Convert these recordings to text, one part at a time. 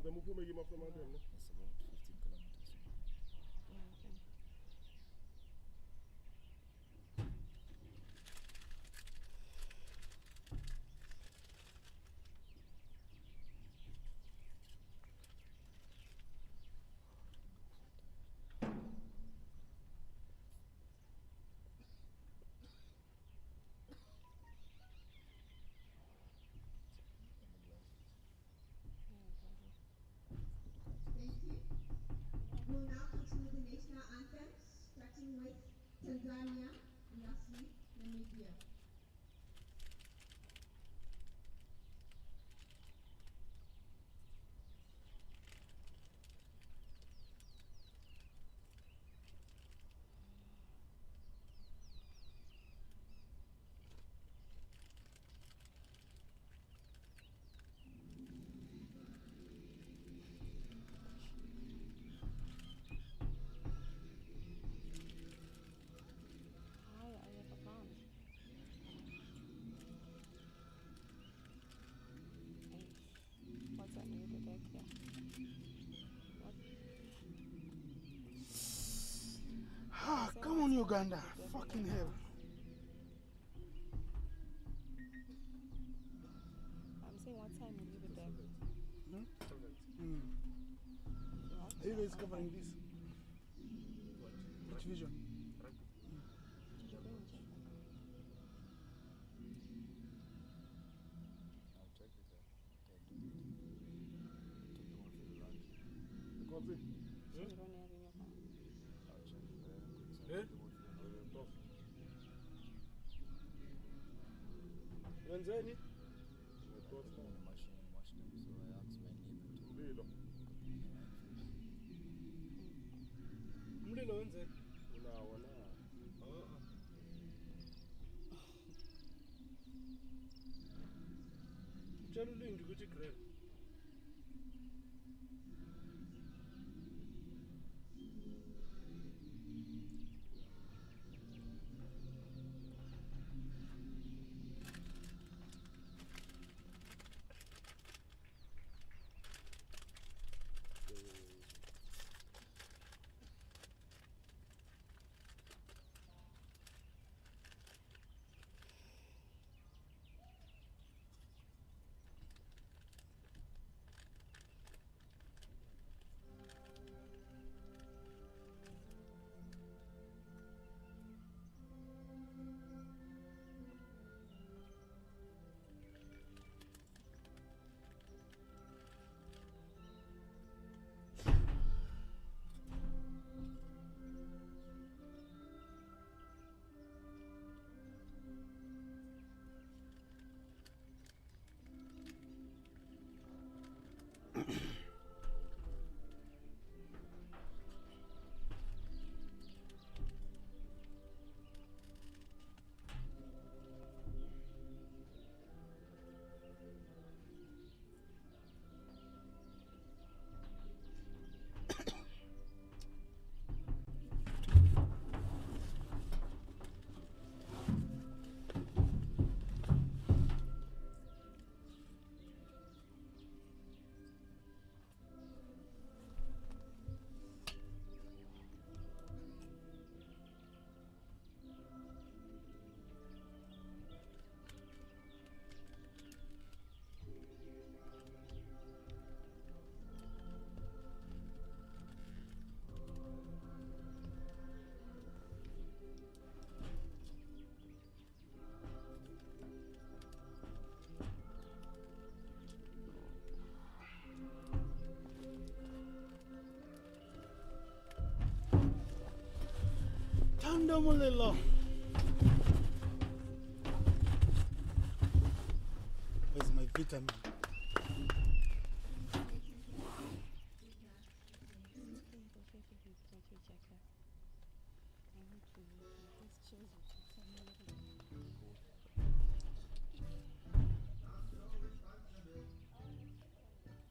them who make him after my them. It's about 15 kilometers. Yeah, okay. We'll now continue the national anthems, starting with Tanzania and lastly Namibia. Ah, come on, Uganda. Fucking hell. I'm saying what time will you be back? Are you guys covering this? Which vision? I'll check with them. Take them off for the lunch. Copy. So you don't have in your phone? I'll check with them. Tanzania? The machine washed them, so I asked my neighbor to Mlilo. Mlilo wenze? Unawo na. Utshela uLindi ukuthi grill. Tanda mulilo. Where's my vitamin?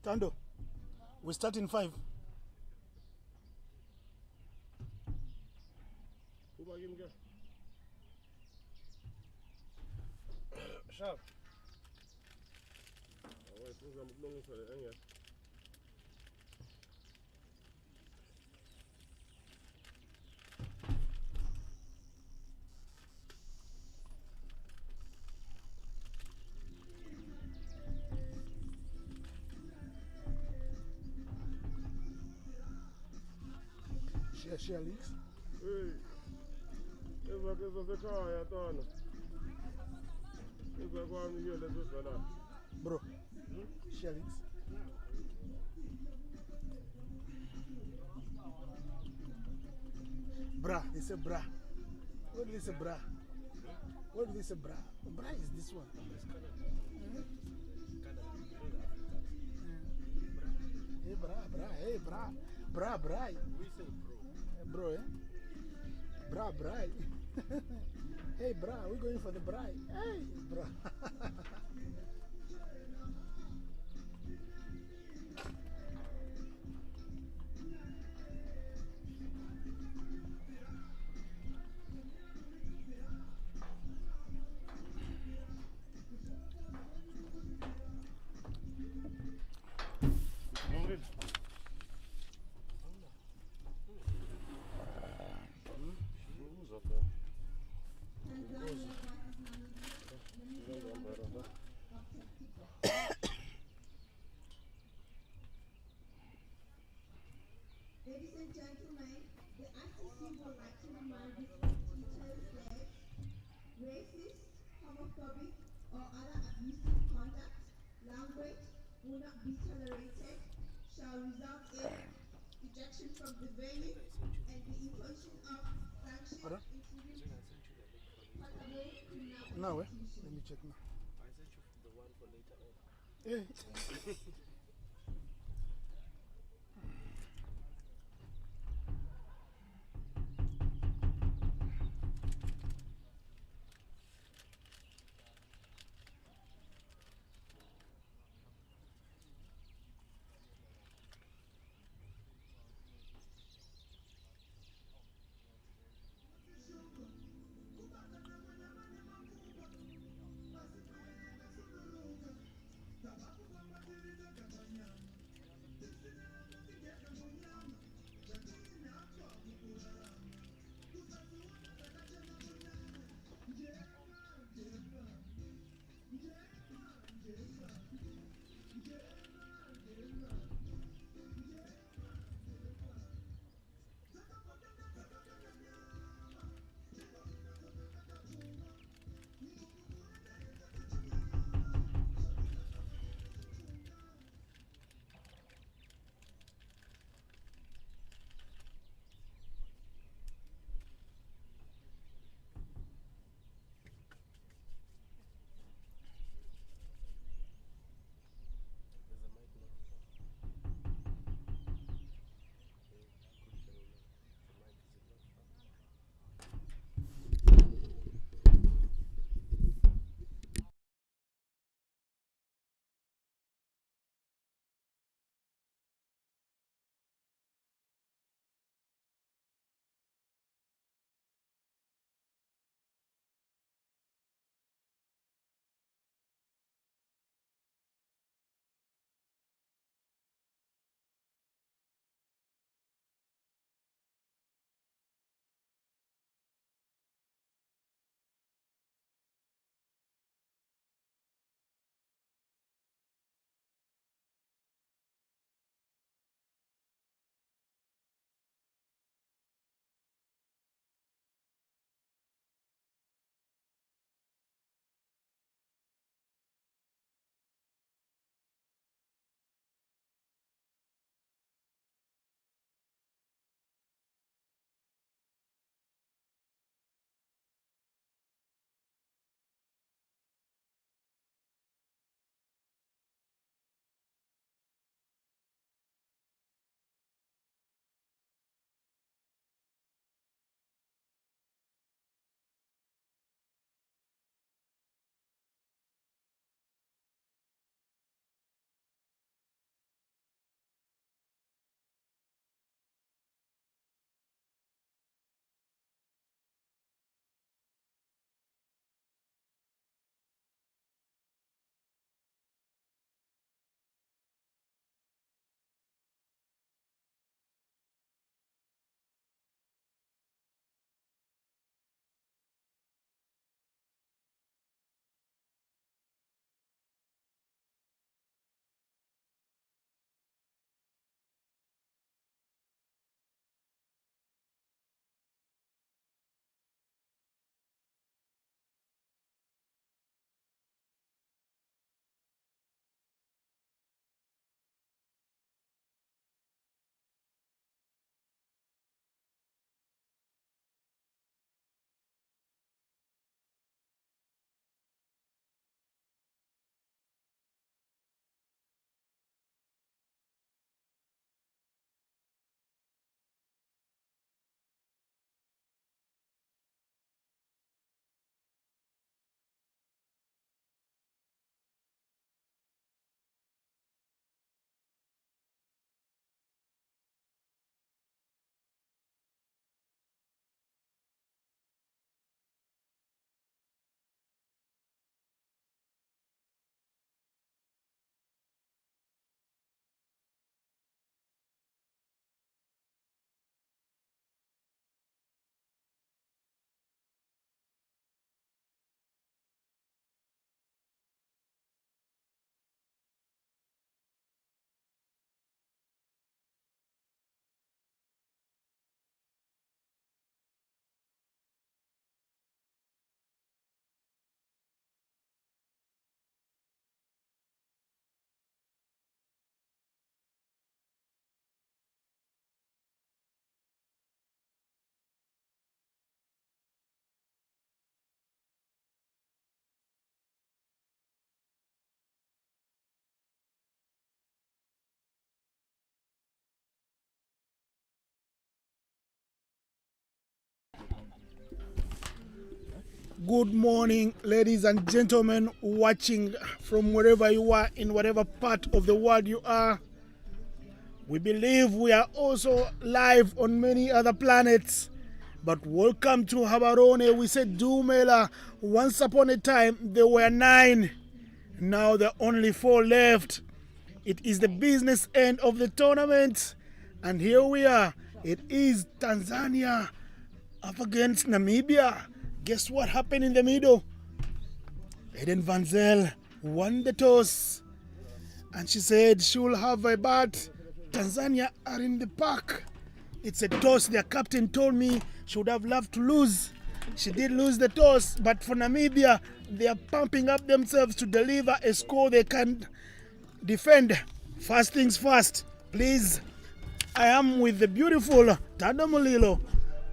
Tando, we start in 5. Sharp. Oh, wait, I'm looking for the Share links. Hey. Eva ke zasekhaya tona. Eva kwami ke lezo zala. Bro, share links. Bra, they say bra. What do they say bra? What do they say bra? Bra is this one. Hey bra, hey bra. Bra. We say bro. Bro, eh? Bra. Hey bra, we're going for the bride. Hey bra. Who's up there? Tanzania versus Namibia. Ladies and gentlemen, the ICC would like to remind respected players, racist, homophobic, or other abusive conduct, language will not be tolerated, shall result in ejection from the venue and the imposition of sanctions, Pardon? including possible criminal Now, eh? prosecution. Let me check now. I sent you the one for later on. Hey. Good morning, ladies and gentlemen, watching from wherever you are, in whatever part of the world you are. We believe we are also live on many other planets. But welcome to Habarone. We said Dumela. Once upon a time, there were 9. Now there are only 4 left. It is the business end of the tournament. And here we are. It is Tanzania up against Namibia. Guess what happened in the middle? Eden Van Zyl won the toss. And she said she will have a bat. Tanzania are in the park. It's a toss. Their captain told me she would have loved to lose. She did lose the toss. But for Namibia, they are pumping up themselves to deliver a score they can defend. First things first. Please, I am with the beautiful Tando Mulilo,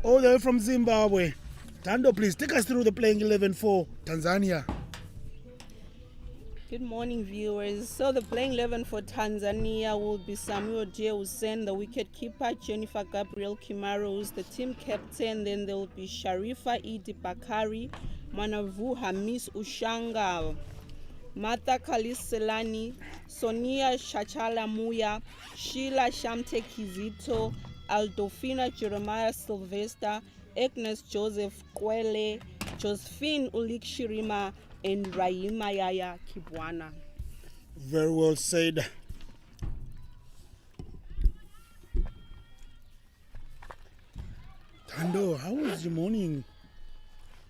all the way from Zimbabwe. Tando, please take us through the playing 11 for Tanzania. Good morning, viewers. So the playing 11 for Tanzania will be Samuel J. Hussein, the wicketkeeper, Jennifer Gabriel Kimaro, who's the team captain. Then there will be Sharifa Idi Bakari, Manavu Hamis Ushanga, Martha Kaliselani, Sonia Shachala Muya, Sheila Shamte Kizito, Aldofina Jeremiah Sylvester, Agnes Joseph Kwele, Josephine Ulik Shirima, and Raima Yaya Kibwana. Very well said. Tando, how was your morning?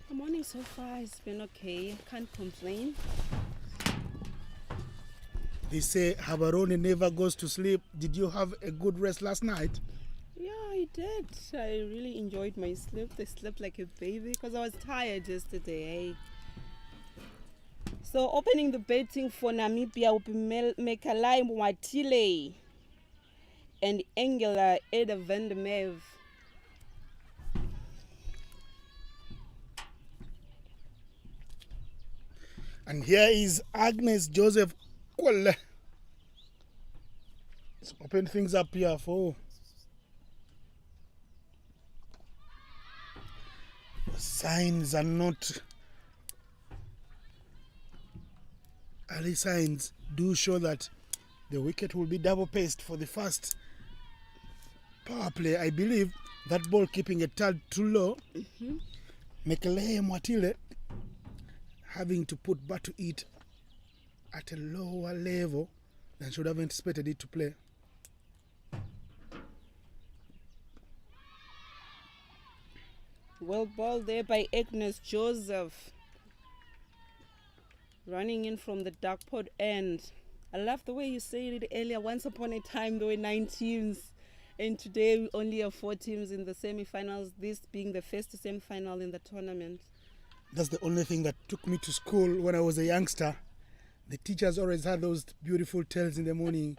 The morning so far has been okay. Can't complain. They say Habarone never goes to sleep. Did you have a good rest last night? Yeah, I did. I really enjoyed my sleep. I slept like a baby because I was tired yesterday. So opening the batting for Namibia will be Mekalai Mwatile and Angela Eda van der Merwe. And here is Agnes Joseph Kwele. Let's open things up here for signs are not early signs do show that the wicket will be double paced for the first power play. I believe that ball keeping a tad too low. Mekele Mwatile having to put bat to it at a lower level than should have anticipated it to play. Well ball there by Agnes Joseph. Running in from the dark pod end. I love the way you said it earlier. Once upon a time there were 9 teams. And today we only have 4 teams in the semi-finals. This being the first semi-final in the tournament. That's the only thing that took me to school when I was a youngster. The teachers always had those beautiful tales in the morning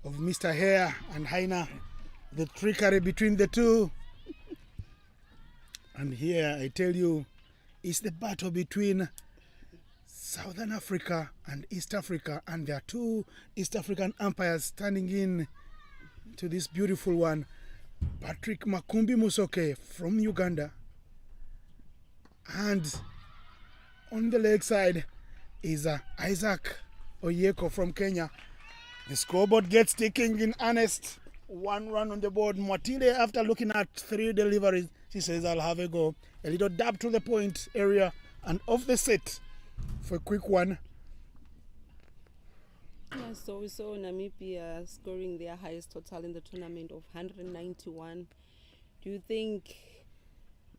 of Mr. Hare and Haina, the trickery between the two. And here I tell you, it's the battle between Southern Africa and East Africa, and there are 2 East African umpires standing in to this beautiful one. Patrick Makumbi Musoke from Uganda, and on the leg side is Isaac Oyeko from Kenya. The scoreboard gets ticking in earnest. 1 run on the board. Mwatile, after looking at 3 deliveries, she says, I'll have a go. A little dab to the point area and off the set for a quick one. Yeah, so we saw Namibia scoring their highest total in the tournament of 191. Do you think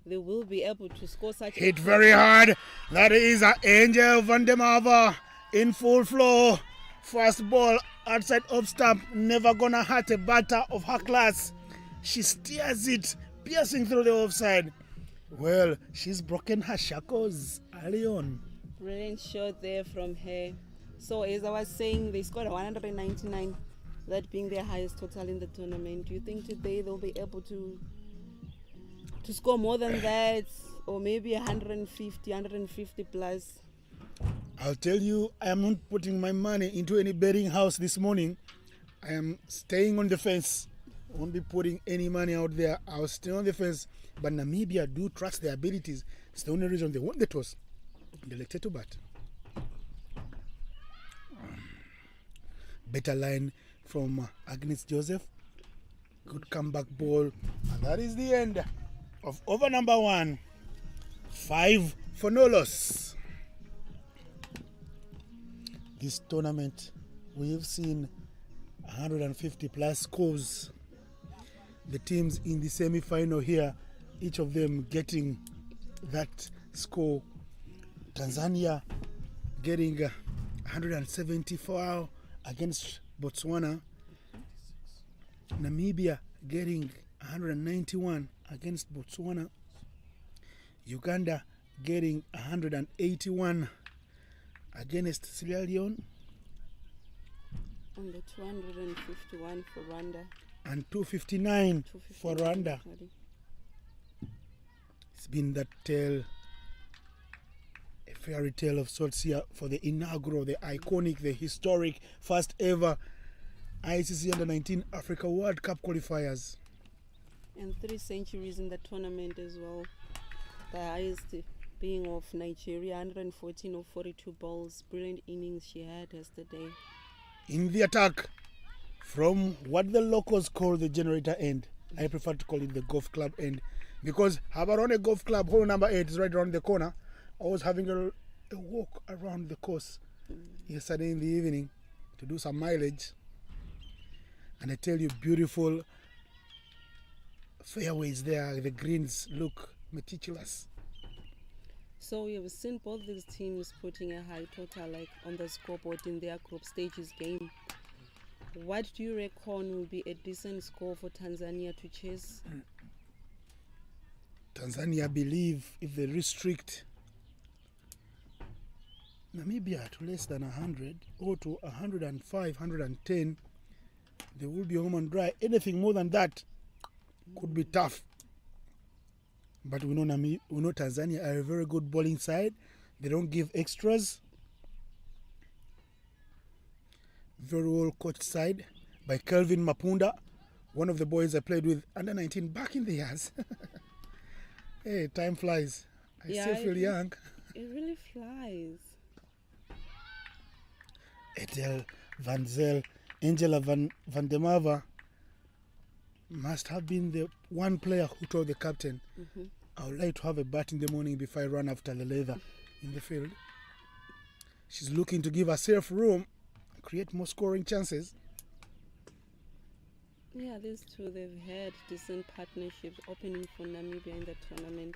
they will be able to score such a Hit very hard. That is Angel van der Merwe in full flow. First ball outside off stump. Never gonna hurt a batter of her class. She steers it, piercing through the offside. Well, she's broken her shackles early on. brilliant shot there from her? So as I was saying, they scored 199, that being their highest total in the tournament. Do you think today they'll be able to score more than that, or maybe 150 plus? I'll tell you, I am not putting my money into any betting house this morning. I am staying on the fence Won't be putting any money out there. I'll stay on the fence. But Namibia do trust their abilities. It's the only reason they won the toss. They elected to bat. Better line from Agnes Joseph. Good comeback ball. And that is the end of over number 1. 5 for no loss. This tournament, we've seen 150 plus scores. The teams in the semi-final here, each of them getting that score. Tanzania getting 174 against Botswana. Namibia getting 191 against Botswana. Uganda getting 181 against Sierra Leone. And the 251 for Rwanda. And 259 for Rwanda. It's been that tale, a fairy tale of sorts here for the inaugural, the iconic, the historic, first ever ICC Under-19 Africa World Cup qualifiers. And 3 centuries in the tournament as well. The highest being of Nigeria, 114 of 42 balls. Brilliant innings she had yesterday. In the attack, from what the locals call the generator end, I prefer to call it the golf club end, because Habarone Golf Club, hole number 8 is right around the corner. I was having a walk around the course yesterday in the evening to do some mileage, and I tell you, beautiful fairways there. The greens look meticulous. So we have seen both these teams putting a high total like on the scoreboard in their group stages game. What do you reckon will be a decent score for Tanzania to chase? Tanzania believe if they restrict Namibia to less than 100 or to 105, 110, they will be home and dry. Anything more than that could be tough. But we know Tanzania are a very good bowling side. They don't give extras. Very well coached side by Kelvin Mapunda, one of the boys I played with under 19 back in the years. Hey, time flies. I still feel young. It really flies. Etel Van Zel, Angela Van der Merwe must have been the one player who told the captain, I would like to have a bat in the morning before I run after the leather in the field. She's looking to give herself room, create more scoring chances. Yeah, these two, they've had decent partnerships opening for Namibia in the tournament.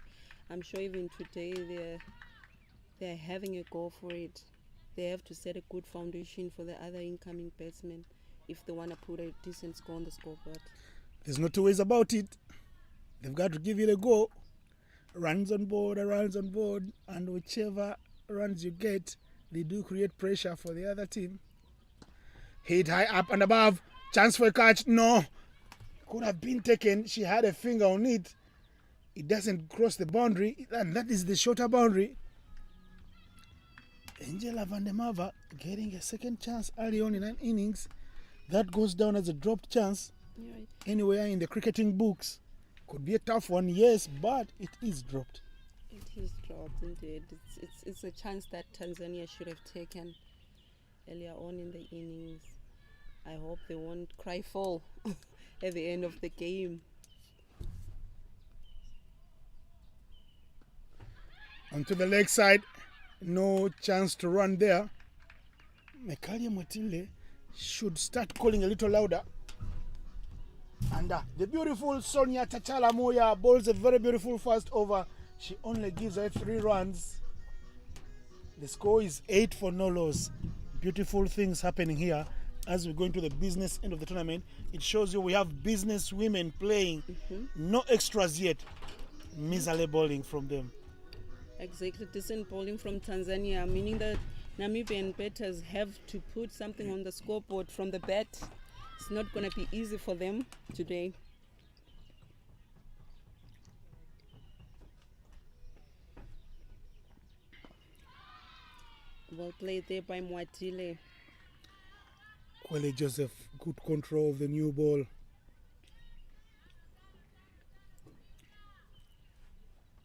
I'm sure even today they're having a go for it. They have to set a good foundation for the other incoming batsmen if they want to put a decent score on the scoreboard. There's no two ways about it. They've got to give it a go. Runs on board, and whichever runs you get, they do create pressure for the other team. Hit high up and above. Chance for a catch. No. Could have been taken. She had a finger on it. It doesn't cross the boundary, and that is the shorter boundary. Angela Van der Merwe getting a second chance early on in an innings. That goes down as a dropped chance. Right. Anywhere in the cricketing books. Could be a tough one, yes, but it is dropped. It is dropped indeed. It's a chance that Tanzania should have taken earlier on in the innings. I hope they won't cry foul at the end of the game. Onto the leg side. No chance to run there. Mekalia Mwatile should start calling a little louder. And the beautiful Sonia Tachala Moya bowls a very beautiful first over. She only gives her 3 runs. The score is 8 for no loss. Beautiful things happening here as we go into the business end of the tournament. It shows you we have business women playing. No extras yet. Miserable bowling from them. Exactly, decent bowling from Tanzania, meaning that Namibian batters have to put something on the scoreboard from the bat. It's not going to be easy for them today. Well played there by Mwatile. Quali Joseph, good control of the new ball.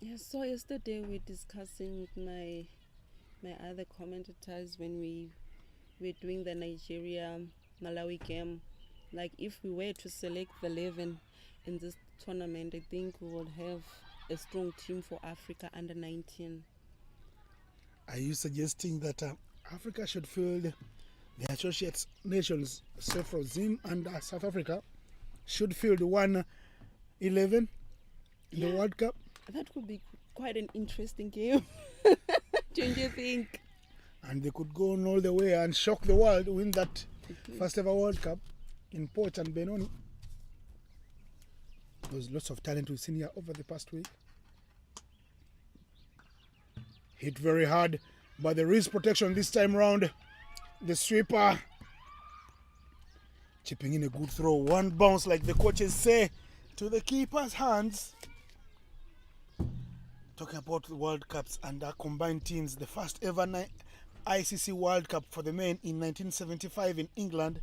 Yeah, so yesterday we discussing with my other commentators when we were doing the Nigeria Malawi game. Like if we were to select the 11 in this tournament, I think we would have a strong team for Africa under 19. Are you suggesting that Africa should field the associate nations, so from Zim and South Africa, should field 1-11 in the World Cup? That could be quite an interesting game. Don't you think? And they could go on all the way and shock the world, win that first ever World Cup in Port and Benoni. There's lots of talent we've seen here over the past week. Hit very hard, but the wrist protection this time round. The sweeper chipping in a good throw. One bounce, like the coaches say, to the keeper's hands. Talking about the World Cups and our combined teams, the first ever ICC World Cup for the men in 1975 in England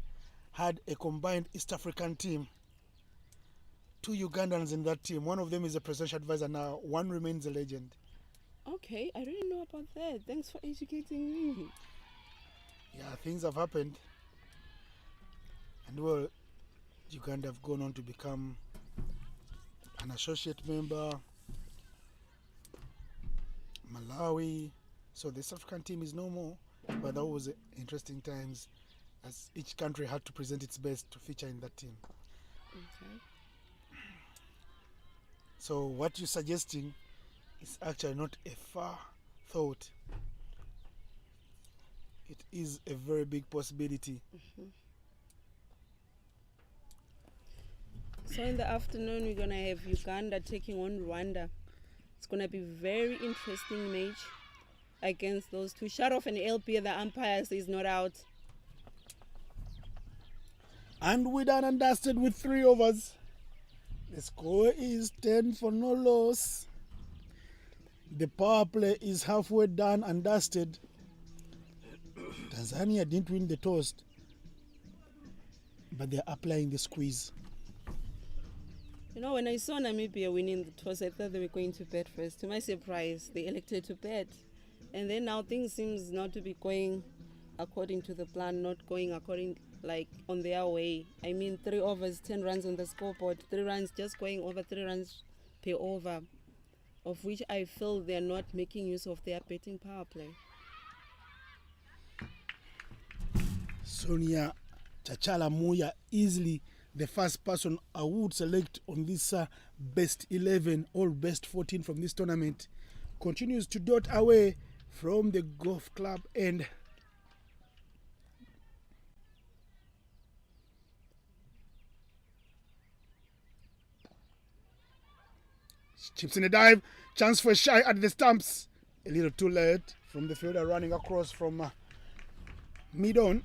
had a combined East African team. 2 Ugandans in that team. One of them is a presidential advisor now. One remains a legend. Okay, I didn't know about that. Thanks for educating me. Yeah, things have happened. And well, Uganda have gone on to become an associate member. Malawi. So the South African team is no more. But that was interesting times as each country had to present its best to feature in that team. Okay. So what you're suggesting is actually not a far thought. It is a very big possibility. So in the afternoon, we're going to have Uganda taking on Rwanda. It's going to be very interesting match against those two. Shut off an LP, the umpire says not out. And we're done and dusted with 3 overs. The score is 10 for no loss. The power play is halfway done and dusted. Tanzania didn't win the toss, but they're applying the squeeze. You know, when I saw Namibia winning the toss, I thought they were going to bat first. To my surprise, they elected to bat. And then now things seems not to be going according to the plan, not going according, like, on their way. I mean, 3 overs, 10 runs on the scoreboard, 3 runs just going over, 3 runs per over, of which I feel they're not making use of their batting power play. Sonia Chachala Moya, easily the first person I would select on this best 11 or best 14 from this tournament, continues to dot away from the golf club end. Chips in a dive, chance for a shy at the stumps. A little too late from the fielder running across from mid-on.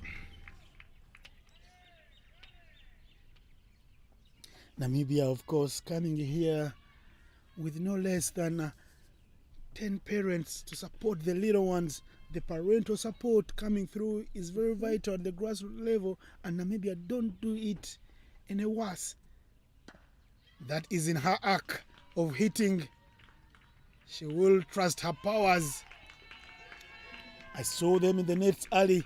Namibia, of course, coming here with no less than 10 parents to support the little ones. The parental support coming through is very vital at the grassroots level, and Namibia don't do it any worse. That is in her arc of hitting. She will trust her powers. I saw them in the nets early.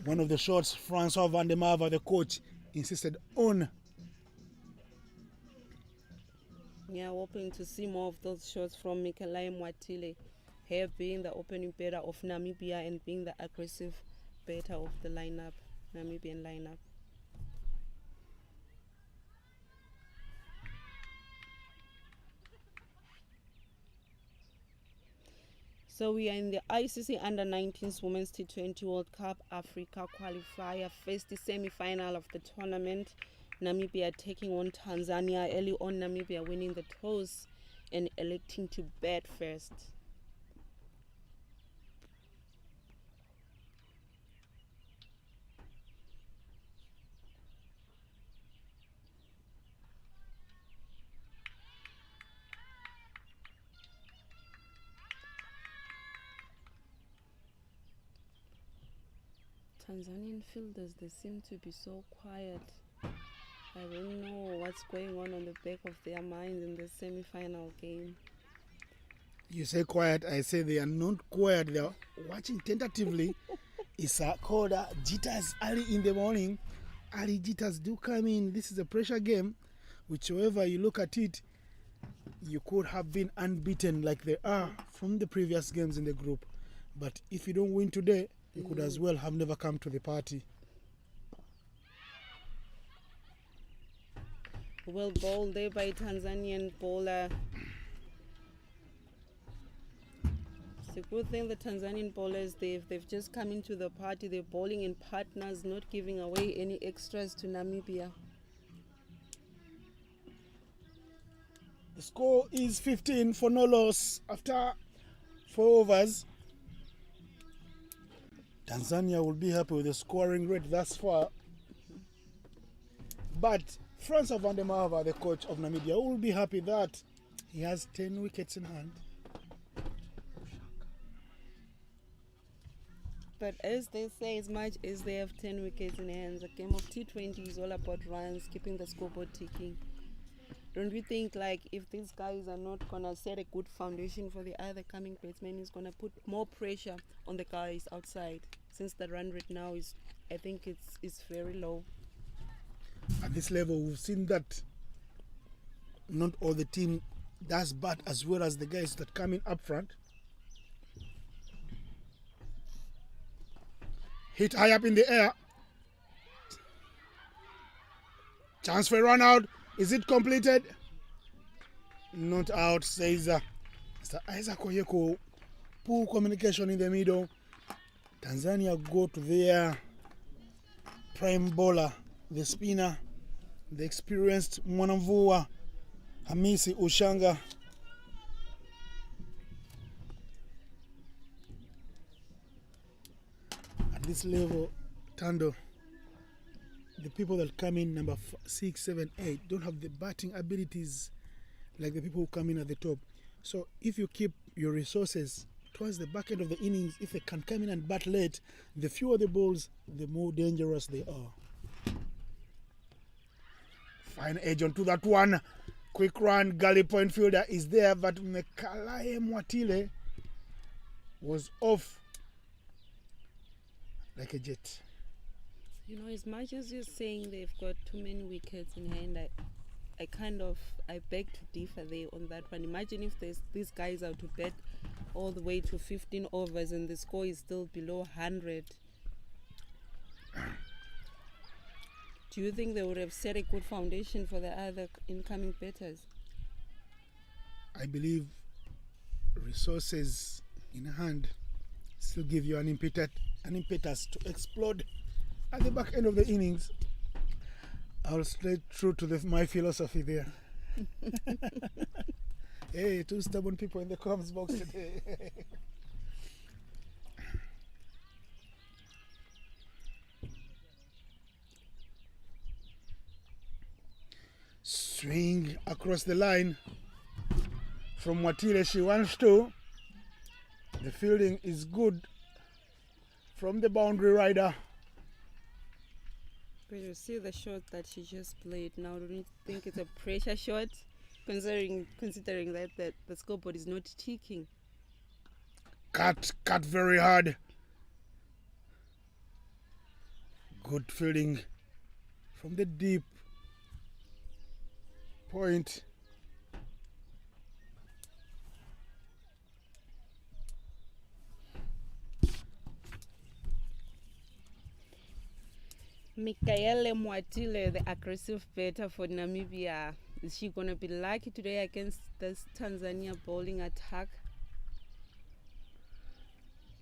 One of the shots, Francois van der Marve, the coach, insisted on. Yeah, hoping to see more of those shots from Mikelai Mwatile, her being the opening batter of Namibia and being the aggressive batter of the lineup, Namibian lineup. So we are in the ICC Under-19s Women's T20 World Cup Africa Qualifier, first semi-final of the tournament. Namibia taking on Tanzania. Early on, Namibia winning the toss and electing to bat first. Tanzanian fielders, they seem to be so quiet. I don't know what's going on the back of their minds in the semi-final game. You say quiet, I say they are not quiet. They are watching tentatively. It's called jitters early in the morning. Early jitters do come in. This is a pressure game. Whichever you look at it, you could have been unbeaten like they are from the previous games in the group. But if you don't win today, you could as well have never come to the party. Well bowled there by Tanzanian bowler. It's a good thing the Tanzanian bowlers, they've just come into the party. They're bowling in partners, not giving away any extras to Namibia. The score is 15 for no loss after 4 overs. Tanzania will be happy with the scoring rate thus far. But Franz van der Merwe, the coach of Namibia, will be happy that he has 10 wickets in hand. But as they say, as much as they have 10 wickets in hands, a game of T20 is all about runs, keeping the scoreboard ticking. Don't we think, like, if these guys are not going to set a good foundation for the other coming batsmen, it's going to put more pressure on the guys outside, since the run rate now is, I think it's very low. At this level, we've seen that not all the team does bat as well as the guys that come in up front. Hit high up in the air. Chance for a run out. Is it completed? Not out, says Mr. Isaac Oyeko. Poor communication in the middle. Tanzania go to their prime bowler, the spinner, the experienced Mwanamvua, Hamisi Ushanga. At this level, Tando, the people that come in number 6, 7, 8 don't have the batting abilities like the people who come in at the top. So if you keep your resources towards the back end of the innings, if they can come in and bat late, the fewer the balls, the more dangerous they are. Fine edge onto that one. Quick run, gully point fielder is there, but Mekalae Mwatile was off like a jet. You know, as much as you're saying they've got too many wickets in hand, I beg to differ there on that one. Imagine if these guys are to bat all the way to 15 overs and the score is still below 100. Do you think they would have set a good foundation for the other incoming batters? I believe resources in hand still give you an impetus to explode at the back end of the innings. I'll stay true to my philosophy there. Hey, 2 stubborn people in the comments box today. Swing across the line from Mwatile. She wants to. The fielding is good from the boundary rider. But you see the shot that she just played now, don't you think it's a pressure shot? Considering that the scoreboard is not ticking. Cut very hard. Good fielding from the deep point. Mikaele Mwatile, the aggressive batter for Namibia. Is she going to be lucky today against this Tanzania bowling attack?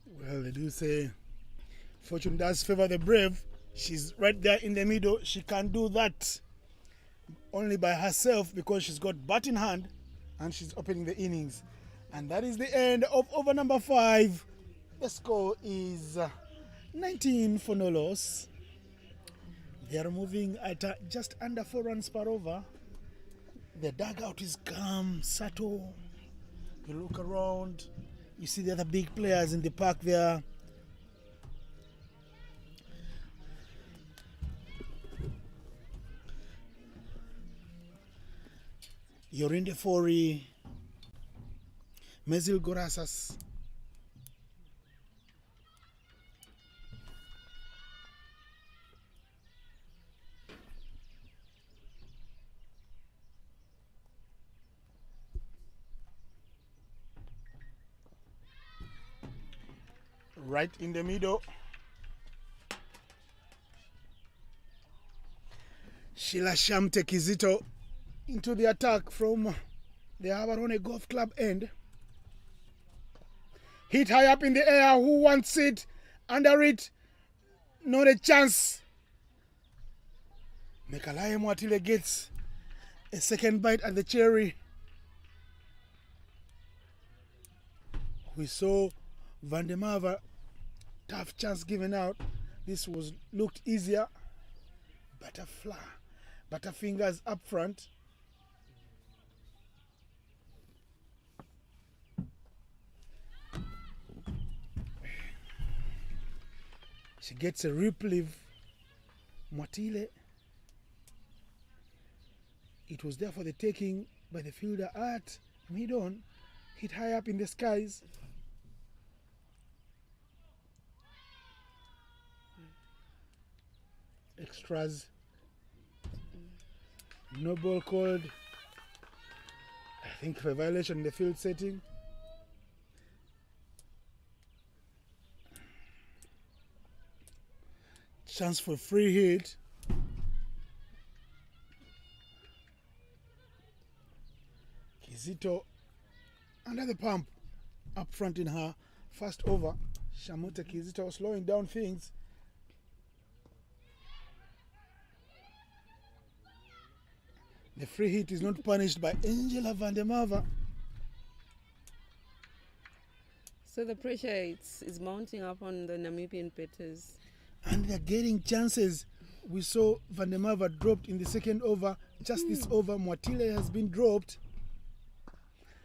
Well, they do say fortune does favor the brave. She's right there in the middle. She can do that only by herself because she's got bat in hand and she's opening the innings. And that is the end of over number 5. The score is 19 for no loss. They are moving at just under 4 runs per over. The dugout is calm, subtle. You look around, you see the other big players in the park there. Yorinde Fori, Mesil Gorasas. Right in the middle. Sheila Shamte Kizito into the attack from the Habarone Golf Club end. Hit high up in the air. Who wants it? Under it. Not a chance. Mekalaye Mwatile gets a second bite at the cherry. We saw Van der Merwe, tough chance given out. This was looked easier. Butterfingers up front. She gets a reprieve. Mwatile. It was there for the taking by the fielder at mid-on. Hit high up in the skies. Extras. No ball called. I think for violation in the field setting. Chance for free hit. Kizito under the pump up front in her first over. Shamute Kizito slowing down things. The free hit is not punished by Angela Van der Merwe. So the pressure is mounting up on the Namibian batters. And they're getting chances. We saw Van der Merwe dropped in the second over. Just this over, Mwatile has been dropped.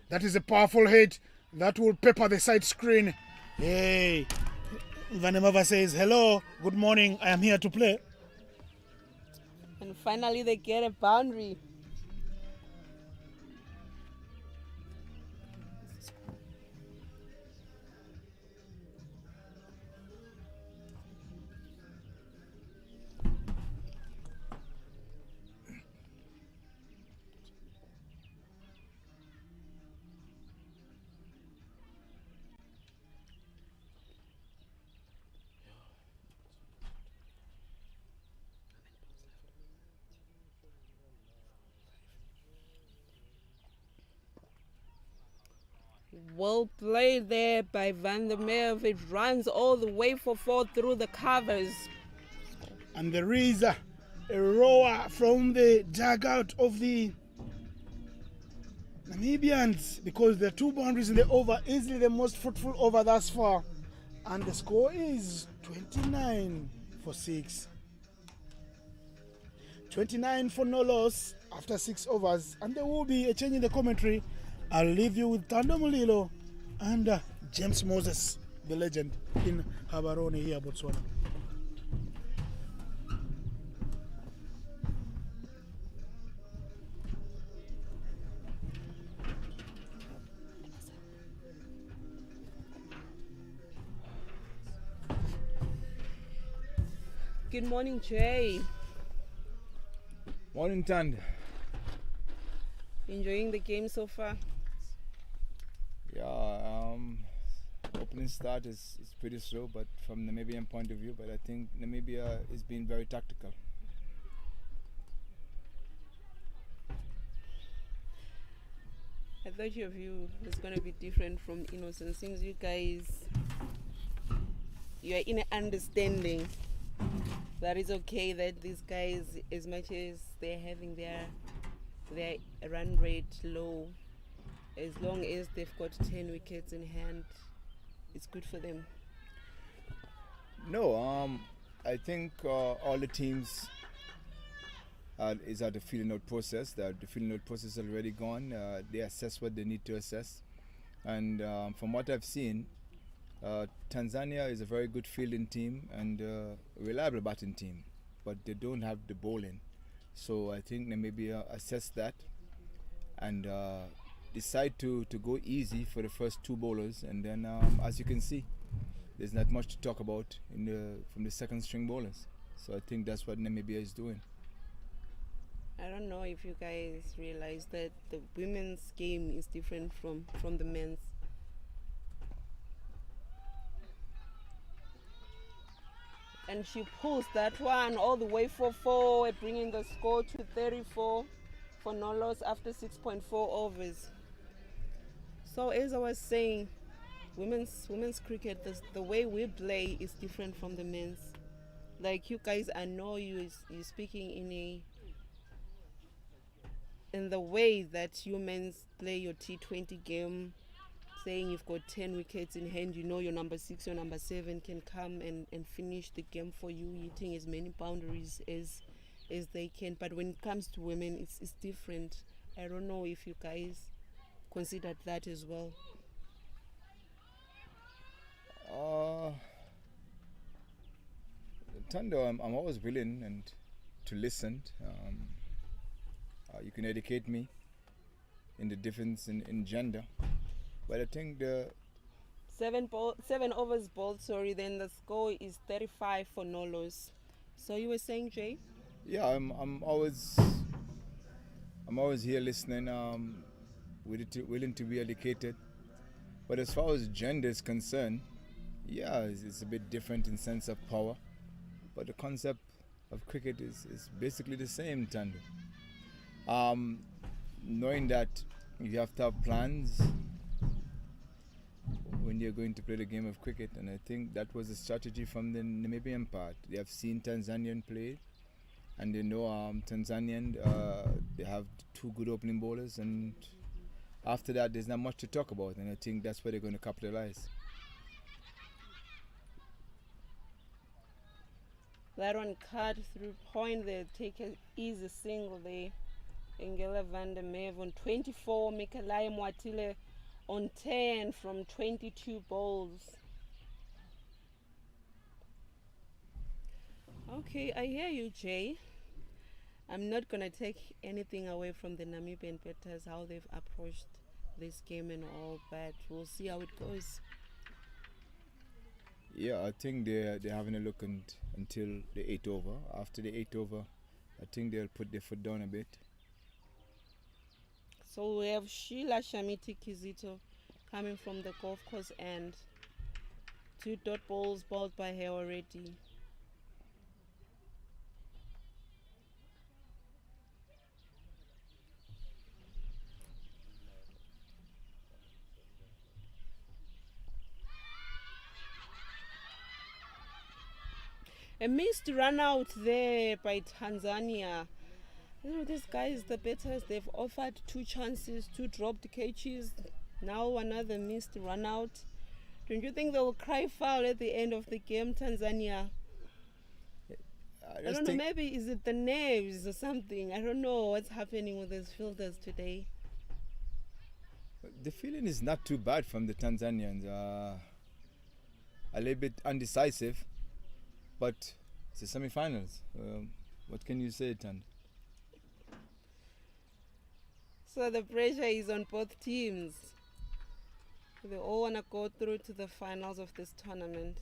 That is a powerful hit. That will pepper the side screen. Hey, Van der Merwe says, hello, good morning, I am here to play. And finally they get a boundary. Well played there by Van der Merwe. It runs all the way for 4 through the covers. And there is a roar from the dugout of the Namibians because there are 2 boundaries in the over, easily the most fruitful over thus far. And the score is 29 for 6. 29 for no loss after 6 overs. And there will be a change in the commentary. I'll leave you with Tando Mulilo and James Moses, the legend in Habarone here, Botswana. Good morning, Jay. Morning, Tand. Enjoying the game so far? Yeah, opening start is pretty slow, but from Namibian point of view, but I think Namibia is being very tactical. I thought your view was going to be different from Innocent. Seems you guys, you are in an understanding that it's okay that these guys, as much as they're having their run rate low, as long as they've got 10 wickets in hand, it's good for them. No, I think all the teams is at the filling out process. The filling out process is already gone. They assess what they need to assess. And from what I've seen, Tanzania is a very good fielding team and a reliable batting team, but they don't have the bowling. So I think Namibia assessed that, and decide to go easy for the first two bowlers, and then as you can see, there's not much to talk about from the second string bowlers. So I think that's what Namibia is doing. I don't know if you guys realize that the women's game is different from the men's. And she pulls that one all the way for 4, bringing the score to 34 for no loss after 6.4 overs. So as I was saying, women's cricket, the way we play is different from the men's. Like you guys, I know you're speaking in the way that you men's play your T20 game, saying you've got 10 wickets in hand, you know your number 6, your number 7 can come and finish the game for you, hitting as many boundaries as they can. But when it comes to women, it's different. I don't know if you guys considered that as well. Tando, I'm always willing and to listen. You can educate me in the difference in gender. But I think the 7 overs bowled, then the score is 35 for no loss. So you were saying, Jay? Yeah, I'm always here listening, willing to be educated. But as far as gender is concerned, yeah, it's a bit different in sense of power. But the concept of cricket is basically the same, Tando. Knowing that you have to have plans when you're going to play the game of cricket, and I think that was a strategy from the Namibian part. They have seen Tanzanian play, and they know Tanzanian, they have 2 good opening bowlers, and after that there's not much to talk about, and I think that's where they're going to capitalize. That one cut through point, they take an easy single there. Engela van der Merwe on 24, Mikalai Mwatile on 10 from 22 balls. Okay, I hear you, Jay. I'm not going to take anything away from the Namibian batters, how they've approached this game and all, but we'll see how it goes. Yeah, I think they're having a look until the 8th over. After the 8th over, I think they'll put their foot down a bit. So we have Sheila Shamiti Kizito coming from the golf course end. 2 dot balls bowled by her already. A missed run out there by Tanzania. You know, these guys, the batters, they've offered 2 chances, 2 dropped catches, now another missed run out. Don't you think they will cry foul at the end of the game, Tanzania? I don't know, maybe is it the nerves or something? I don't know what's happening with these fielders today. The feeling is not too bad from the Tanzanians. A little bit undecisive, but it's the semi-finals. What can you say, Tan? So the pressure is on both teams. They all want to go through to the finals of this tournament.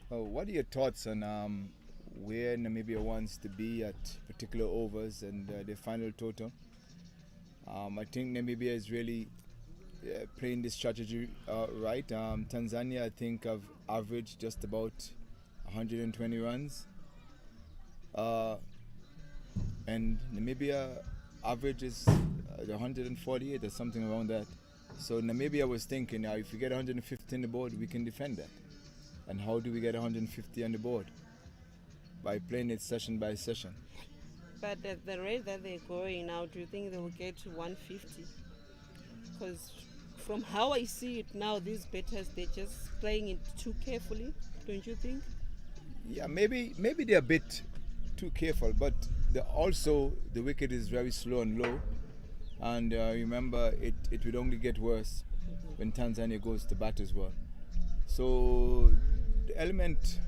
What are your thoughts on where Namibia wants to be at particular overs and the final total? I think Namibia is really playing this strategy right. Tanzania, I think, have averaged just about 120 runs. And Namibia averages 148 or something around that. So Namibia was thinking, now if we get 150 on the board, we can defend that. And how do we get 150 on the board? By playing it session by session. But at the rate that they're going now, do you think they will get to 150? Because from how I see it now, these batters, they're just playing it too carefully, don't you think? Yeah, maybe they're a bit too careful, but also the wicket is very slow and low. And remember, it would only get worse when Tanzania goes to bat as well. So the element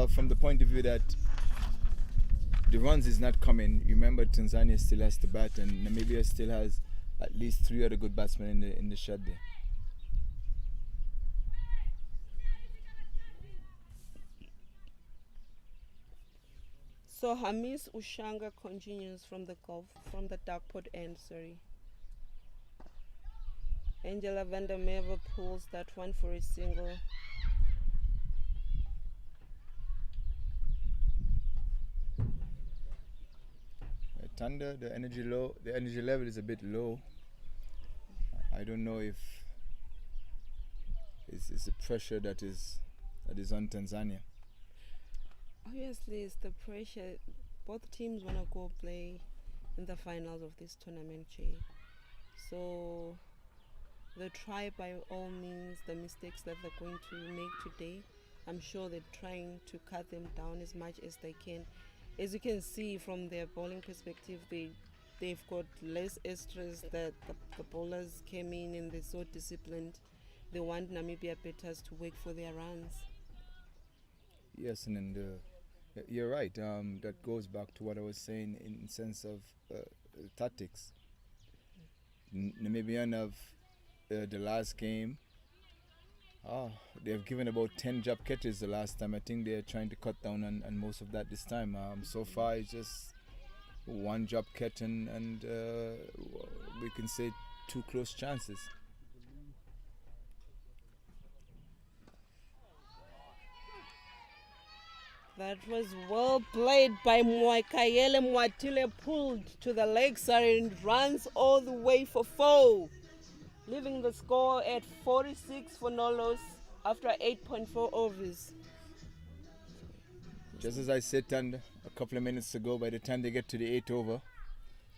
from the point of view that the runs is not coming. Remember, Tanzania still has to bat, and Namibia still has at least 3 other good batsmen in the shed there. So Hamis Ushanga continues from the dark end, sorry. Angela van der Merwe pulls that one for a single. Thunder, the energy level is a bit low. I don't know if it's the pressure that is on Tanzania. Obviously, it's the pressure. Both teams want to go play in the finals of this tournament, Jay. So they try by all means the mistakes that they're going to make today. I'm sure they're trying to cut them down as much as they can. As you can see from their bowling perspective, they've got less stress. That the bowlers came in and they're so disciplined. They want Namibia batters to work for their runs. Yes, and you're right. That goes back to what I was saying in sense of tactics. Namibian have the last game. They've given about 10 job catches the last time. I think they're trying to cut down on most of that this time. So far, it's just 1 job catch and we can say 2 close chances. That was well played by Mwakayele. Mwatile pulled to the leg side and runs all the way for 4. Leaving the score at 46 for no loss after 8.4 overs. Just as I said a couple of minutes ago, by the time they get to the 8th over,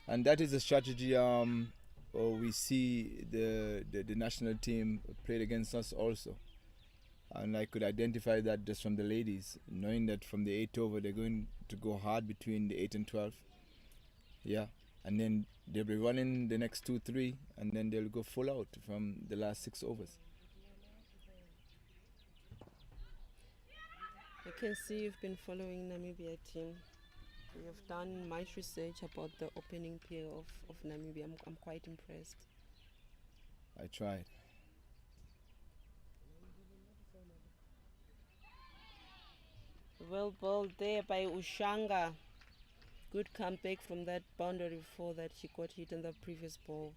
and that is a strategy we see the national team played against us also. And I could identify that just from the ladies, knowing that from the 8th over they're going to go hard between the 8 and 12. Yeah. And then they'll be running the next 2-3, and then they'll go full out from the last 6 overs. I can see you've been following Namibia team. You've done much research about the opening pair of Namibia. I'm quite impressed. I tried. Well bowled there by Ushanga. Good comeback from that boundary 4 that she got hit in the previous ball.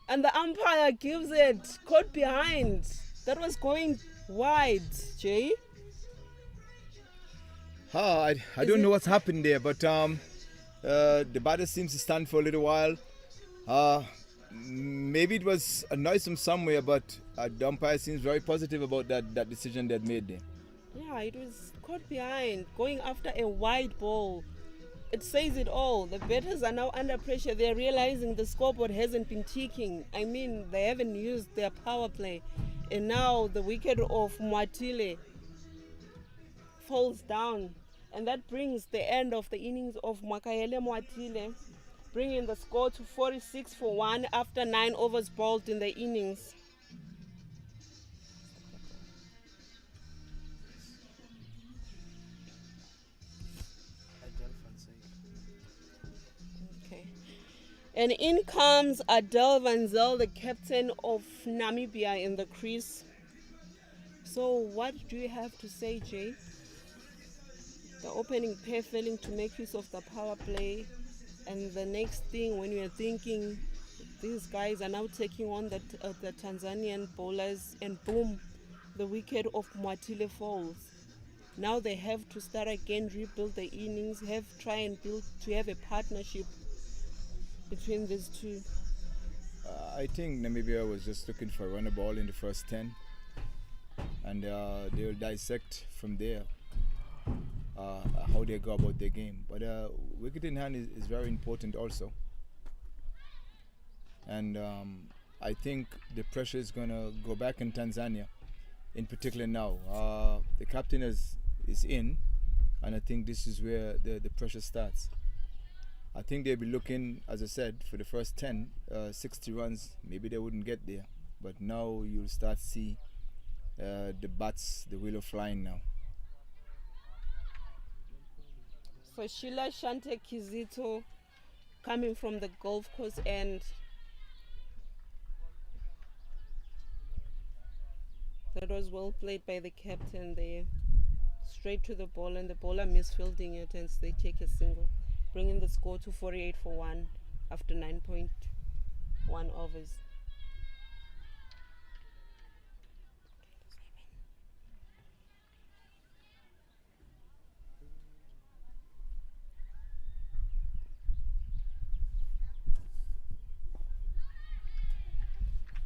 And the umpire gives it, caught behind. That was going wide, Jay. I don't know what's happened there, but the batter seems to stand for a little while. Maybe it was a noise from somewhere, but the umpire seems very positive about that decision they'd made there. Yeah, it was caught behind, going after a wide ball. It says it all. The batters are now under pressure. They're realizing the scoreboard hasn't been ticking. I mean, they haven't used their power play. And now the wicket of Mwatile falls down. And that brings the end of the innings of Mwakayele Mwatile, bringing the score to 46 for 1 after 9 overs bowled in the innings. Okay. And in comes Adel Van Zyl, the captain of Namibia, in the crease. So what do you have to say, Jay? The opening pair failing to make use of the power play, and the next thing when you're thinking these guys are now taking on the Tanzanian bowlers, and boom, the wicket of Mwatile falls. Now they have to start again, rebuild the innings, try and have a partnership between these two. I think Namibia was just looking for a runner ball in the first 10, and they will dissect from there how they go about their game. But wicket in hand is very important also. And I think the pressure is going to go back in Tanzania, in particular now. The captain is in, and I think this is where the pressure starts. think they'll be looking, as I said, for the first 10, 60 runs. Maybe they wouldn't get there, but now you'll start see the bats, the willow flying now. So Sheila Shante Kizito coming from the golf course end. That was well played by the captain there. Straight to the ball, and the bowler misfielding it, and they take a single, bringing the score to 48 for 1 after 9.1 overs.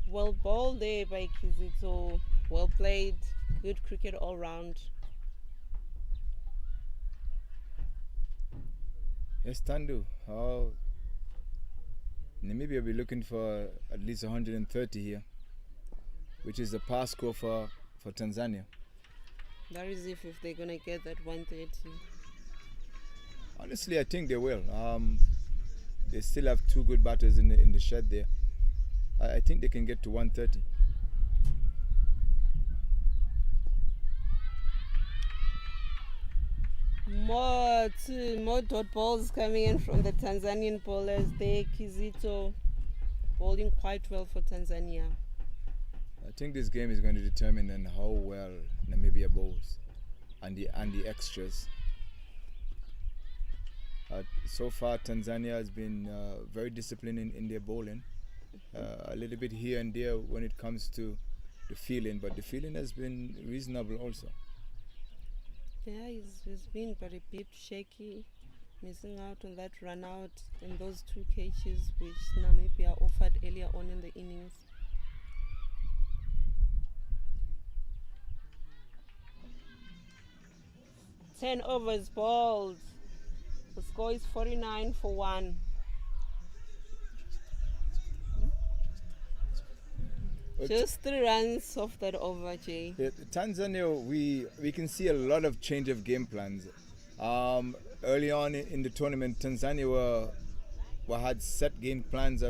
Well bowled there by Kizito. Well played. Good cricket all round. Yes, Tandu. Namibia will be looking for at least 130 here, which is the par score for Tanzania. That is if they're going to get that 130. Honestly, I think they will. They still have two good batters in the shed there. I think they can get to 130. More dot balls coming in from the Tanzanian bowlers there. Kizito bowling quite well for Tanzania. I think this game is going to determine on how well Namibia bowls and the extras. So far, Tanzania has been very disciplined in their bowling. A little bit here and there when it comes to the fielding, but the fielding has been reasonable also. Yeah, he's been but a bit shaky, missing out on that run out and those 2 catches which Namibia offered earlier on in the innings. Ten overs bowled. The score is 49 for 1. Just 3 runs off that over, Jay. Yeah, Tanzania, we can see a lot of change of game plans. Early on in the tournament, Tanzania had set game plans.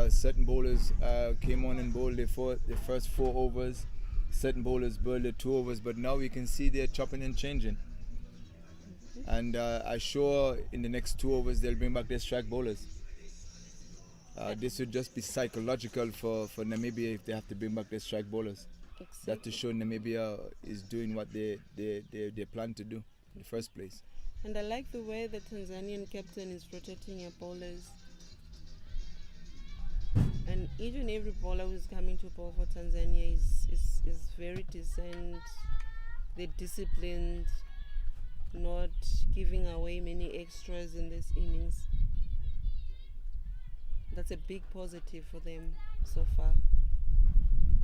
Certain bowlers came on and bowled the first 4 overs. Certain bowlers bowled the 2 overs, but now we can see they're chopping and changing. And I'm sure in the next 2 overs they'll bring back their strike bowlers. This would just be psychological for Namibia if they have to bring back their strike bowlers. Exactly. That to show Namibia is doing what they plan to do in the first place. And I like the way the Tanzanian captain is rotating your bowlers. And each and every bowler who's coming to bowl for Tanzania is very decent. They're disciplined, not giving away many extras in this innings. That's a big positive for them so far.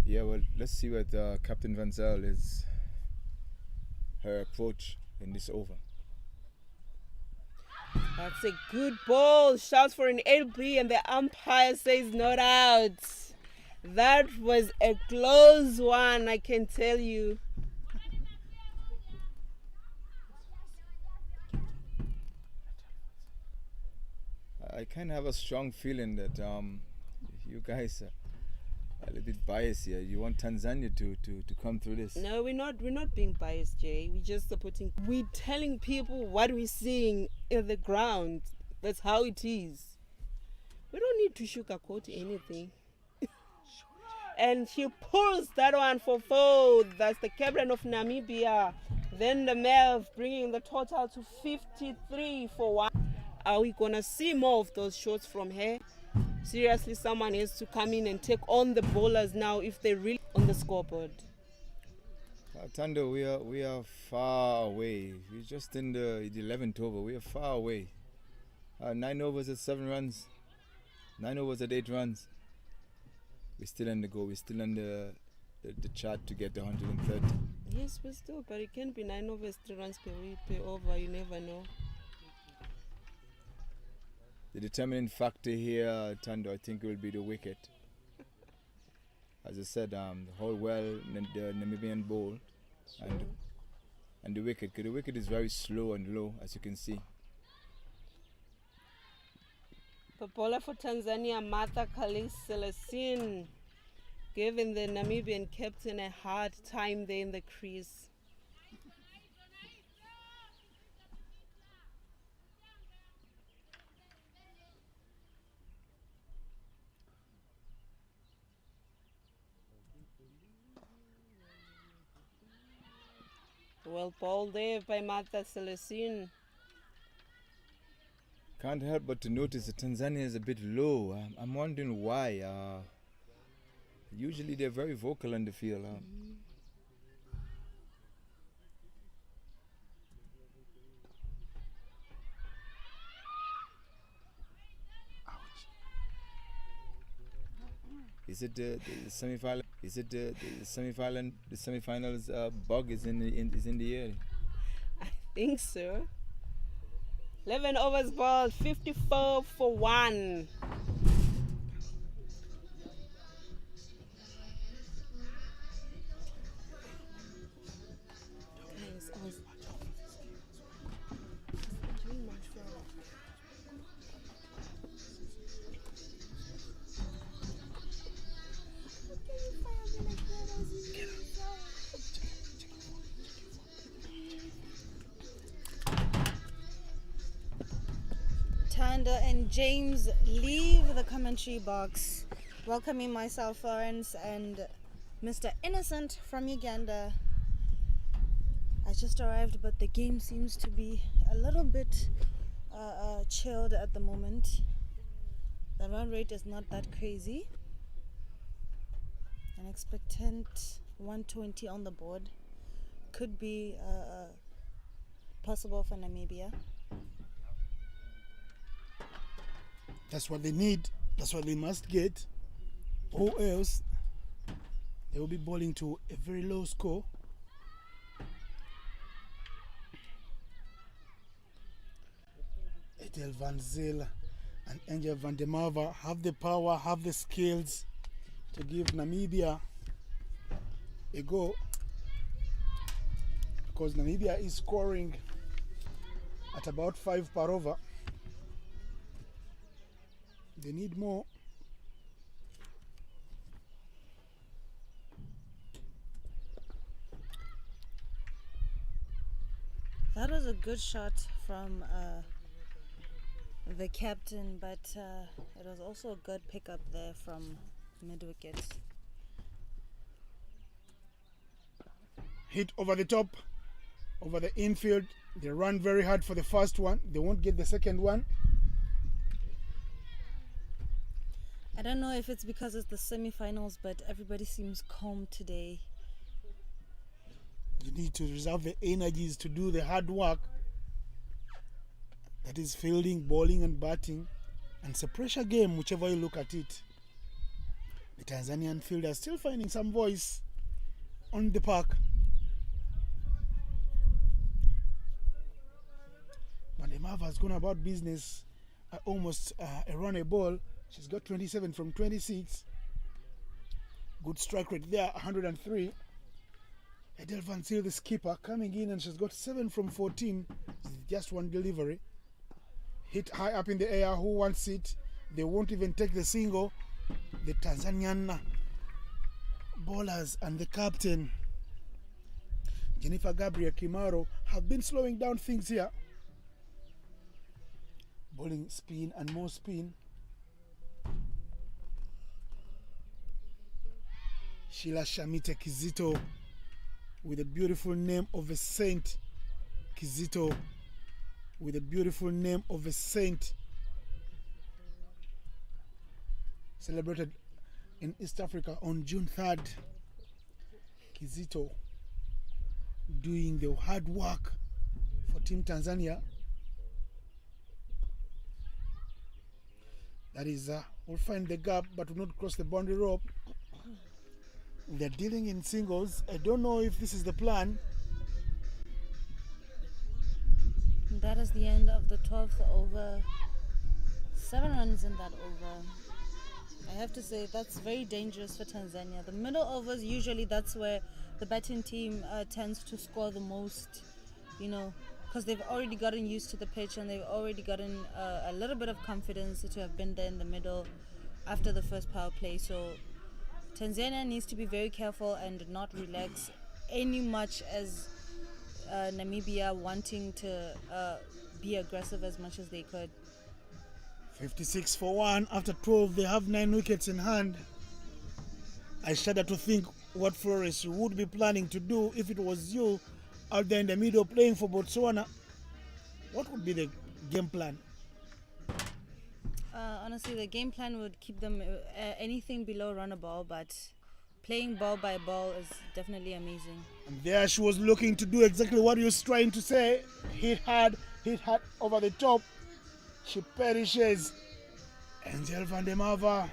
Yeah, well, let's see what Captain Van Zyl is, her approach in this over. That's a good ball. Shouts for an LB and the umpire says not out. That was a close one, I can tell you. I kind of have a strong feeling that you guys are a little bit biased here. You want Tanzania to come through this. No, we're not being biased, Jay. We're just supporting. We're telling people what we're seeing in the ground. That's how it is. We don't need to sugarcoat anything. And she pulls that one for 4. That's the captain of Namibia. Then the Merv bringing the total to 53 for 1. Are we gonna see more of those shots from her? Seriously, someone has to come in and take on the bowlers now if they're really on the scoreboard. Tando, we are far away. We're just in the 11th over. We are far away. 9 overs at 7 runs. 9 overs at 8 runs. We're still on the go. We're still on the chart to get the 130. Yes, but it can be 9 overs, 3 runs per over. You never know. The determining factor here, Tando, I think will be the wicket. As I said, the whole the Namibian bowl and the wicket. The wicket is very slow and low, as you can see. The bowler for Tanzania, Martha Kalis Celestine, giving the Namibian captain a hard time there in the crease. Well bowled there by Martha Celestine. Can't help but to notice that Tanzania is a bit low. I'm wondering why. Usually they're very vocal on the field. Is it the semi-final? Is it the semi-final? The semi-finals bug is in the air. I think so. 11 overs ball, 54 for 1. Tanda and James leave the commentary box, welcoming myself, Florence, and Mr. Innocent from Uganda. I just arrived, but the game seems to be a little bit chilled at the moment. The run rate is not that crazy. An expectant 120 on the board could be possible for Namibia. That's what they need. That's what they must get. Or else they will be bowling to a very low score. Etel Van Zyl and Angel Van der Merwe have the power, have the skills to give Namibia a go. Because Namibia is scoring at about 5 per over. They need more. That was a good shot from the captain, but it was also a good pickup there from mid-wicket. Hit over the top, over the infield. They run very hard for the first one. They won't get the second one. I don't know if it's because it's the semi-finals, but everybody seems calm today. You need to reserve the energies to do the hard work. That is fielding, bowling and batting. And it's a pressure game, whichever you look at it. The Tanzanian field are still finding some voice on the park. Van der Merwe has gone about business almost a run a ball. She's got 27 from 26. Good strike rate there, 103. Adele Van Zyl, the skipper, coming in, and she's got 7 from 14. Just one delivery. Hit high up in the air. Who wants it? They won't even take the single. The Tanzanian bowlers and the captain, Jennifer Gabriel Kimaro, have been slowing down things here. Bowling spin and more spin. Sheila Shamite Kizito with a beautiful name of a saint. Kizito with a beautiful name of a saint. Celebrated in East Africa on June 3rd. Kizito doing the hard work for Team Tanzania. That is, we'll find the gap but will not cross the boundary rope. They're dealing in singles. I don't know if this is the plan. That is the end of the 12th over. 7 runs in that over. I have to say that's very dangerous for Tanzania. The middle overs, usually that's where the batting team tends to score the most, because they've already gotten used to the pitch and they've already gotten a little bit of confidence to have been there in the middle after the first power play. So Tanzania needs to be very careful and not relax any much as Namibia wanting to be aggressive as much as they could. 56 for 1 after 12. They have 9 wickets in hand. I shudder to think what Flores would be planning to do if it was you out there in the middle playing for Botswana. What would be the game plan? Honestly, the game plan would keep them anything below run a ball, but playing ball by ball is definitely amazing. And there she was looking to do exactly what he was trying to say. Hit hard over the top. She perishes. Angel van der Merwe.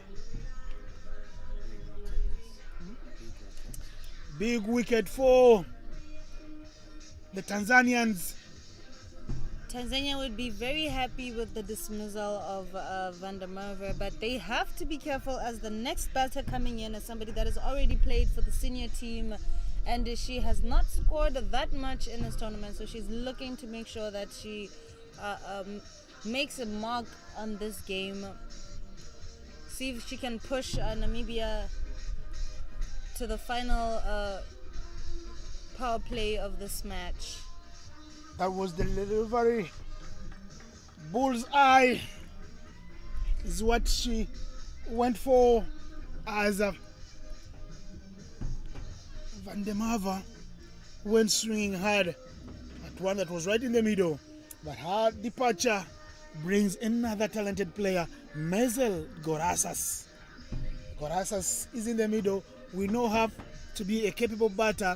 Big wicket for the Tanzanians. Tanzania would be very happy with the dismissal of Van der Merwe, but they have to be careful as the next batter coming in is somebody that has already played for the senior team, and she has not scored that much in this tournament, so she's looking to make sure that she makes a mark on this game. See if she can push Namibia to the final power play of this match. That was the delivery. Bullseye is what she went for as Van der Merwe went swinging hard at one that was right in the middle. But her departure brings another talented player, Mezel Gorasas. Gorasas is in the middle. We know her to be a capable batter.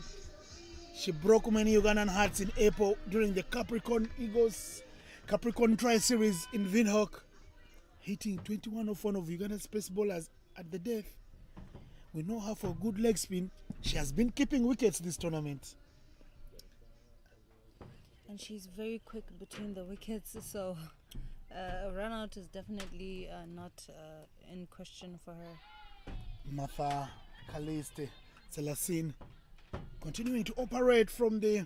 She broke many Ugandan hearts in April during the Capricorn Tri-Series in Windhoek, hitting 21 of one of Uganda's pace bowlers at the death. We know her for good leg spin. She has been keeping wickets this tournament. And she's very quick between the wickets, so a run out is definitely not in question for her. Martha Kaliste Celestine continuing to operate from the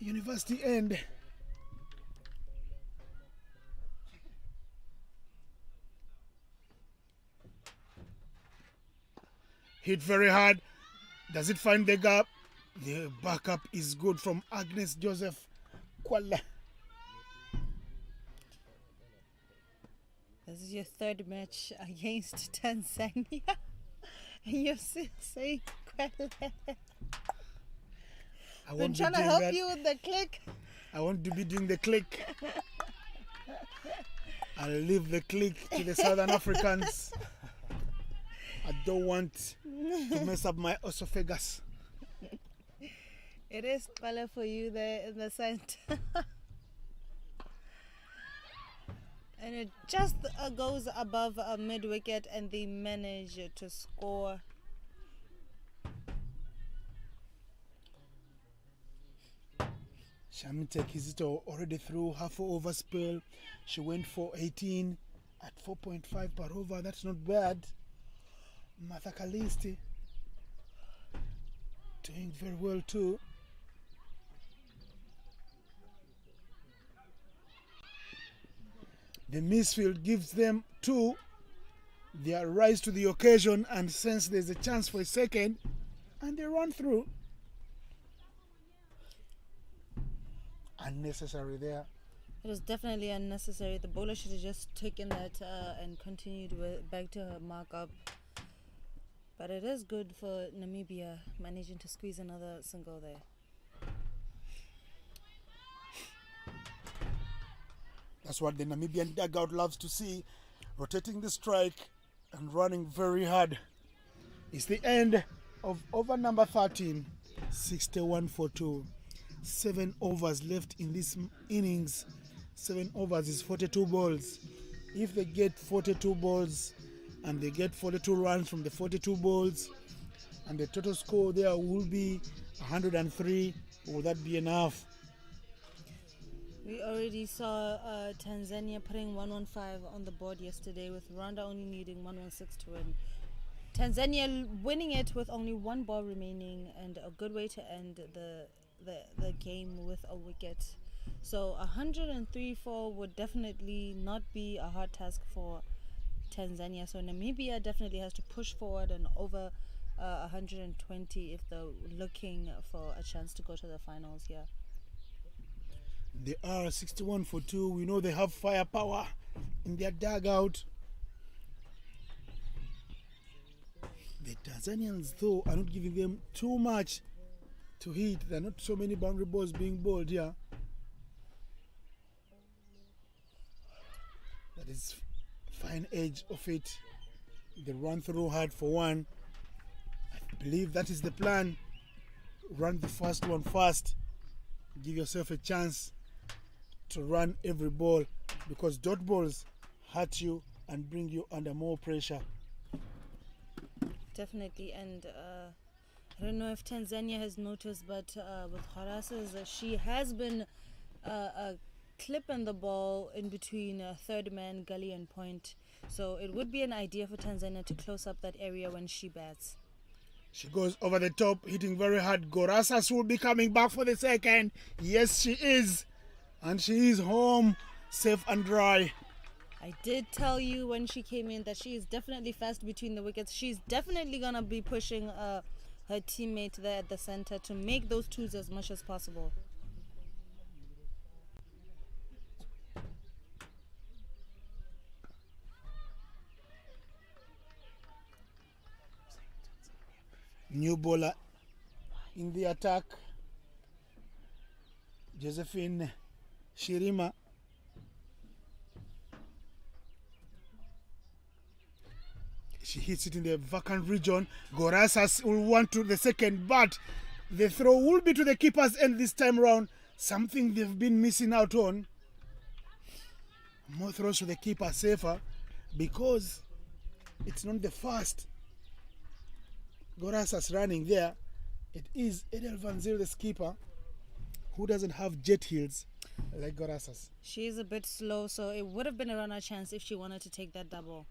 university end. Hit very hard. Does it find the gap? The backup is good from Agnes Joseph Kwala. This is your third match against Tanzania. And you're still saying Been trying to help you with the click. I want to be doing the click. I'll leave the click to the Southern Africans. I don't want to mess up my esophagus. It is color for you there in the center. And it just goes above a mid wicket and they manage to score. Shamite Kizito already threw half over spell. She went for 18 at 4.5 per over. That's not bad. Martha Kaliste doing very well too. The misfield gives them 2. They rise to the occasion and sense there's a chance for a second and they run through. Unnecessary there. It was definitely unnecessary. The bowler should have just taken that and continued back to her markup. But it is good for Namibia managing to squeeze another single there. That's what the Namibian dugout loves to see. Rotating the strike and running very hard. It's the end of over number 13. 61 for 2. 7 overs left in this innings. 7 overs is 42 balls. If they get 42 balls and they get 42 runs from the 42 balls and the total score there will be 103, will that be enough? We already saw Tanzania putting 115 on the board yesterday with Rwanda only needing 116 to win. Tanzania winning it with only 1 ball remaining and a good way to end the game with a wicket. So 103 would definitely not be a hard task for Tanzania. So Namibia definitely has to push forward and over 120 if they're looking for a chance to go to the finals here. They are 61 for 2. We know they have firepower in their dugout. The Tanzanians, though, are not giving them too much to hit. There are not so many boundary balls being bowled here. That is fine edge of it. They run through hard for one. I believe that is the plan. Run the first one fast. Give yourself a chance to run every ball, because dot balls hurt you and bring you under more pressure. Definitely, and I don't know if Tanzania has noticed, but with Horace's, she has been clipping the ball in between third man, gully and point. So it would be an idea for Tanzania to close up that area when she bats. She goes over the top, hitting very hard. Gorasas will be coming back for the second. Yes, she is. And she is home, safe and dry. I did tell you when she came in that she is definitely fast between the wickets. She's definitely going to be pushing her teammate there at the center to make those twos as much as possible. New bowler in the attack, Josephine Shirima. She hits it in the vacant region. Gorasas will want to the second, but the throw will be to the keeper's end this time round. Something they've been missing out on. More throws to the keeper, safer, because it's not the first Gorasas running there. It is Edel Van Zyl, the skipper, who doesn't have jet heels like Gorasas. She is a bit slow, so it would have been a runner chance if she wanted to take that double.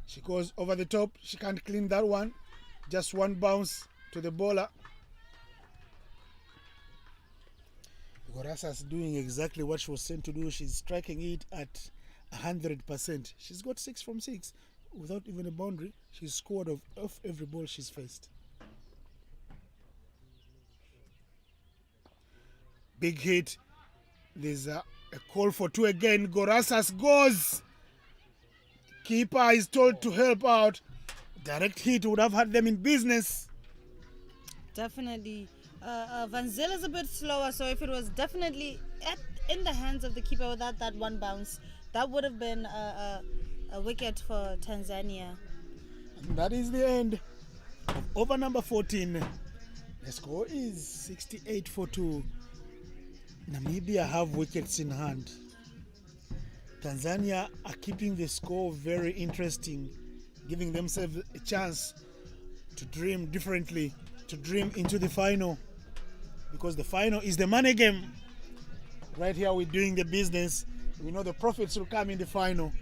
She goes over the top. She can't clean that one. Just one bounce to the bowler. Gorasas doing exactly what she was sent to do. She's striking it at 100%. She's got 6 from 6 without even a boundary. She's scored off every ball she's faced. Big hit. There's a call for 2 again. Gorasas goes. Keeper is told to help out. Direct hit would have had them in business. Definitely. Van Zyl is a bit slower, so if it was definitely in the hands of the keeper without that one bounce, that would have been a wicket for Tanzania. And that is the end of over number 14. The score is 68 for 2. Namibia have wickets in hand. Tanzania are keeping the score very interesting, giving themselves a chance to dream differently, to dream into the final, because the final is the money game. Right here we're doing the business. We know the profits will come in the final.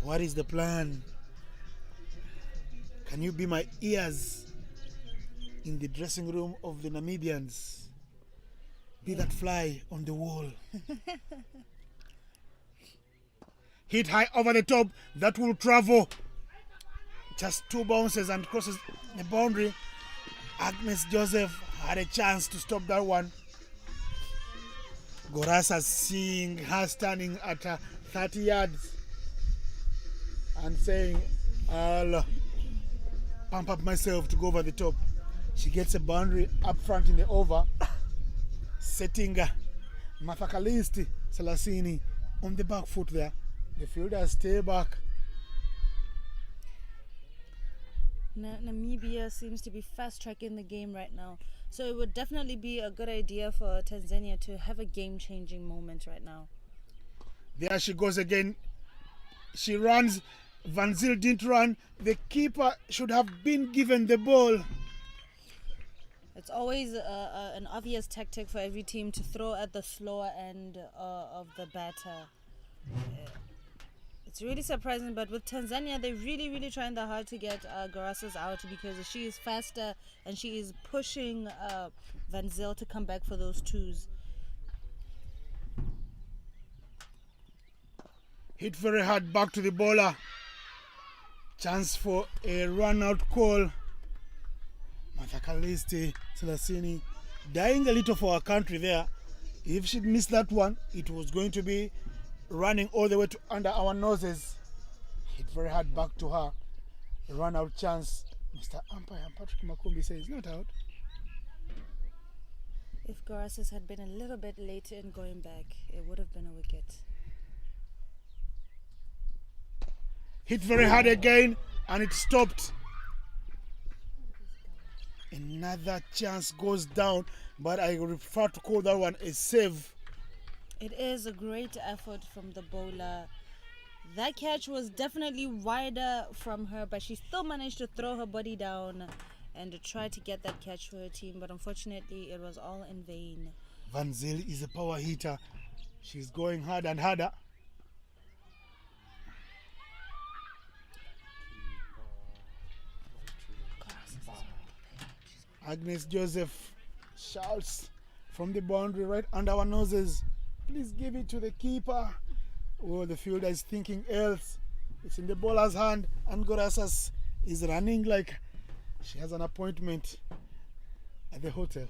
What is the plan? Can you be my ears in the dressing room of the Namibians? Be that fly on the wall. Hit high over the top. That will travel. Just 2 bounces and crosses the boundary. Agnes Joseph had a chance to stop that one. Gorasas seeing her standing at 30 yards and saying, I'll pump up myself to go over the top. She gets a boundary up front in the over, setting Mafakalisti Salasini on the back foot there. The fielders stay back. Namibia seems to be fast tracking the game right now, so it would definitely be a good idea for Tanzania to have a game-changing moment right now. There she goes again. She runs. Van Zyl didn't run. The keeper should have been given the ball. It's always an obvious tactic for every team to throw at the slower end of the batter. It's really surprising, but with Tanzania, they're really trying their hard to get Gorasas out, because she is faster and she is pushing Van Zyl to come back for those twos. Hit very hard back to the bowler. Chance for a run out call. Mathakalisti Selasini dying a little for our country there. If she'd missed that one, it was going to be running all the way to under our noses. Hit very hard back to her. A run out chance. Mr. Umpire Patrick Makumbi says not out. If Garasis had been a little bit later in going back, it would have been a wicket. Hit very hard again, and it stopped. Another chance goes down, but I prefer to call that one a save. It is a great effort from the bowler. That catch was definitely wider from her, but she still managed to throw her body down and to try to get that catch for her team, but unfortunately it was all in vain. Van Zyl is a power hitter. She's going hard and harder. Agnes Joseph shouts from the boundary right under our noses, please give it to the keeper. Oh, the fielder is thinking else. It's in the bowler's hand, and Gorasas is running like she has an appointment at the hotel.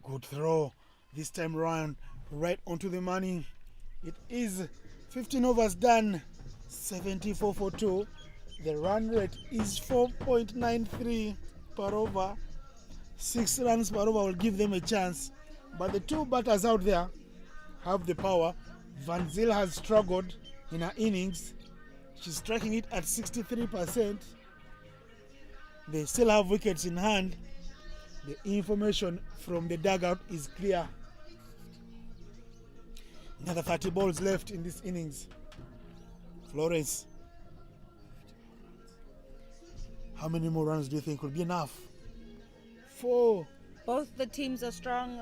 Good throw this time round, right onto the money. It is 15 overs done, 74 for 2. The run rate is 4.93 per over. 6 runs per over will give them a chance. But the two batters out there have the power. Van Zyl has struggled in her innings. She's striking it at 63%. They still have wickets in hand. The information from the dugout is clear. Another 30 balls left in this innings. Florence, how many more runs do you think will be enough? 4. Both the teams are strong.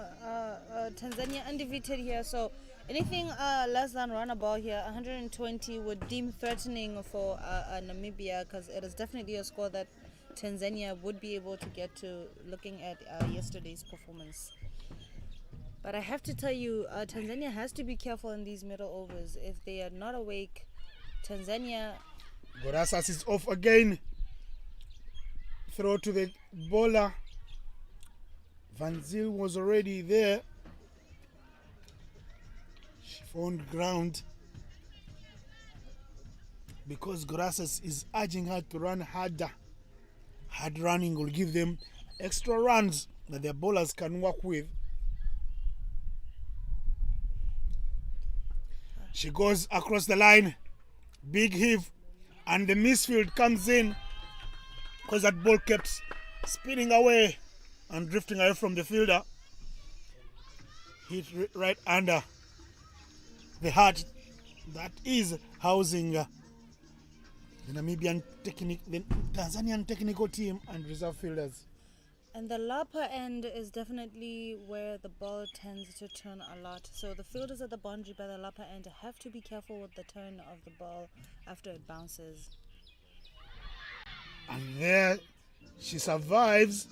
Tanzania undefeated here, so anything less than run a ball here, 120 would deem threatening for Namibia, because it is definitely a score that Tanzania would be able to get to looking at yesterday's performance. But I have to tell you, Tanzania has to be careful in these middle overs. If they are not awake, Tanzania... Gorasas is off again. Throw to the bowler. Van Zyl was already there. She found ground because Gorasas is urging her to run harder. Hard running will give them extra runs that their bowlers can work with. She goes across the line, big heave, and the misfield comes in because that ball kept spinning away and drifting away from the fielder. Hit right under the heart that is housing the Tanzanian technical team and reserve fielders. And the upper end is definitely where the ball tends to turn a lot. So the fielders at the boundary by the upper end have to be careful with the turn of the ball after it bounces. And there she survives.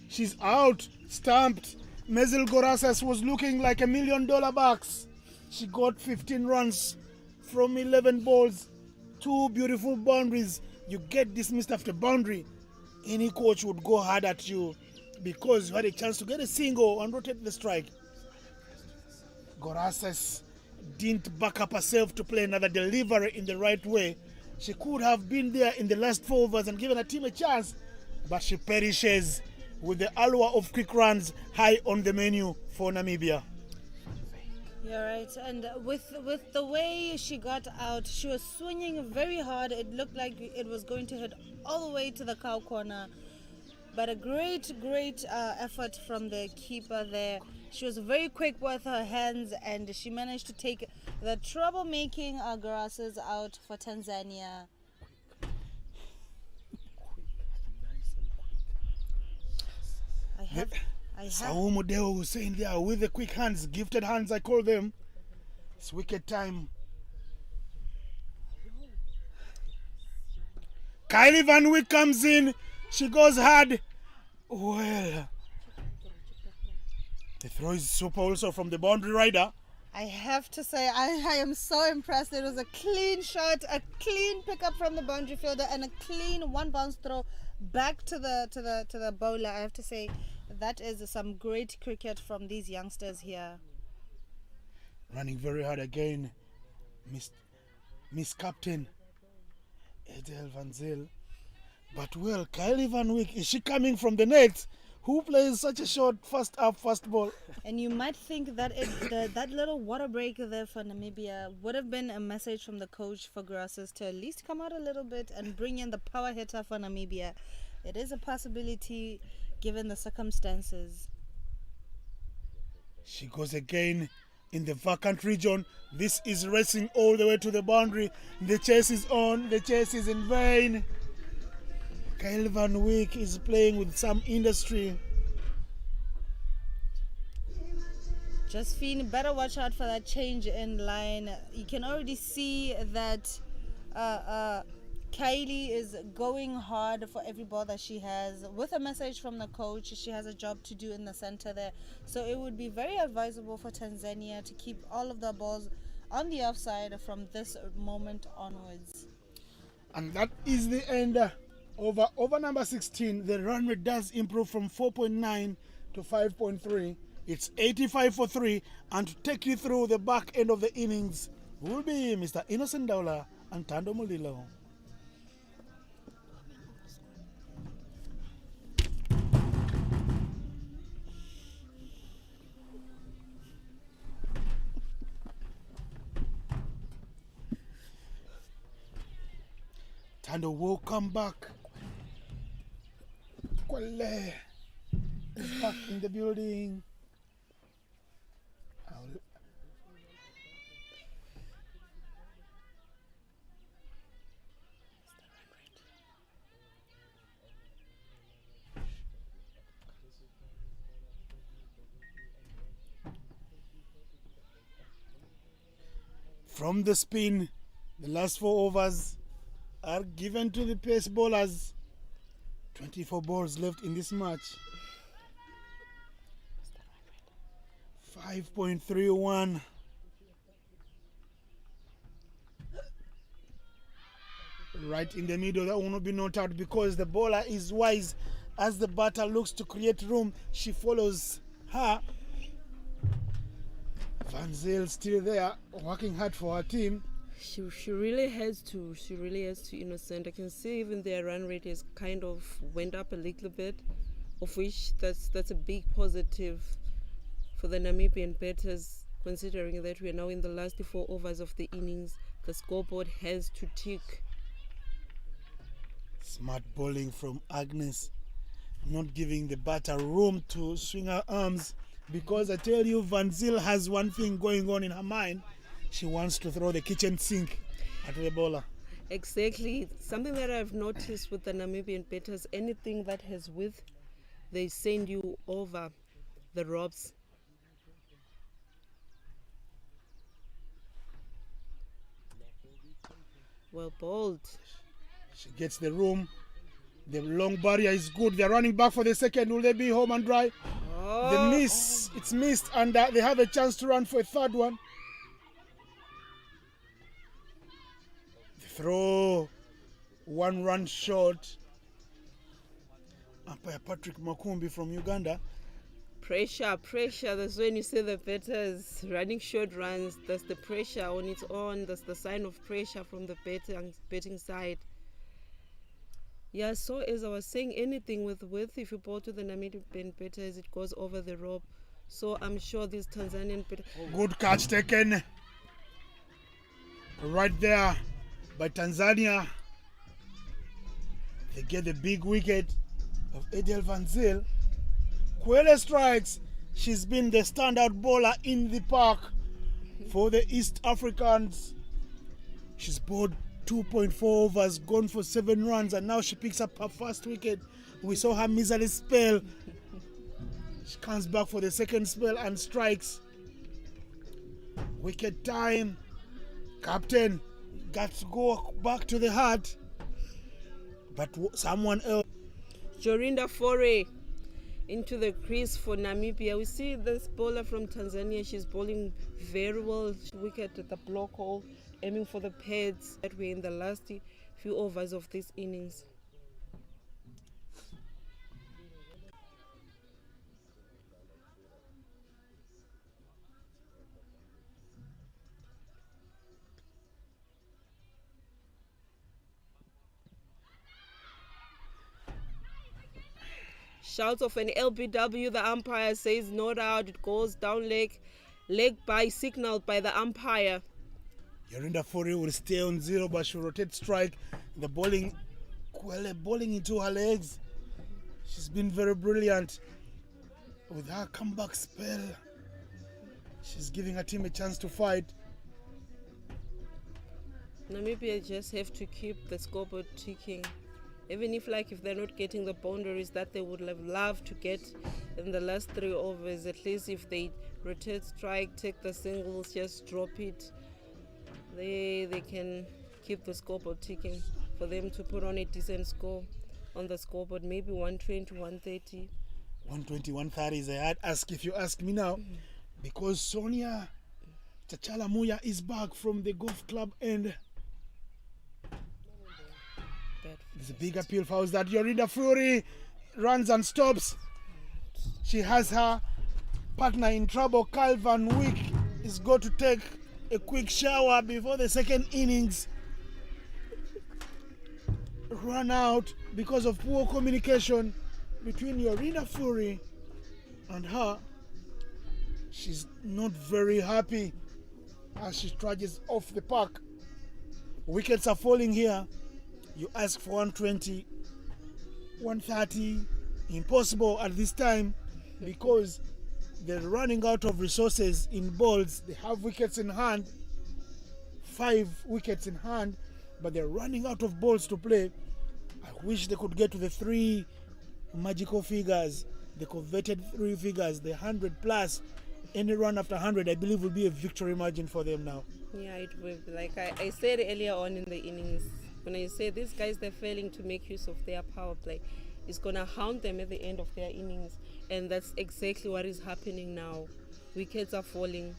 She's out, stamped. Mezel Gorasas was looking like $1 million bucks. She got 15 runs from 11 balls. 2 beautiful boundaries. You get dismissed after boundary, any coach would go hard at you because you had a chance to get a single and rotate the strike. Gorasas didn't back up herself to play another delivery in the right way. She could have been there in the last 4 overs and given her team a chance, but she perishes with the allure of quick runs high on the menu for Namibia. You're right, and with the way she got out, she was swinging very hard. It looked like it was going to hit all the way to the cow corner, but a great effort from the keeper there. She was very quick with her hands, and she managed to take the troublemaking grasses out for Tanzania. Saumu Deo was saying there, with the quick hands, gifted hands I call them. It's wicked time. Kylie Van Wyk comes in. She goes hard. Well, the throw is super also from the boundary rider. I have to say, I am so impressed. It was a clean shot, a clean pickup from the boundary fielder, and a clean one bounce throw back to the bowler. I have to say, that is some great cricket from these youngsters here. Running very hard again, Miss Captain Adele Van Zyl. But well, Kylie Van Wyk, is she coming from the net? Who plays such a short first up, first ball? And you might think that that little water break there for Namibia would have been a message from the coach for Grasses to at least come out a little bit and bring in the power hitter for Namibia. It is a possibility given the circumstances. She goes again in the vacant region. This is racing all the way to the boundary. The chase is on. The chase is in vain. Kylie Van Wyk is playing with some industry. Josephine, better watch out for that change in line. You can already see that Kylie is going hard for every ball that she has. With a message from the coach, she has a job to do in the center there. So it would be very advisable for Tanzania to keep all of the balls on the offside from this moment onwards. And that is the end. Over number 16, the run rate does improve from 4.9 to 5.3. It's 85 for 3, and to take you through the back end of the innings will be Mr. Innocent Daula and Tando Mulilo. Tando will come back. Kwale is back in the building. From the spin, the last 4 overs are given to the pace bowlers. 24 balls left in this match. 5.31. Right in the middle, that will not be not out because the bowler is wise. As the batter looks to create room, she follows her. Van Zyl still there, working hard for her team. She really has to. She really has to, Innocent. I can see even their run rate has kind of went up a little bit, of which that's a big positive for the Namibian batters, considering that we are now in the last 4 overs of the innings. The scoreboard has to tick. Smart bowling from Agnes, not giving the batter room to swing her arms, because I tell you, Van Zyl has one thing going on in her mind. She wants to throw the kitchen sink at the bowler. Exactly. Something that I've noticed with the Namibian batters, anything that has width, they send you over the ropes. Well bowled. She gets the room. The long barrier is good. They're running back for the second. Will they be home and dry? Oh. The miss. It's missed, and they have a chance to run for a third one. Throw, 1 run short. Umpire Patrick Makumbi from Uganda. Pressure. That's when you see the batters running short runs. That's the pressure on its own. That's the sign of pressure from the betting side. Yeah, so as I was saying, anything with width, if you bowl to the Namibian batters, it goes over the rope. So I'm sure these Tanzanian batters... Good catch taken. Right there by Tanzania. They get the big wicket of Adele Van Zyl. Kwele strikes. She's been the standout bowler in the park for the East Africans. She's bowled 2.4 overs, gone for 7 runs, and now she picks up her first wicket. We saw her miserly spell. She comes back for the second spell and strikes. Wicket time. Captain got to go back to the heart. But someone else. Jorinda Foray into the crease for Namibia. We see this bowler from Tanzania. She's bowling very well. Wicket at the block hole, aiming for the pads that were in the last few overs of this innings. Shouts of an LBW. The umpire says not out. It goes down leg by signaled by the umpire. Jorinda Foray will stay on 0, but she'll rotate strike. The bowling, Kwele bowling into her legs. She's been very brilliant with her comeback spell. She's giving her team a chance to fight. Namibia just have to keep the scoreboard ticking. Even if they're not getting the boundaries that they would have loved to get in the last 3 overs, at least if they rotate strike, take the singles, just drop it, they can keep the scoreboard ticking for them to put on a decent score on the scoreboard, maybe 120, 130. 120, 130 is a hard ask if you ask me now, because Sonia Chachala Muya is back from the golf club and there's a big appeal for us that Jorinda Foray runs and stops. She has her partner in trouble. Calvin Wick is going to take a quick shower before the second innings run out because of poor communication between Jorinda Foray and her. She's not very happy as she trudges off the park. Wickets are falling here. You ask for 120, 130, impossible at this time because they're running out of resources in balls. They have wickets in hand, 5 wickets in hand, but they're running out of balls to play. I wish they could get to the 3 magical figures, the coveted 3 figures, the 100 plus. Any run after 100, I believe, will be a victory margin for them now. Yeah, it will be. Like I said earlier on in the innings, when I say these guys, they're failing to make use of their power play, it's going to hound them at the end of their innings. And that's exactly what is happening now. Wickets are falling.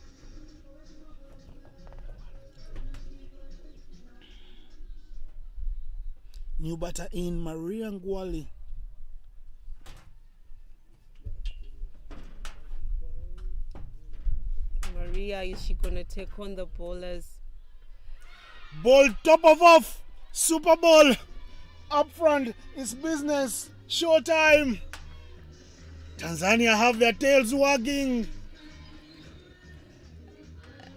New batter in Maria Ngwali. Maria, is she going to take on the bowlers? Ball top of off. Super Bowl up front is business. Showtime. Tanzania have their tails wagging.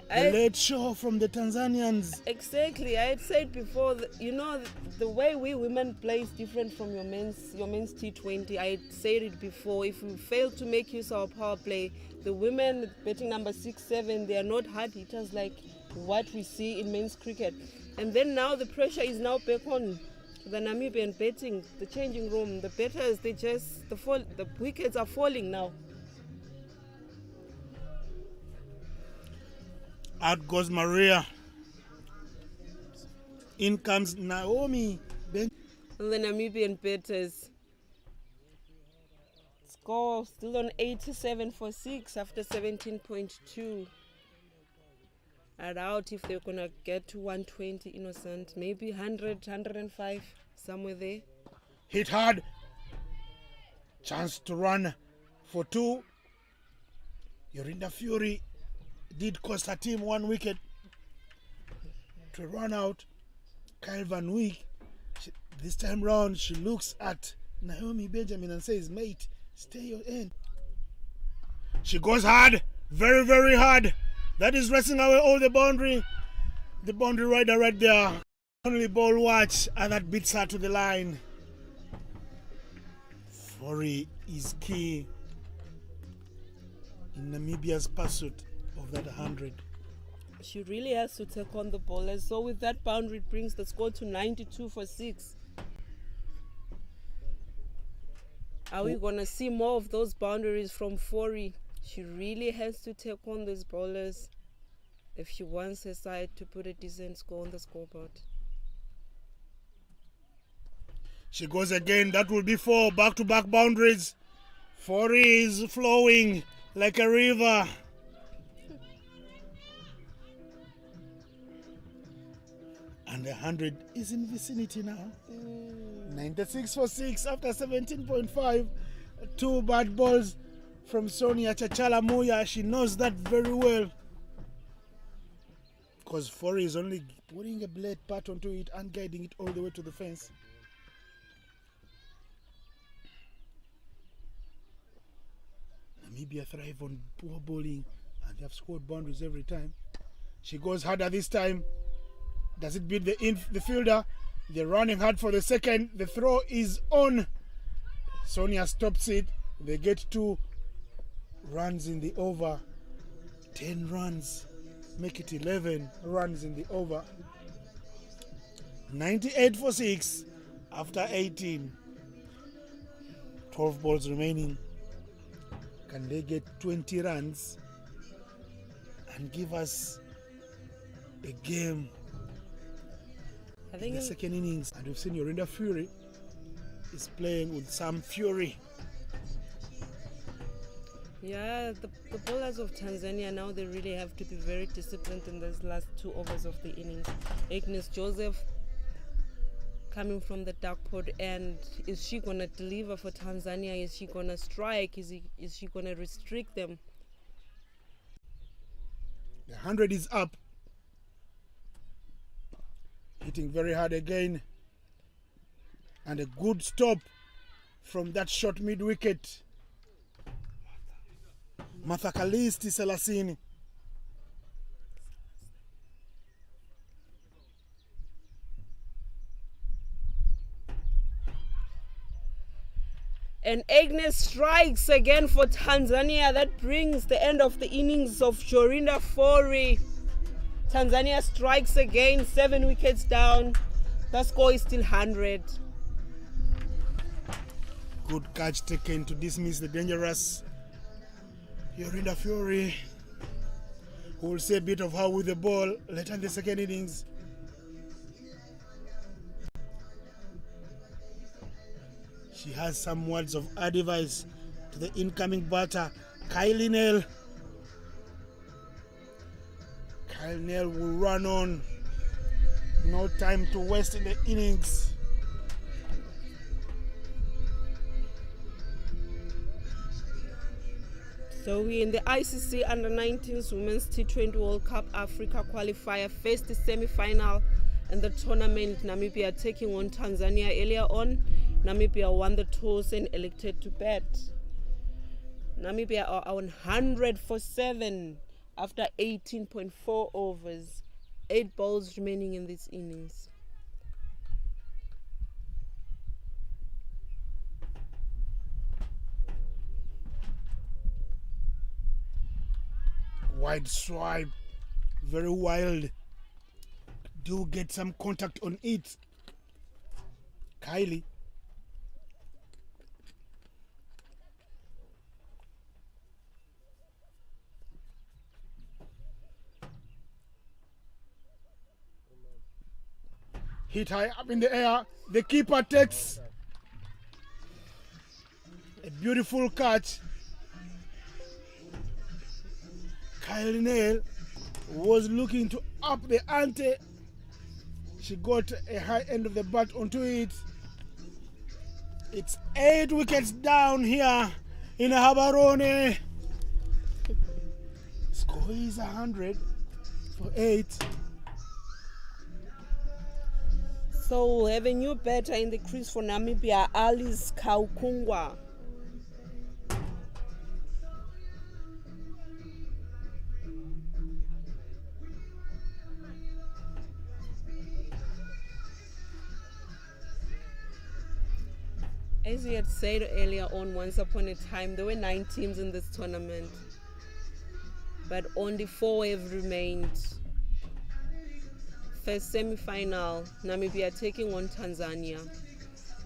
The late show from the Tanzanians. Exactly. I had said before, the way we women play is different from your men's T20. I had said it before. If we fail to make use of our power play, the women betting number 6, 7, they are not hard hitters like what we see in men's cricket. And then now the pressure is now back on the Namibian betting, the changing room, the batters, the wickets are falling now. Out goes Maria. In comes Naomi. And the Namibian batters score still on 87 for 6 after 17.2. I doubt if they're going to get to 120 innocent, maybe 100, 105, somewhere there. Hit hard. Chance to run for 2. Jorinda Foray did cost her team 1 wicket to run out. Calvin Wick, this time round, she looks at Naomi Benjamin and says, mate, stay your end. She goes hard, very, very hard. That is racing away all the boundary. The boundary rider right there. Only ball watch, and that beats her to the line. Foray is key in Namibia's pursuit of that 100. She really has to take on the bowlers. So with that boundary, it brings the score to 92 for 6. Are we going to see more of those boundaries from Foray? She really has to take on these bowlers if she wants her side to put a decent score on the scoreboard. She goes again. That will be 4 back-to-back boundaries. 4 is flowing like a river. And the 100 is in vicinity now. 96 for 6 after 17.5. 2 bad balls from Sonia Chachala Muya. She knows that very well. Because 4 is only putting a blade part onto it and guiding it all the way to the fence. Namibia thrive on poor bowling and they have scored boundaries every time. She goes harder this time. Does it beat the fielder? They're running hard for the second. The throw is on. Sonia stops it. They get 2 runs in the over. 10 runs. Make it 11 runs in the over. 98 for 6 after 18. 12 balls remaining. Can they get 20 runs and give us a game in the second innings? And we've seen Yorinda Fury is playing with some fury. Yeah, the bowlers of Tanzania now, they really have to be very disciplined in those last 2 overs of the innings. Agnes Joseph coming from the dark pod, and is she going to deliver for Tanzania? Is she going to strike? Is she going to restrict them? The 100 is up. Hitting very hard again. And a good stop from that short mid-wicket. Mathakalisti Selasini. And Agnes strikes again for Tanzania. That brings the end of the innings of Jorinda Fury. Tanzania strikes again, 7 wickets down. The score is still 100. Good catch taken to dismiss the dangerous Yorinda Fury, who will say a bit of how with the ball later in the second innings. She has some words of advice to the incoming batter, Kylie Nell. Kylie Nell will run on. No time to waste in the innings. So we're in the ICC Under-19s Women's T20 World Cup Africa Qualifier, first semi-final in the tournament. Namibia taking on Tanzania. Earlier on, Namibia won the toss and elected to bat. Namibia are on 100 for 7 after 18.4 overs. 8 balls remaining in this innings. Wide swipe, very wild. Do get some contact on it. Kylie. Hit high up in the air. The keeper takes a beautiful catch. Kylie Nell was looking to up the ante. She got a high end of the bat onto it. It's 8 wickets down here in Habarone. Score is 100 for 8. So we have a new batter in the crease for Namibia, Alice Kaukungwa. As we had said earlier on, once upon a time, there were 9 teams in this tournament, but only 4 have remained. First semi-final, Namibia taking on Tanzania.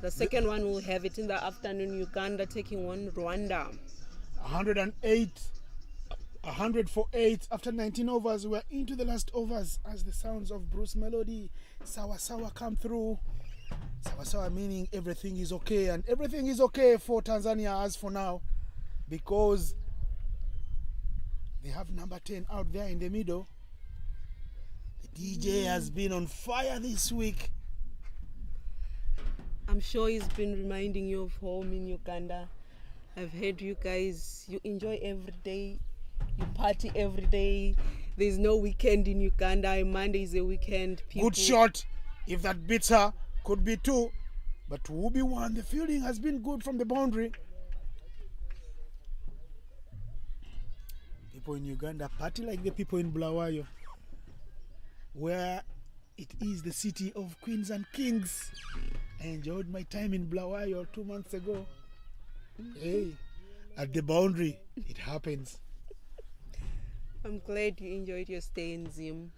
The second one will have it in the afternoon, Uganda taking on Rwanda. 100 for 8 after 19 overs. We're into the last overs as the sounds of Bruce Melody, Sawa Sawa come through. Sawasawa meaning everything is okay, and everything is okay for Tanzania as for now, because they have number 10 out there in the middle. The DJ has been on fire this week. I'm sure he's been reminding you of home in Uganda. I've heard you guys, you enjoy every day, you party every day. There's no weekend in Uganda. Monday is a weekend. Good shot. If that beats her, could be 2. But Wubi won. The fielding has been good from the boundary. People in Uganda party like the people in Bulawayo, where it is the city of queens and kings. I enjoyed my time in Bulawayo 2 months ago. Hey, at the boundary, it happens. I'm glad you enjoyed your stay in Zim.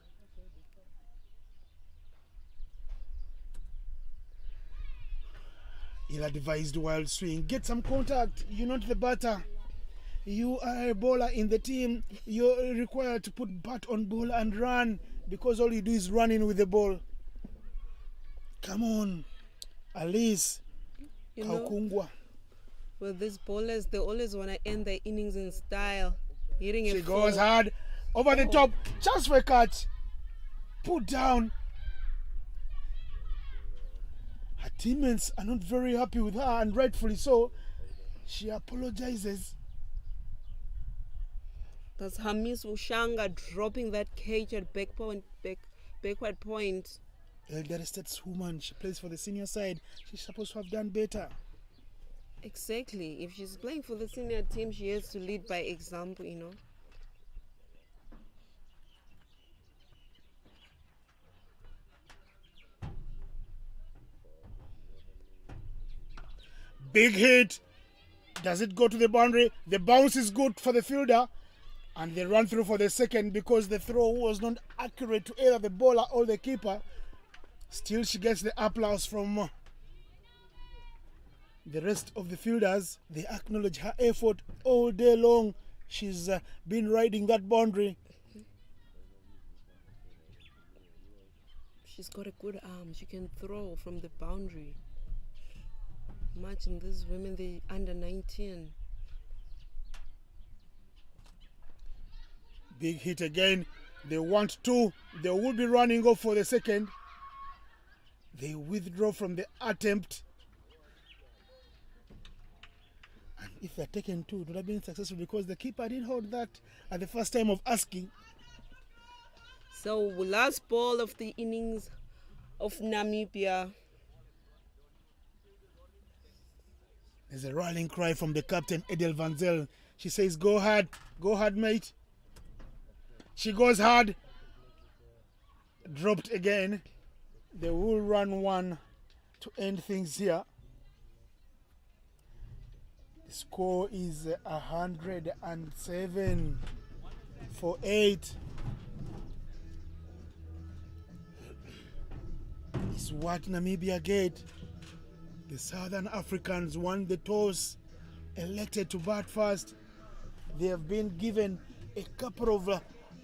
Ill-advised wild swing. Get some contact. You're not the batter. You are a bowler in the team. You're required to put bat on ball and run, because all you do is running with the ball. Come on, Alice. You know, Kaukungwa. well, these bowlers, they always want to end their innings in style. Hitting She a goes four. hard over the top. Chance for a catch. Put down. Her teammates are not very happy with her, and rightfully so. She apologizes. That's Hamis Ushanga dropping that cage at backward point. Elder stateswoman, she plays for the senior side. She's supposed to have done better. Exactly. If she's playing for the senior team, she has to lead by example, you know. Big hit. Does it go to the boundary? The bounce is good for the fielder, and they run through for the second because the throw was not accurate to either the bowler or the keeper. Still, she gets the applause from the rest of the fielders. They acknowledge her effort all day long. She's been riding that boundary. She's got a good arm. She can throw from the boundary. Imagine these women, they under 19. Big hit again. They want 2. They will be running off for the second. They withdraw from the attempt. And if they're taken 2, it would have been successful because the keeper did hold that at the first time of asking. So, last ball of the innings of Namibia. There's a rallying cry from the captain, Edel Van Zel. She says, go hard, mate. She goes hard. Dropped again. They will run 1 to end things here. The score is 107 for 8. It's what Namibia get. The Southern Africans won the toss, elected to bat first. They have been given a couple of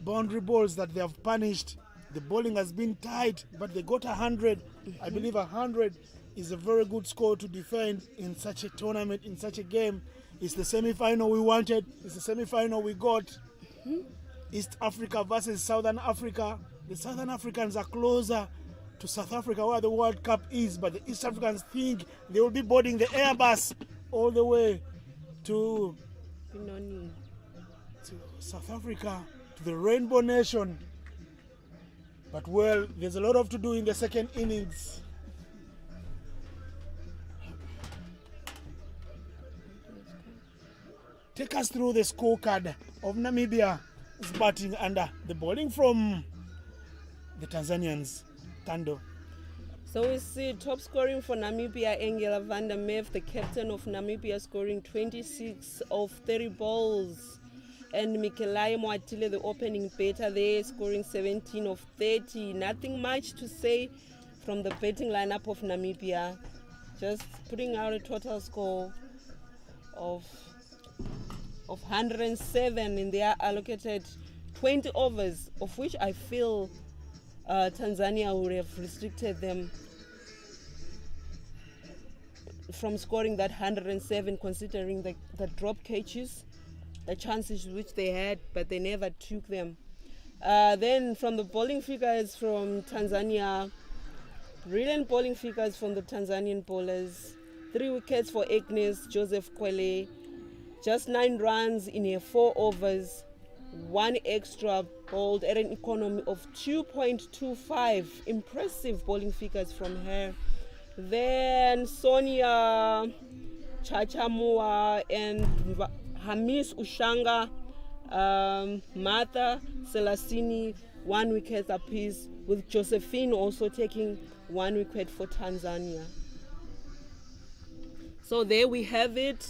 boundary balls that they have punished. The bowling has been tight, but they got 100. I believe 100 is a very good score to defend in such a tournament, in such a game. It's the semi-final we wanted. It's the semi-final we got. East Africa versus Southern Africa. The Southern Africans are closer to South Africa where the World Cup is, but the East Africans think they will be boarding the Airbus all the way to South Africa, to the Rainbow Nation. But well, there's a lot of to do in the second innings. Take us through the scorecard of Namibia is batting under the bowling from the Tanzanians. Tando. So we see top scoring for Namibia, Angela van der Merwe, the captain of Namibia, scoring 26 of 30 balls. And Mikelai Moatile, the opening batter there, scoring 17 of 30. Nothing much to say from the batting lineup of Namibia. Just putting out a total score of 107 in their allocated 20 overs, of which I feel Tanzania would have restricted them. from scoring that 107, considering the drop catches, the chances which they had, but they never took them. Then from the bowling figures from Tanzania, brilliant bowling figures from the Tanzanian bowlers. 3 wickets for Agnes Joseph Kwele, just 9 runs in her 4 overs, 1 extra bowled at an economy of 2.25. Impressive bowling figures from her. Then Sonia Chachamua and Hamis Ushanga, Martha Selasini, 1 wicket apiece, with Josephine also taking 1 wicket for Tanzania. So there we have it.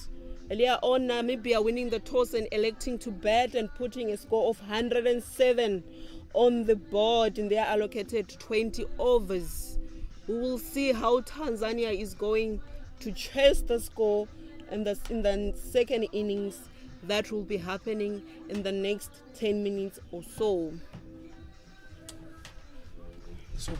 Earlier on, Namibia winning the toss and electing to bat and putting a score of 107 on the board in their allocated 20 overs. We will see how Tanzania is going to chase the score in the second innings. That will be happening in the next 10 minutes or so. Super.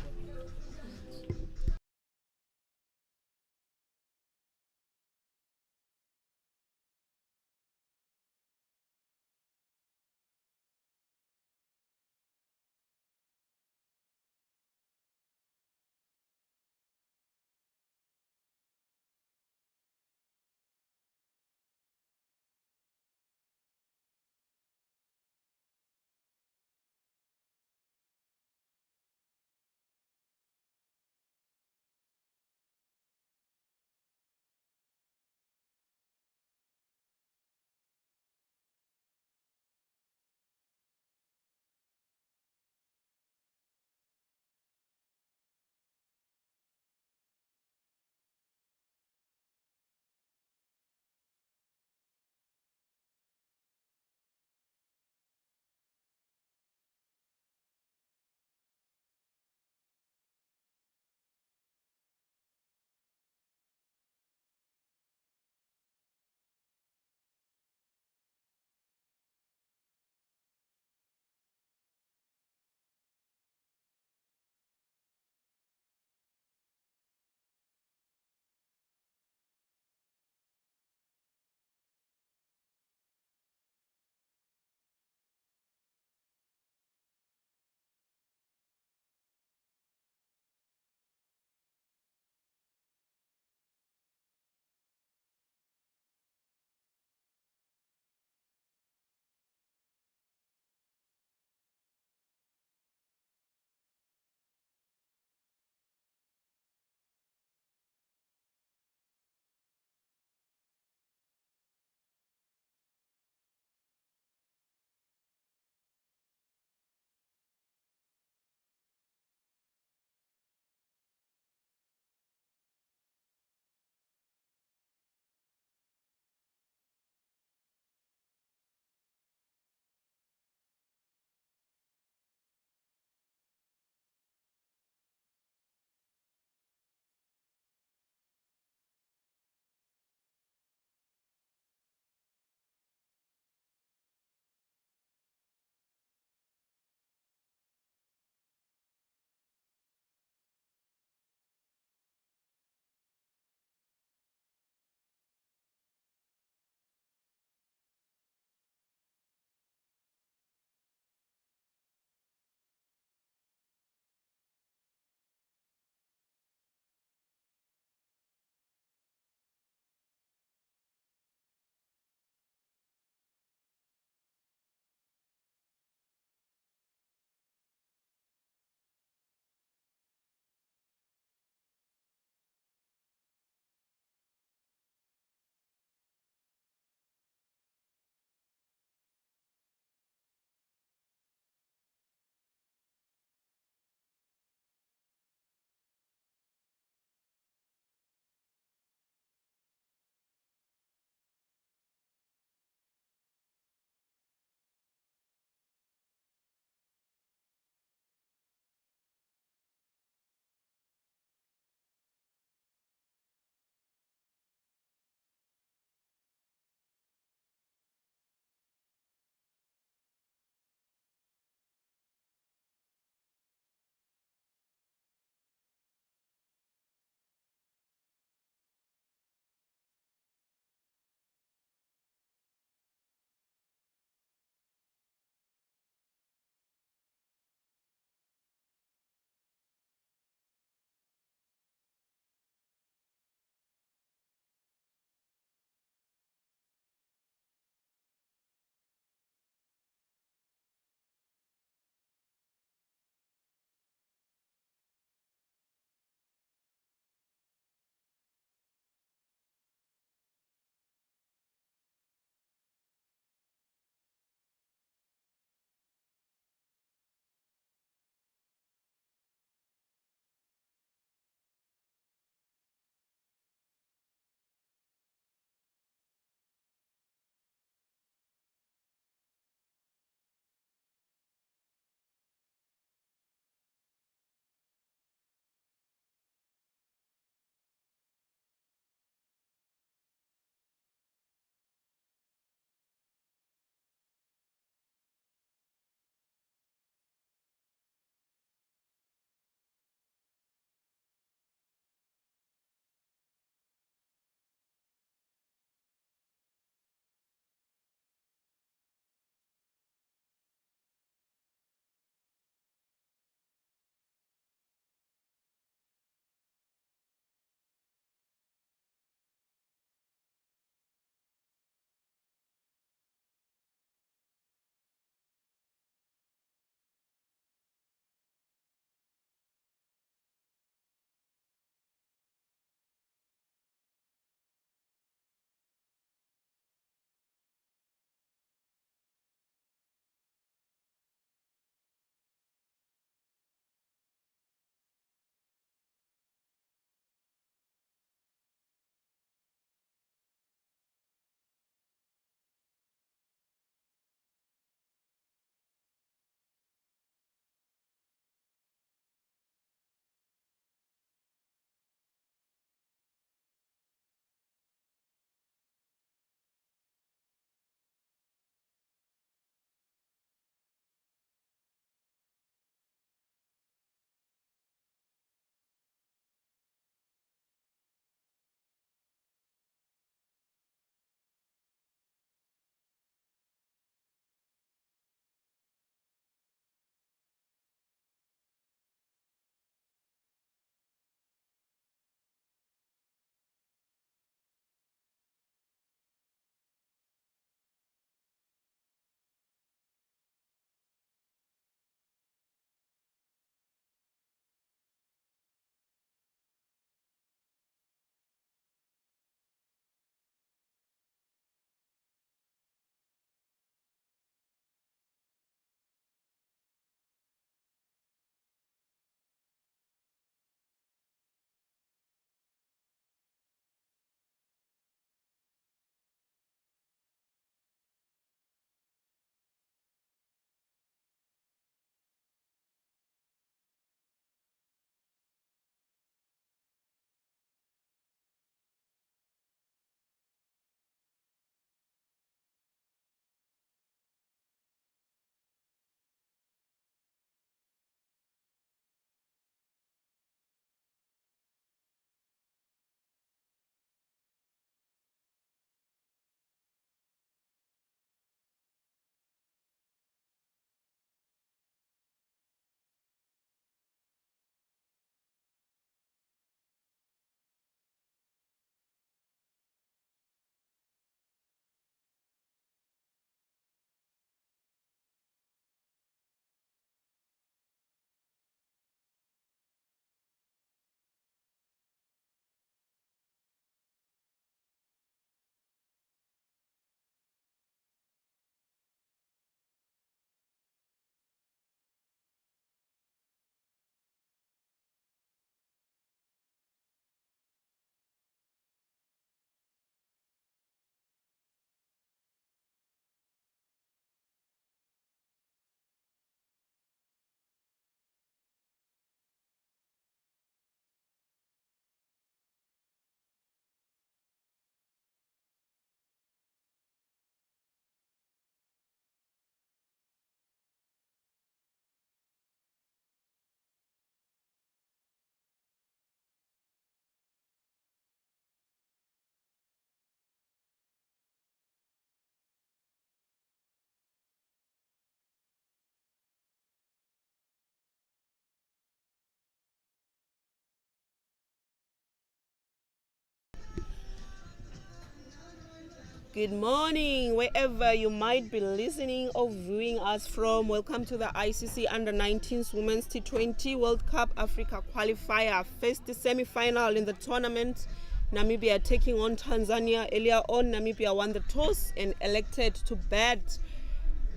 Good morning, wherever you might be listening or viewing us from. Welcome to the ICC Under-19s Women's T20 World Cup Africa Qualifier. First semi-final in the tournament. Namibia taking on Tanzania. Earlier on, Namibia won the toss and elected to bat,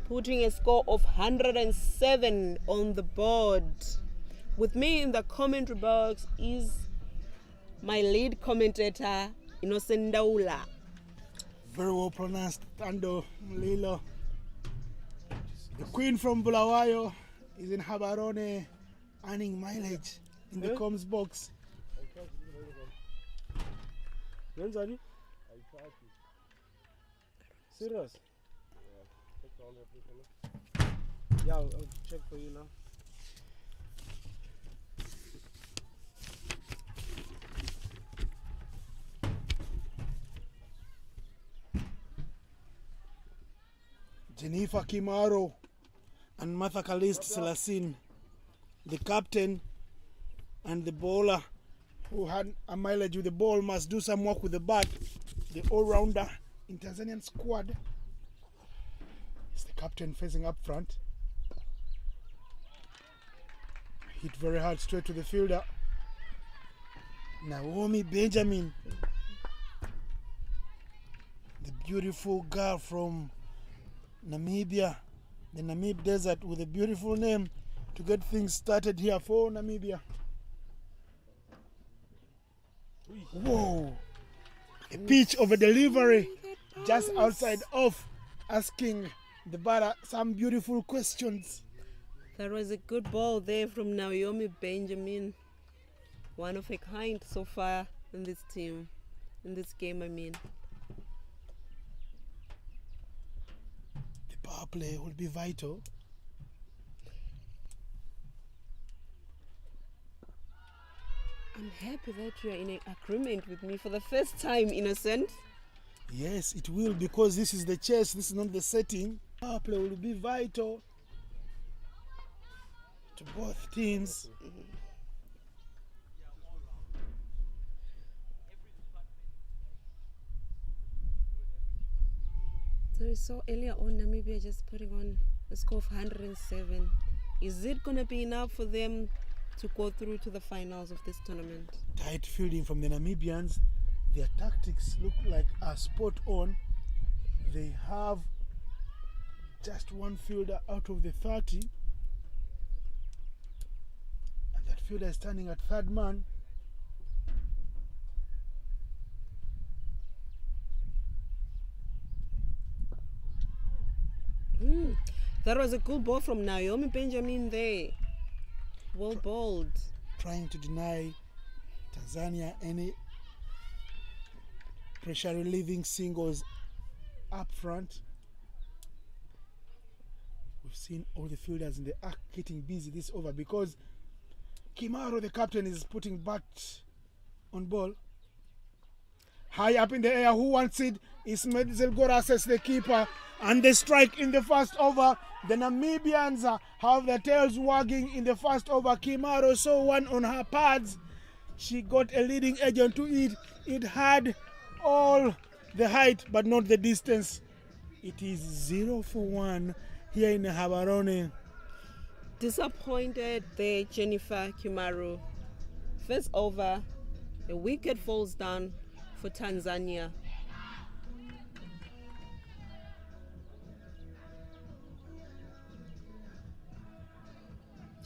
putting a score of 107 on the board. With me in the commentary box is my lead commentator, Innocent Daula. Very well pronounced, Tando Mlilo. The queen from Bulawayo is in Habarone earning mileage in the comms box. Wenzani? Serious? Yeah, I'll check for you now. Jennifer Kimaro and Martha Kalist Selasin, the captain and the bowler who had a mileage with the ball, must do some work with the bat. The all-rounder in Tanzanian squad is the captain facing up front. Hit very hard straight to the fielder. Naomi Benjamin, the beautiful girl from Namibia, the Namib Desert, with a beautiful name to get things started here for Namibia. Whoa! A pitch of a delivery just outside off, asking the batter some beautiful questions. That was a good ball there from Naomi Benjamin. One of a kind so far in this team, in this game, I mean. The power play will be vital. I'm happy that you are in agreement with me for the first time, Innocent. Yes, it will, because this is the chess, this is not the setting. Power play will be vital to both teams. So we saw earlier on Namibia just putting on a score of 107. Is it going to be enough for them to go through to the finals of this tournament? Tight fielding from the Namibians. Their tactics look like are spot on. They have just one fielder out of the 30. And that fielder is standing at third man. That was a good ball from Naomi Benjamin there. Well bowled. Trying to deny Tanzania any pressure relieving singles up front. We've seen all the fielders in the arc getting busy this over, because Kimaro, the captain, is putting bat on ball. High up in the air, who wants it? Ismail Zelgoras, the keeper, and the strike in the first over. The Namibians have their tails wagging in the first over. Kimaro saw one on her pads. She got a leading edge onto it. It had all the height but not the distance. It is 0 for 1 here in Habarone. Disappointed there, Jennifer Kimaro. First over, a wicket falls down for Tanzania.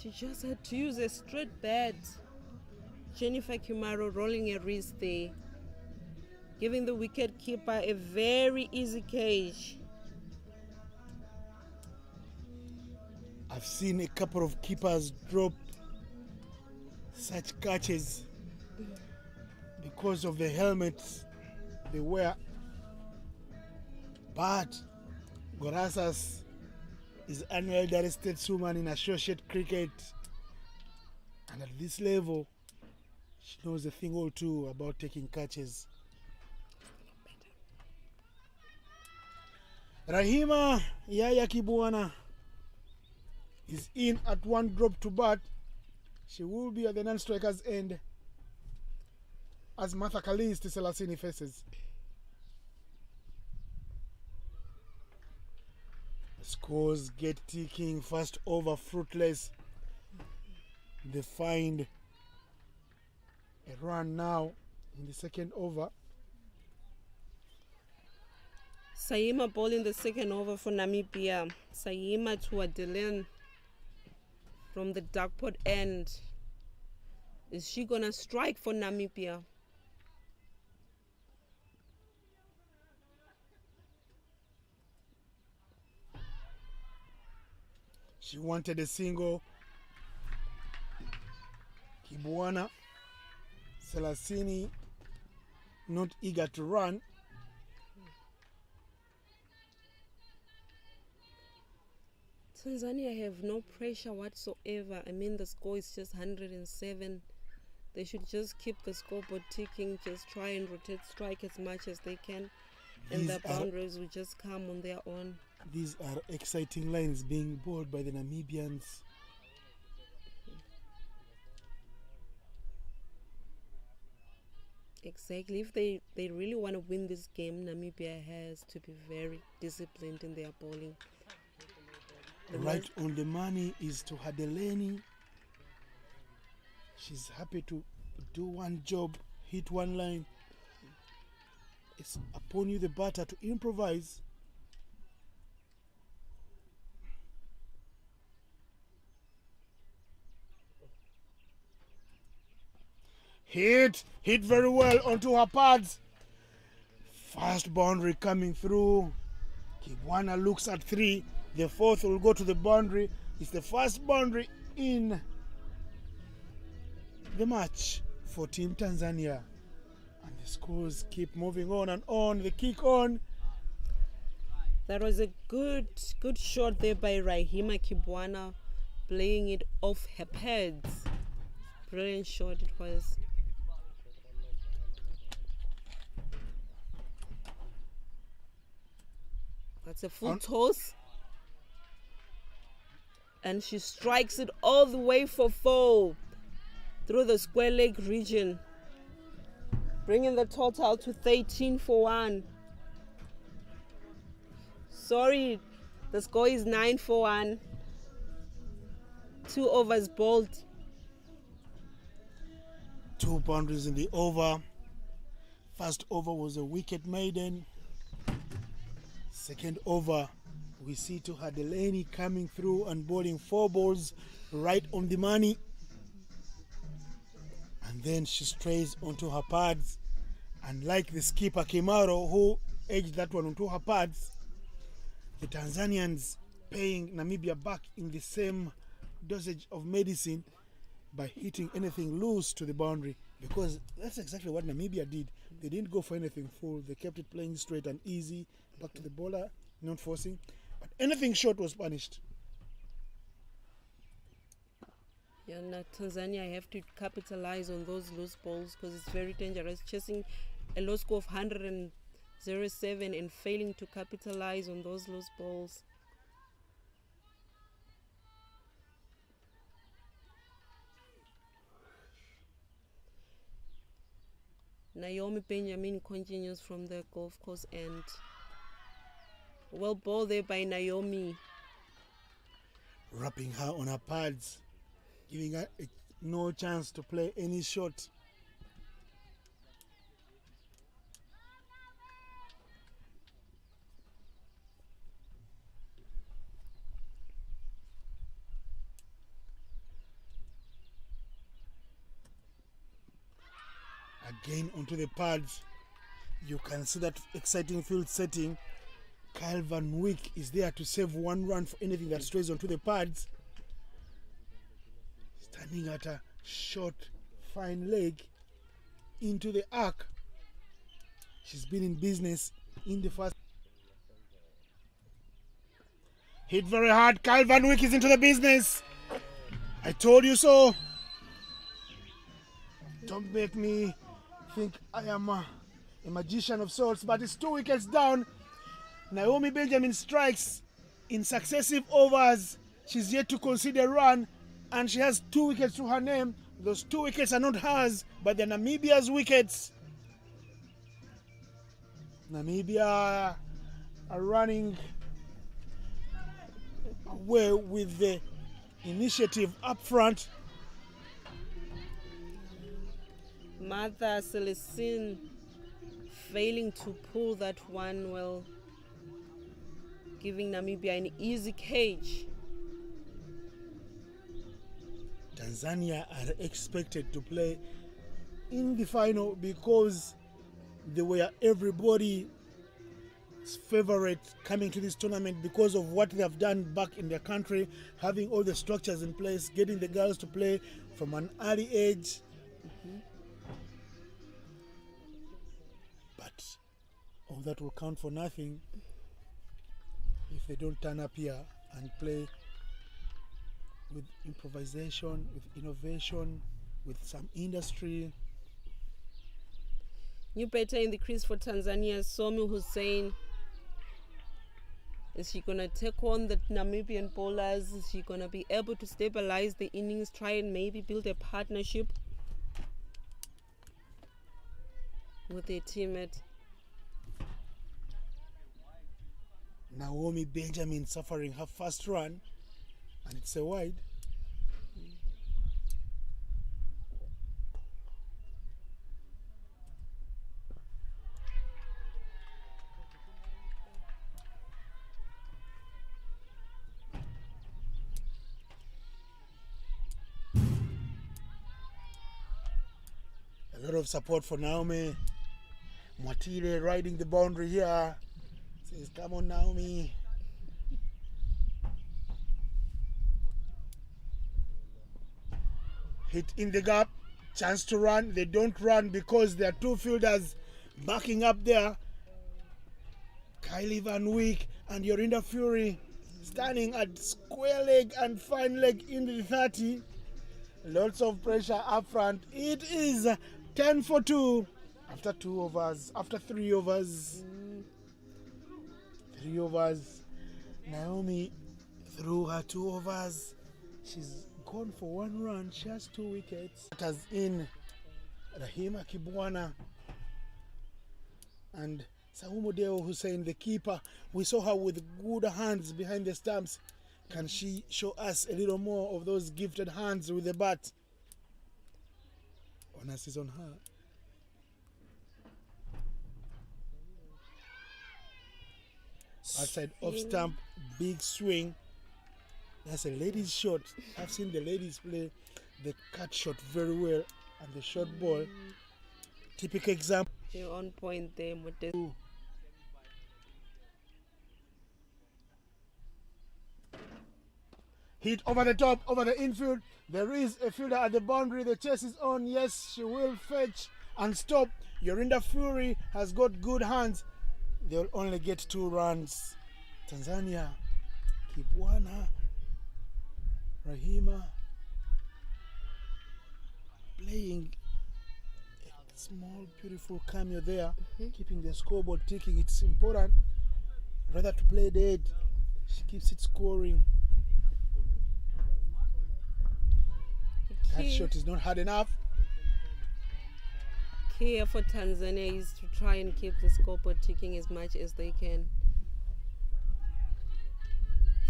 She just had to use a straight bat. Jennifer Kimaro rolling a wrist there, giving the wicket keeper a very easy cage. I've seen a couple of keepers drop such catches because of the helmets they wear. But Gorasas is an elderly stateswoman in associate cricket, and at this level she knows a thing or two about taking catches. Rahima Yaya Kibuana is in at one drop to bat. She will be at the non-striker's end as Martha Kalist Selasini faces. Scores get ticking. First over fruitless. They find a run now in the second over. Saima ball in the second over for Namibia. Saima to Adeline from the darkpot end. Is she gonna strike for Namibia? She wanted a single. Kibwana. Selasini not eager to run. Tanzania have no pressure whatsoever. I mean, the score is just 107. They should just keep the scoreboard ticking, just try and rotate strike as much as they can, and the boundaries will just come on their own. These are exciting lines being bowled by the Namibians. Exactly. If they really want to win this game, Namibia has to be very disciplined in their bowling. Right on the money is to Hadeleni. She's happy to do one job, hit one line. It's upon you, the batter, to improvise. Hit very well onto her pads. Fast boundary coming through. Kibwana looks at 3. The fourth will go to the boundary. It's the first boundary in the match for Team Tanzania. And the scores keep moving on and on. They kick on. That was a good shot there by Rahima Kibwana, playing it off her pads. Brilliant shot it was. That's a full toss. And she strikes it all the way for 4 through the square leg region, bringing the total to 13 for 1. Sorry, the score is 9 for 1. 2 overs bowled. 2 boundaries in the over. First over was a wicket maiden. Second over, we see to Hadeleni coming through and bowling 4 balls right on the money. And then she strays onto her pads. And like the skipper Kimaro, who edged that one onto her pads, the Tanzanians paying Namibia back in the same dosage of medicine by hitting anything loose to the boundary, because that's exactly what Namibia did. They didn't go for anything full. They kept it playing straight and easy, back to the bowler, not forcing. But anything short was punished. Yeah, now Tanzania have to capitalize on those loose balls because it's very dangerous. Chasing a low score of 107 and failing to capitalize on those loose balls. Naomi Benjamin continues from the golf course end. Well ball there by Naomi. Wrapping her on her pads, giving her no chance to play any shot. Again onto the pads. You can see that exciting field setting. Kyle Van Wyk is there to save 1 run for anything that strays onto the pads. Standing at a short, fine leg into the arc. She's been in business in the first. Hit very hard. Kyle Van Wyk is into the business. I told you so. Don't make me think I am a magician of sorts, but it's 2 wickets down. Naomi Benjamin strikes in successive overs. She's yet to concede a run, and she has 2 wickets to her name. Those 2 wickets are not hers, but they're Namibia's wickets. Namibia are running were with the initiative up front. Martha Celestine failing to pull that one, well, giving Namibia an easy cage. Tanzania are expected to play in the final because they were everybody's favorite coming to this tournament because of what they have done back in their country, having all the structures in place, getting the girls to play from an early age. But all that will count for nothing if they don't turn up here and play with improvisation, with innovation, with some industry. New batter in the crease for Tanzania, Somi Hussein. Is she going to take on the Namibian bowlers? Is she going to be able to stabilize the innings, try and maybe build a partnership with their teammate? Naomi Benjamin suffering her first run, and it's a wide. A lot of support for Naomi. Mwatire riding the boundary here. Says, come on, Naomi. Hit in the gap. Chance to run. They don't run because there are two fielders backing up there. Kylie Van Wyk and Yorinda Fury standing at square leg and fine leg in the 30. Lots of pressure up front. It is 10 for 2 after 2 overs, after 3 overs. 3 overs. Naomi threw her 2 overs. She's gone for 1 run. She has 2 wickets. That has in Rahima Kibwana and Sahumodeo Hussein, the keeper. We saw her with good hands behind the stumps. Can she show us a little more of those gifted hands with the bat? Onus is on her. Outside off stump, big swing. That's a ladies' shot. I've seen the ladies play the cut shot very well and the short ball. Typical example. You're on point there, Modest. Hit over the top, over the infield. There is a fielder at the boundary. The chase is on. Yes, she will fetch and stop. Yorinda Fury has got good hands. They'll only get 2 runs. Tanzania, Kibwana, Rahima playing a small, beautiful cameo there, keeping the scoreboard ticking. It's important rather to play dead. She keeps it scoring. That shot is not hard enough. Key for Tanzania is to try and keep the scoreboard ticking as much as they can.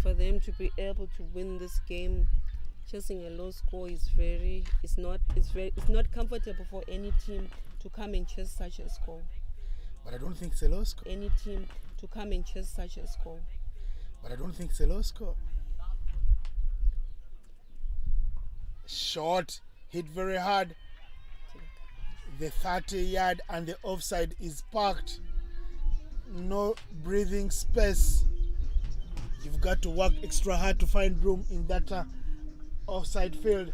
For them to be able to win this game, chasing a low score is it's not comfortable for any team to come and chase such a score. But I don't think it's a low score. Any team to come and chase such a score. But I don't think it's a low score. Shot, hit very hard. The 30-yard and the offside is parked. No breathing space. You've got to work extra hard to find room in that offside field.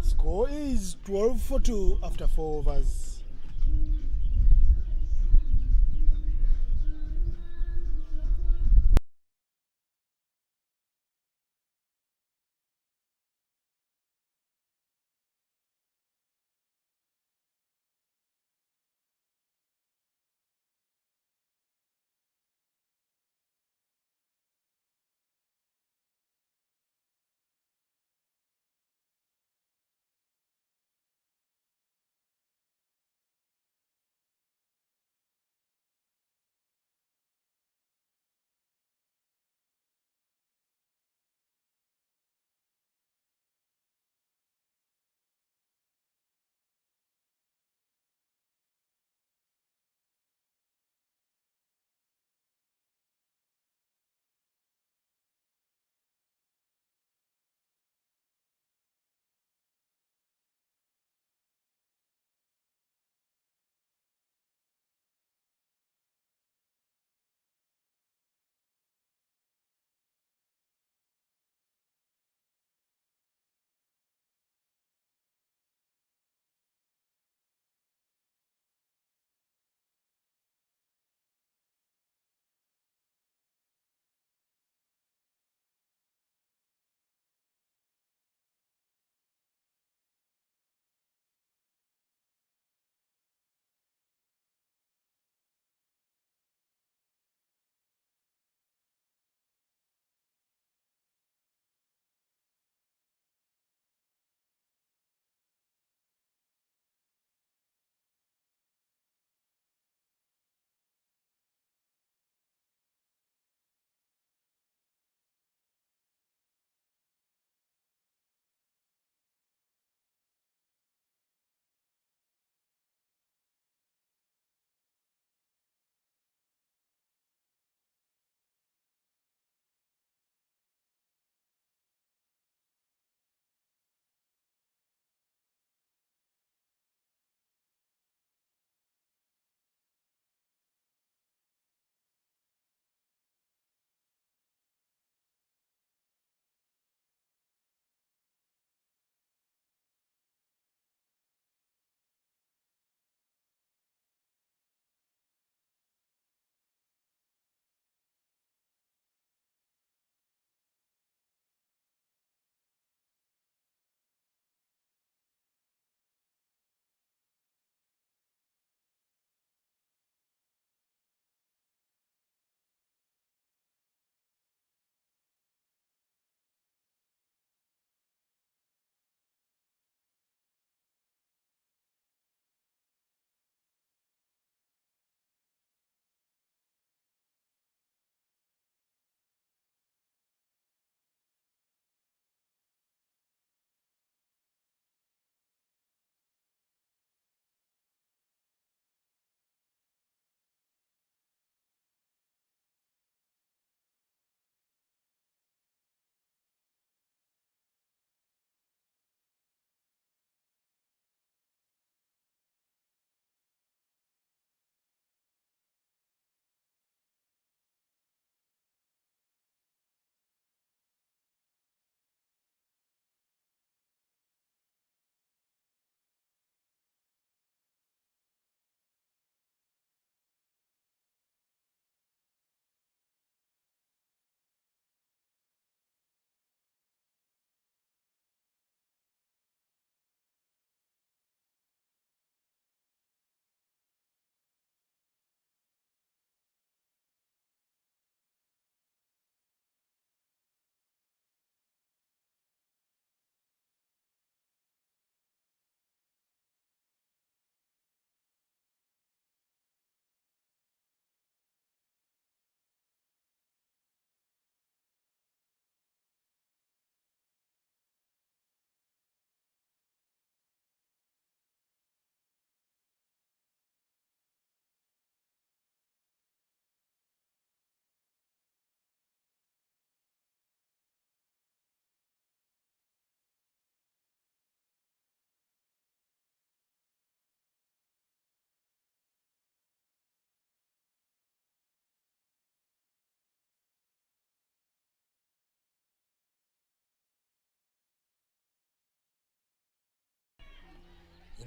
Score is 12 for 2 after 4 overs.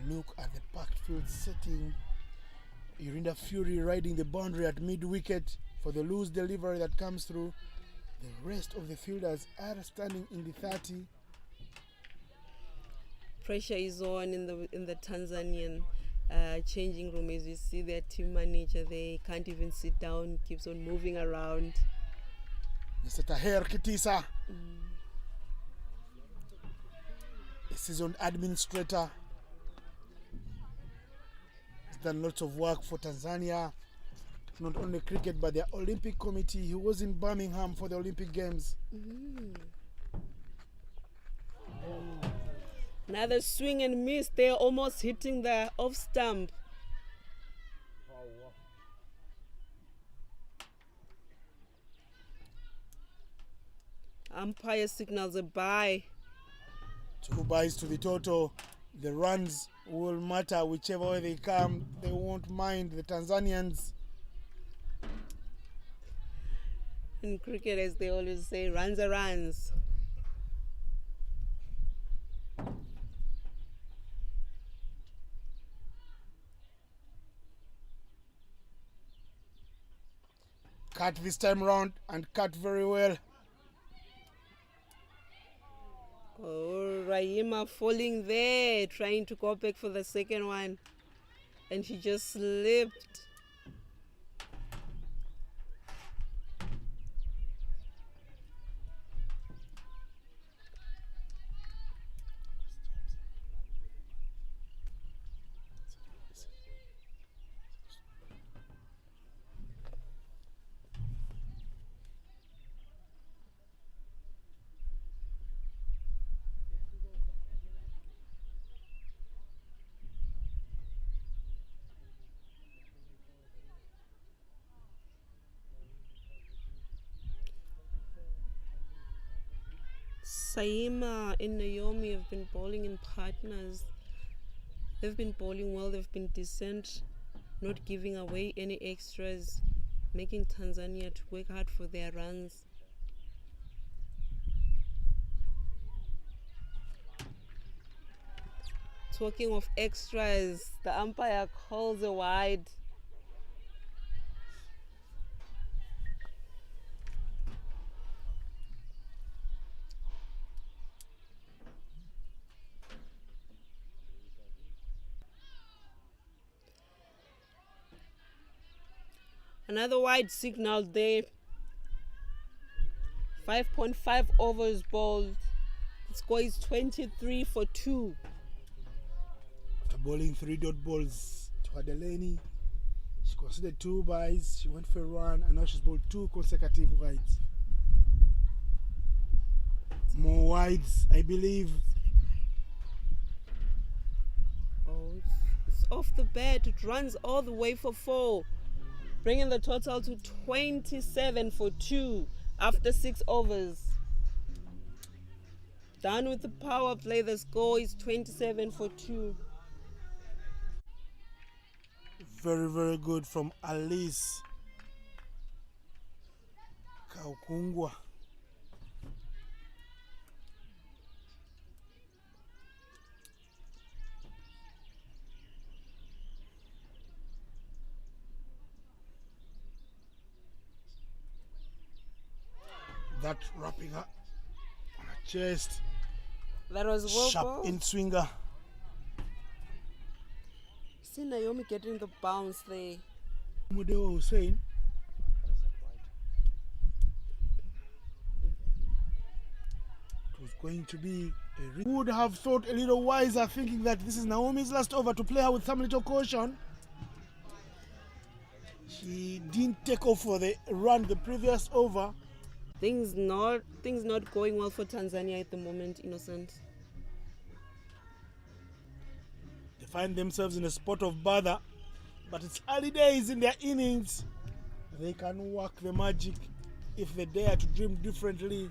A look at the packed field setting. Urinda Fury riding the boundary at mid-wicket for the loose delivery that comes through. The rest of the fielders are standing in the 30. Pressure is on in the Tanzanian changing room. As you see their team manager, they can't even sit down, keeps on moving around. Mr. Taher Kitisa, a seasoned administrator, has done lots of work for Tanzania, not only cricket but their Olympic committee. He was in Birmingham for the Olympic Games. Another swing and miss. They're almost hitting the off stump. Umpire signals a bye. 2 byes to the total. The runs will matter whichever way they come. They won't mind the Tanzanians. In cricket, as they always say, runs are runs. Cut this time round and cut very well. Oh, Raima falling there, trying to go back for the second one. And she just slipped. Saima and Naomi have been bowling in partners. They've been bowling well, they've been decent, not giving away any extras, making Tanzania to work hard for their runs. Talking of extras, the umpire calls a wide. Another wide signal there. 5.5 overs bowled. The score is 23 for 2. After bowling 3 dot balls to Adeleni, she considered 2 byes, she went for a run, and now she's bowled 2 consecutive wides. More wides, I believe. Oh, it's off the bat. It runs all the way for 4. Bringing the total to 27 for 2 after 6 overs. Done with the power play, the score is 27 for 2. Very, very good from Alice Kaukungwa. That wrapping up on her chest. That was well Sharp bowled. in swinger. See Naomi getting the bounce there. Mudewa Hussein. It was going to be a would have thought a little wiser, thinking that this is Naomi's last over, to play her with some little caution. She didn't take off for the run the previous over. Things not going well for Tanzania at the moment, Innocent. They find themselves in a spot of bother, but it's early days in their innings. They can work the magic if they dare to dream differently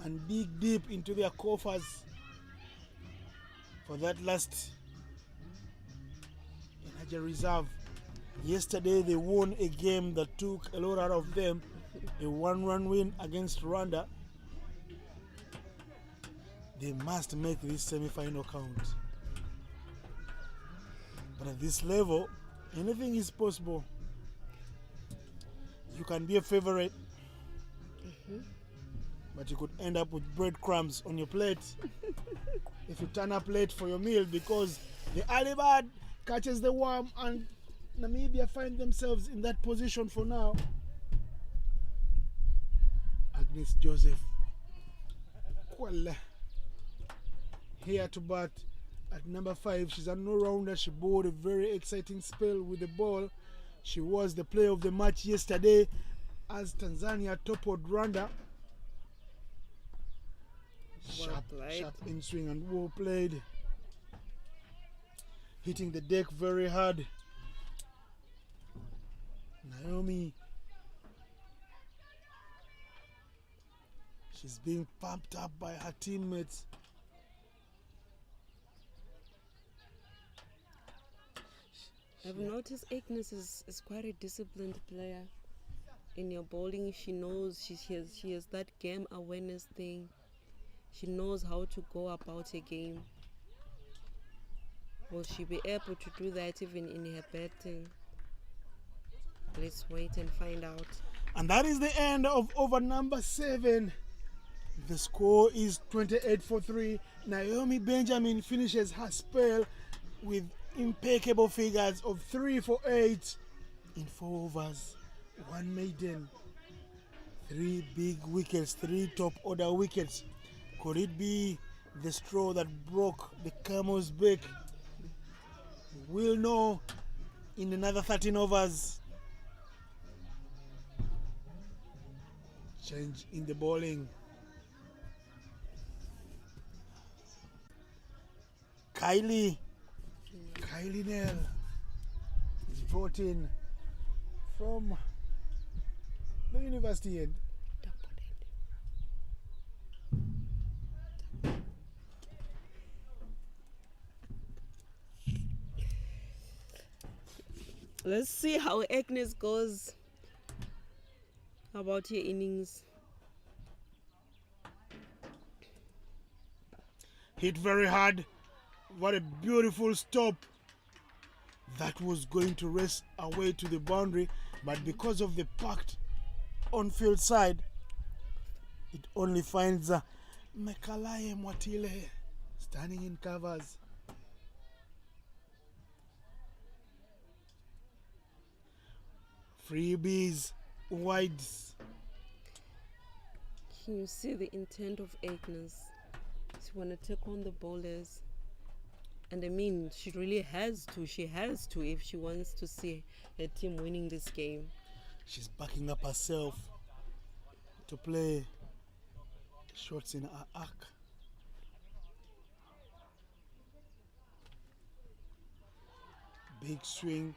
and dig deep into their coffers for that last energy reserve. Yesterday they won a game that took a lot out of them, a 1-run win against Rwanda. They must make this semi-final count. And at this level, anything is possible. You can be a favorite, but you could end up with breadcrumbs on your plate if you turn up late for your meal, because the early bird catches the worm, and Namibia find themselves in that position for now. Agnes Joseph Kwala here to bat at number 5. She's an all-rounder. She bowled a very exciting spell with the ball. She was the player of the match yesterday as Tanzania toppled Rwanda. Sharp in swing and well played. Hitting the deck very hard. Naomi, she's being pumped up by her teammates. I've noticed Agnes is quite a disciplined player. In your bowling, she knows she has that game awareness thing. She knows how to go about a game. Will she be able to do that even in her batting? Let's wait and find out. And that is the end of over number 7. The score is 28-3. Naomi Benjamin finishes her spell with impeccable figures of 3 for 8 in 4 overs, 1 maiden, 3 big wickets, 3 top order wickets. Could it be the straw that broke the camel's back? We'll know in another 13 overs. Change in the bowling. Kylie Nell is brought in from the university end. Let's see how Agnes goes. How about your innings? Hit very hard. What a beautiful stop. That was going to race away to the boundary, but because of the packed on-field side, it only finds Mekalaye Mwatile standing in covers. Freebies, wides. Can you see the intent of Agnes? She want to take on the bowlers. And I mean, she really has to. She has to if she wants to see her team winning this game. She's backing up herself to play shots in her arc. Big swing.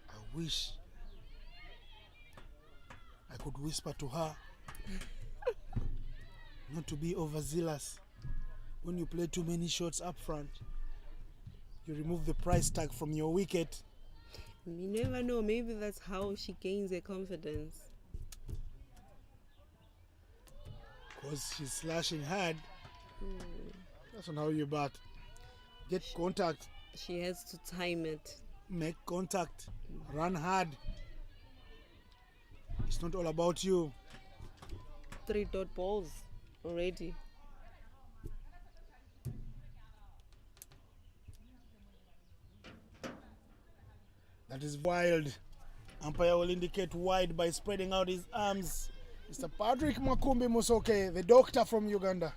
I wish I could whisper to her not to be overzealous. When you play too many shots up front, you remove the price tag from your wicket. You never know, maybe that's how she gains her confidence. Because she's slashing hard. That's not how you bat. Get contact. She has to time it. Make contact. Run hard. It's not all about you. 3 dot balls already. That is wild. Umpire will indicate wide by spreading out his arms. Mr. Patrick Makumbi Musoke, the doctor from Uganda.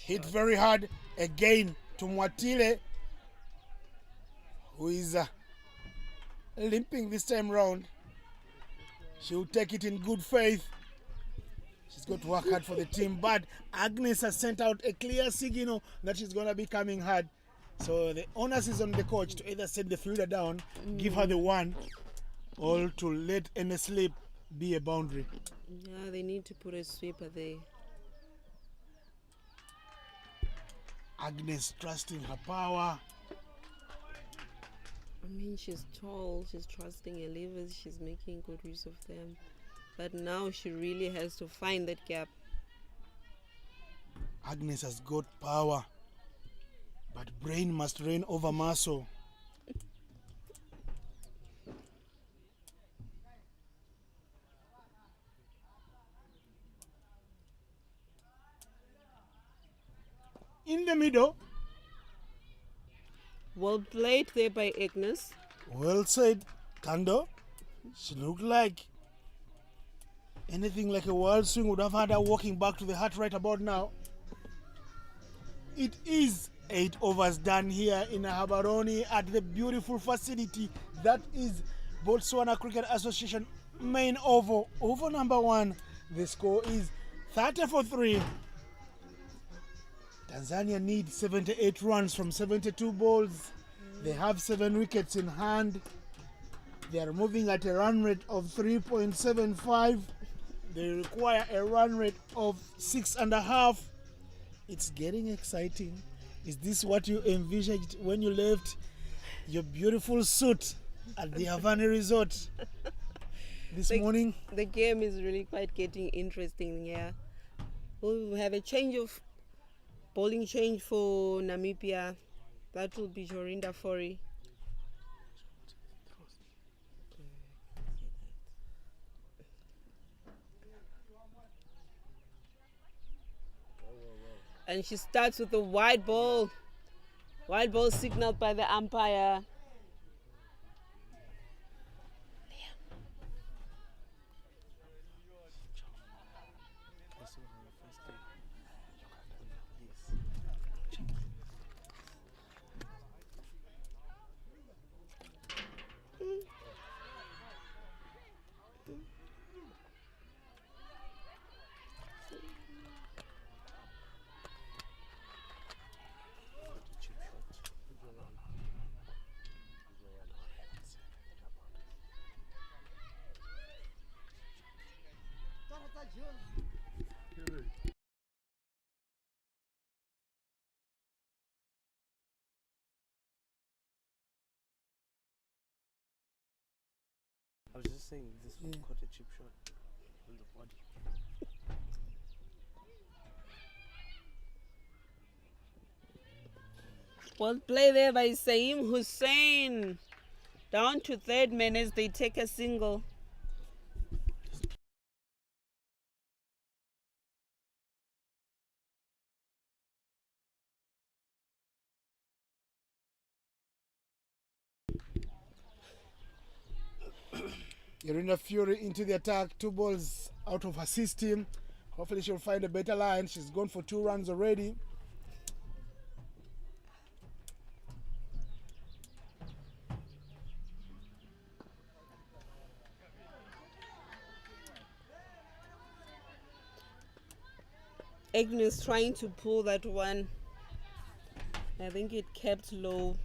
Hit very hard again to Mwatile, who is limping this time round. She'll take it in good faith. She's got to work hard for the team, but Agnes has sent out a clear signal that she's going to be coming hard. So the onus is on the coach to either send the fielder down, give her the one, or to let any slip be a boundary. Yeah, they need to put a sweeper there. Agnes trusting her power. I mean, she's tall, she's trusting her levers, she's making good use of them. But now she really has to find that gap. Agnes has got power, but brain must reign over muscle. In the middle. Well played there by Agnes. Well said, Tando. She looked like anything like a wild swing would have had her walking back to the hut right about now. It is 8 overs done here in Habaroni at the beautiful facility that is Botswana Cricket Association Main Oval. Over number 1. The score is 30-3. Tanzania need 78 runs from 72 balls. They have 7 wickets in hand. They are moving at a run rate of 3.75. They require a run rate of 6.5. It's getting exciting. Is this what you envisioned when you left your beautiful suit at the Havana Resort this morning? The game is really quite getting interesting here. We'll have a bowling change for Namibia. That will be Jorinda Fori. And she starts with a wide ball. Wide ball signaled by the umpire. I was just saying this one caught a chip shot on the body. Well play there by Saim Hussein. Down to 3rd man as they take a single. Irina Fury into the attack. 2 balls out of her system. Hopefully she'll find a better line. She's gone for 2 runs already. Agnes trying to pull that one. I think it kept low.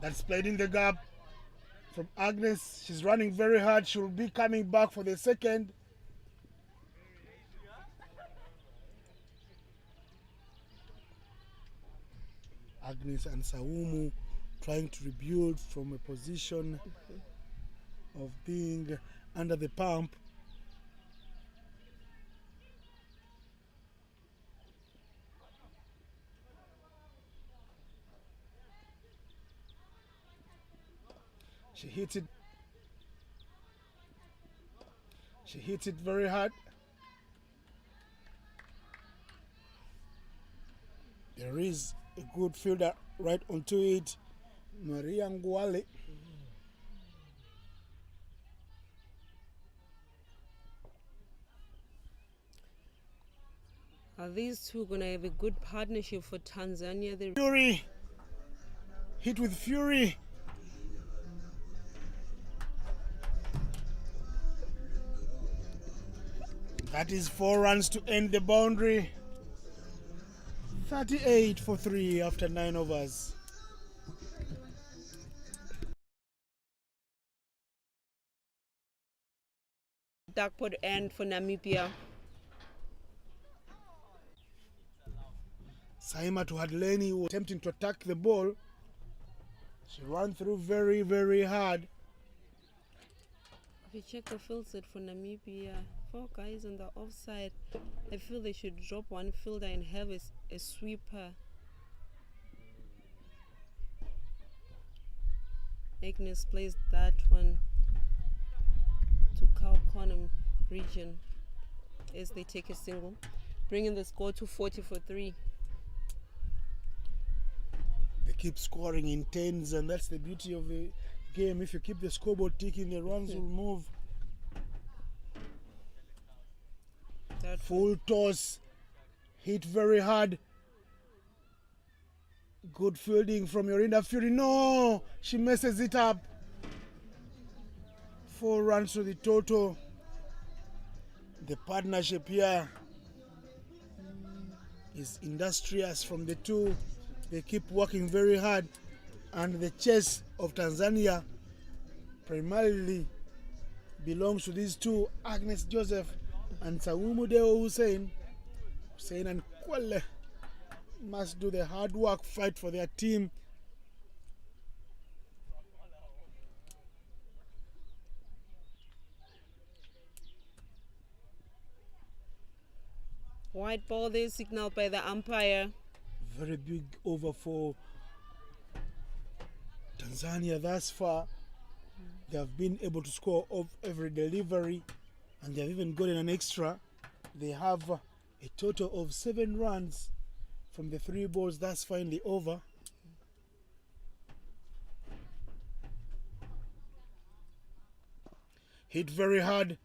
That's played in the gap from Agnes. She's running very hard. She'll be coming back for the second. Agnes and Saumu trying to rebuild from a position of being under the pump. She hits it. She hits it very hard. There is a good fielder right onto it, Maria Ngwale. Are these two going to have a good partnership for Tanzania? Fury hit with fury. That is 4 runs to end the boundary. 38 for 3 after 9 overs. duckpot end for Namibia. Saima to Hadleni, who was attempting to attack the ball. She ran through very, very hard. If you check the field set for Namibia, 4 guys on the offside. I feel they should drop one fielder and have a sweeper. Agnes plays that one to Kaukonam region as they take a single, bringing the score to 40-3. They keep scoring in tens, and that's the beauty of the game. If you keep the scoreboard ticking, the runs will move. That Full toss, hit very hard. Good fielding from Yorinda Fury. No, she messes it up. 4 runs to the total. The partnership here is industrious from the two. They keep working very hard, and the chase of Tanzania primarily belongs to these two, Agnes Joseph and Sawumu Deo Hussein. Hussein and Kwale must do the hard work, fight for their team. white ball there signaled by the umpire. Very big over for Tanzania thus far. They have been able to score off every delivery, and they have even gotten an extra. They have a total of 7 runs from the 3 balls thus far in the over. Hit very hard.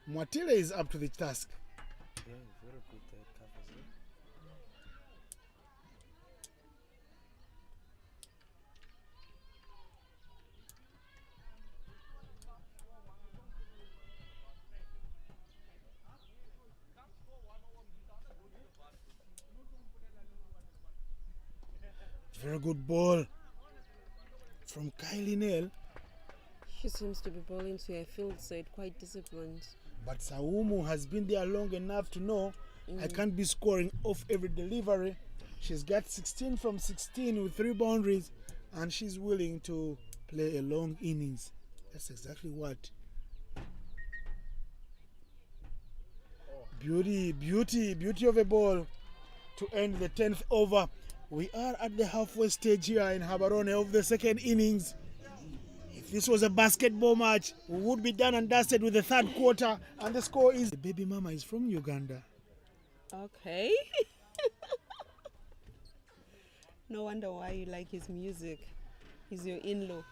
Mwatile is up to the task. Yeah, very good covers there. Very good ball from Kylie Nell. She seems to be bowling to a field side, quite disciplined. But Saumu has been there long enough to know I can't be scoring off every delivery. She's got 16 from 16 with 3 boundaries, and she's willing to play a long innings. That's exactly what. Beauty of a ball to end the 10th over. We are at the halfway stage here in Habarone of the second innings. If this was a basketball match, we would be done and dusted with the 3rd quarter, and the score is... The baby mama is from Uganda. Okay. No wonder why you like his music. He's your in-law.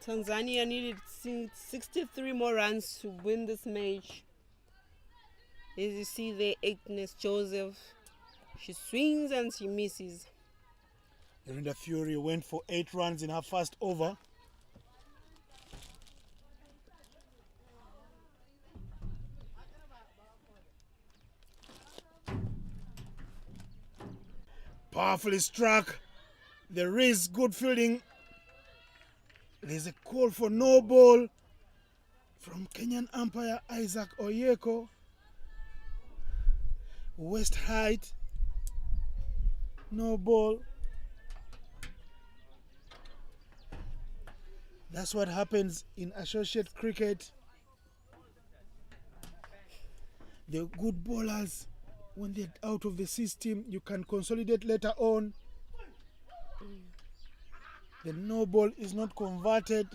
Tanzania needed 63 more runs to win this match. As you see there, Agnes Joseph, she swings and she misses. Linda Fury went for 8 runs in her first over. Powerfully struck. There is good fielding. There's a call for no ball from Kenyan umpire Isaac Oyeko. West Height. No ball. That's what happens in associate cricket. The good bowlers, when they're out of the system, you can consolidate later on. The no ball is not converted.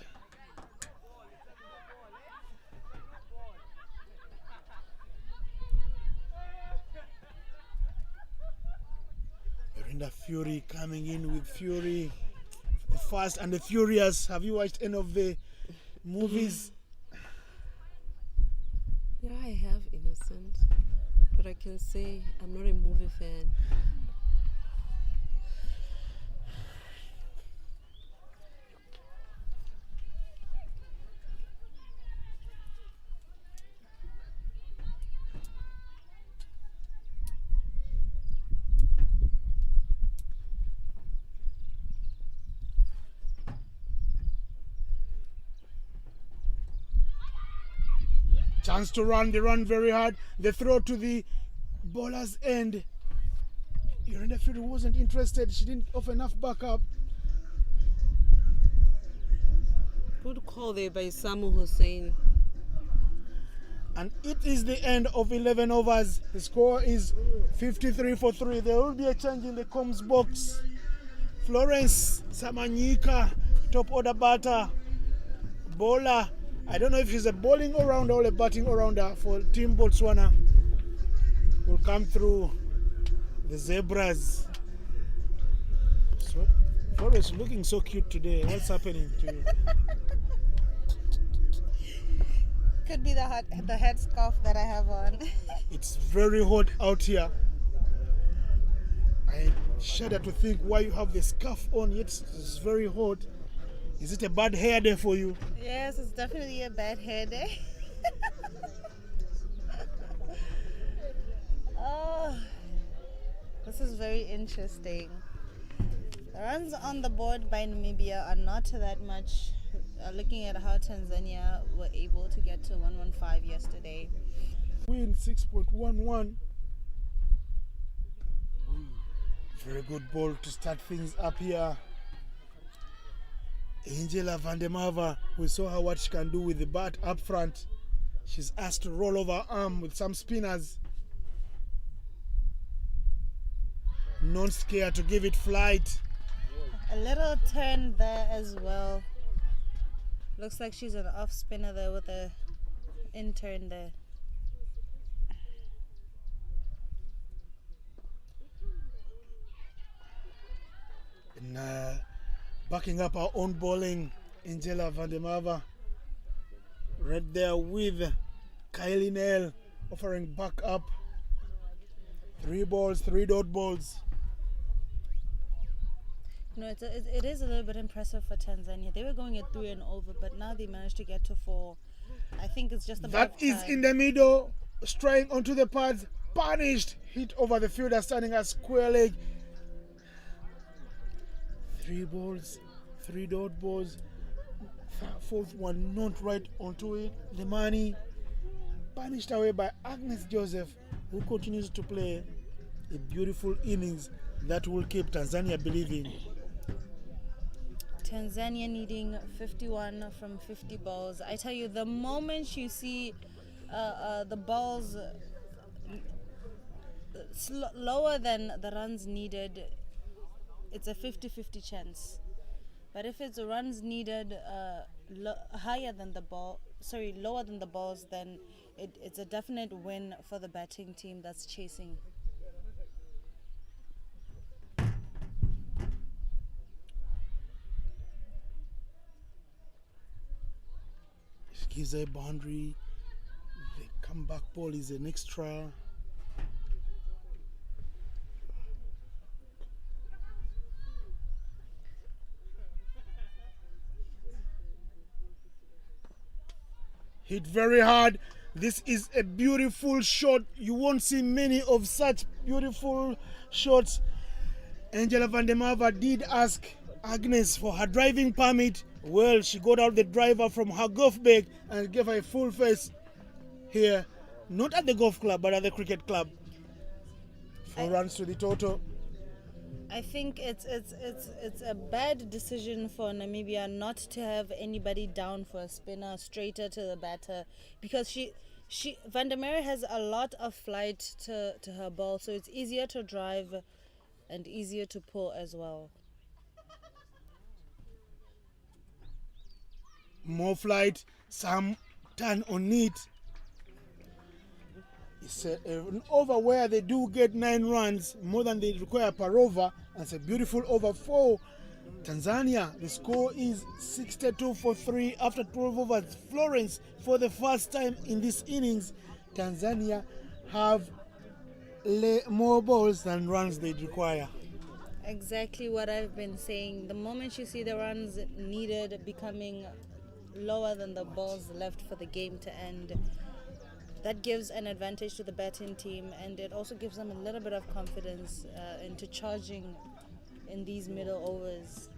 Yorinda Fury coming in with Fury, the Fast and the Furious. Have you watched any of the movies? Yeah, I have, Innocent. But I can say I'm not a movie fan. Chance to run. They run very hard. They throw to the bowler's end. Yolanda Fury wasn't interested. She didn't offer enough backup. Good call there by Samu Hussein. And it is the end of 11 overs. The score is 53 for 3. There will be a change in the comms box. Florence Samanyika, top order batter, bowler. I don't know if she's a bowling all-rounder or a batting all-rounder for Team Botswana. Will come through the Zebras. So, Florence looking so cute today. What's happening to you? Could be the headscarf that I have on. It's very hot out here. I shudder to think why you have the scarf on, yet it's very hot. Is it a bad hair day for you? Yes, it's definitely a bad hair day. Oh, this is very interesting. The runs on the board by Namibia are not that much. Looking at how Tanzania were able to get to 115 yesterday. Win 6.11. Very good ball to start things up here. Angela van der Merwe, we saw her what she can do with the bat up front. She's asked to roll over her arm with some spinners. Not scared to give it flight. A little turn there as well. Looks like she's an off spinner there with a in turn there. And backing up our own bowling, Angela van der Merwe. Right there with Kylie Nell offering back up. 3 balls, 3 dot balls. No, it is a little bit impressive for Tanzania. They were going at 3 and over, but now they managed to get to 4. I think it's just about That is time. in the middle, straying onto the pads, punished, hit over the fielder, standing at square leg. 3 balls, 3 dot balls. 4th one not right onto it. The money punished away by Agnes Joseph, who continues to play a beautiful innings that will keep Tanzania believing. Tanzania needing 51 from 50 balls. I tell you, the moment you see the balls lower than the runs needed, it's a 50-50 chance. But if it's runs needed lower than the balls, then it's a definite win for the batting team that's chasing. She gives her a boundary. The comeback ball is an extra. Hit very hard. This is a beautiful shot. You won't see many of such beautiful shots. Angela van der Merwe did ask Agnes for her driving permit. Well, she got out the driver from her golf bag and gave her a full face here. Not at the golf club, but at the cricket club. 4 runs to the total. I think it's a bad decision for Namibia not to have anybody down for a spinner, straighter to the batter, because Van der Merwe has a lot of flight to her ball, so it's easier to drive and easier to pull as well. More flight, some turn on it. It's an over where they do get 9 runs, more than they require per over, and it's a beautiful over for Tanzania. The score is 62 for 3 after 12 overs. Florence, for the first time in this innings, Tanzania have more balls than runs they require. Exactly what I've been saying. The moment you see the runs needed becoming lower than the balls left for the game to end, that gives an advantage to the batting team, and it also gives them a little bit of confidence into charging in these middle overs.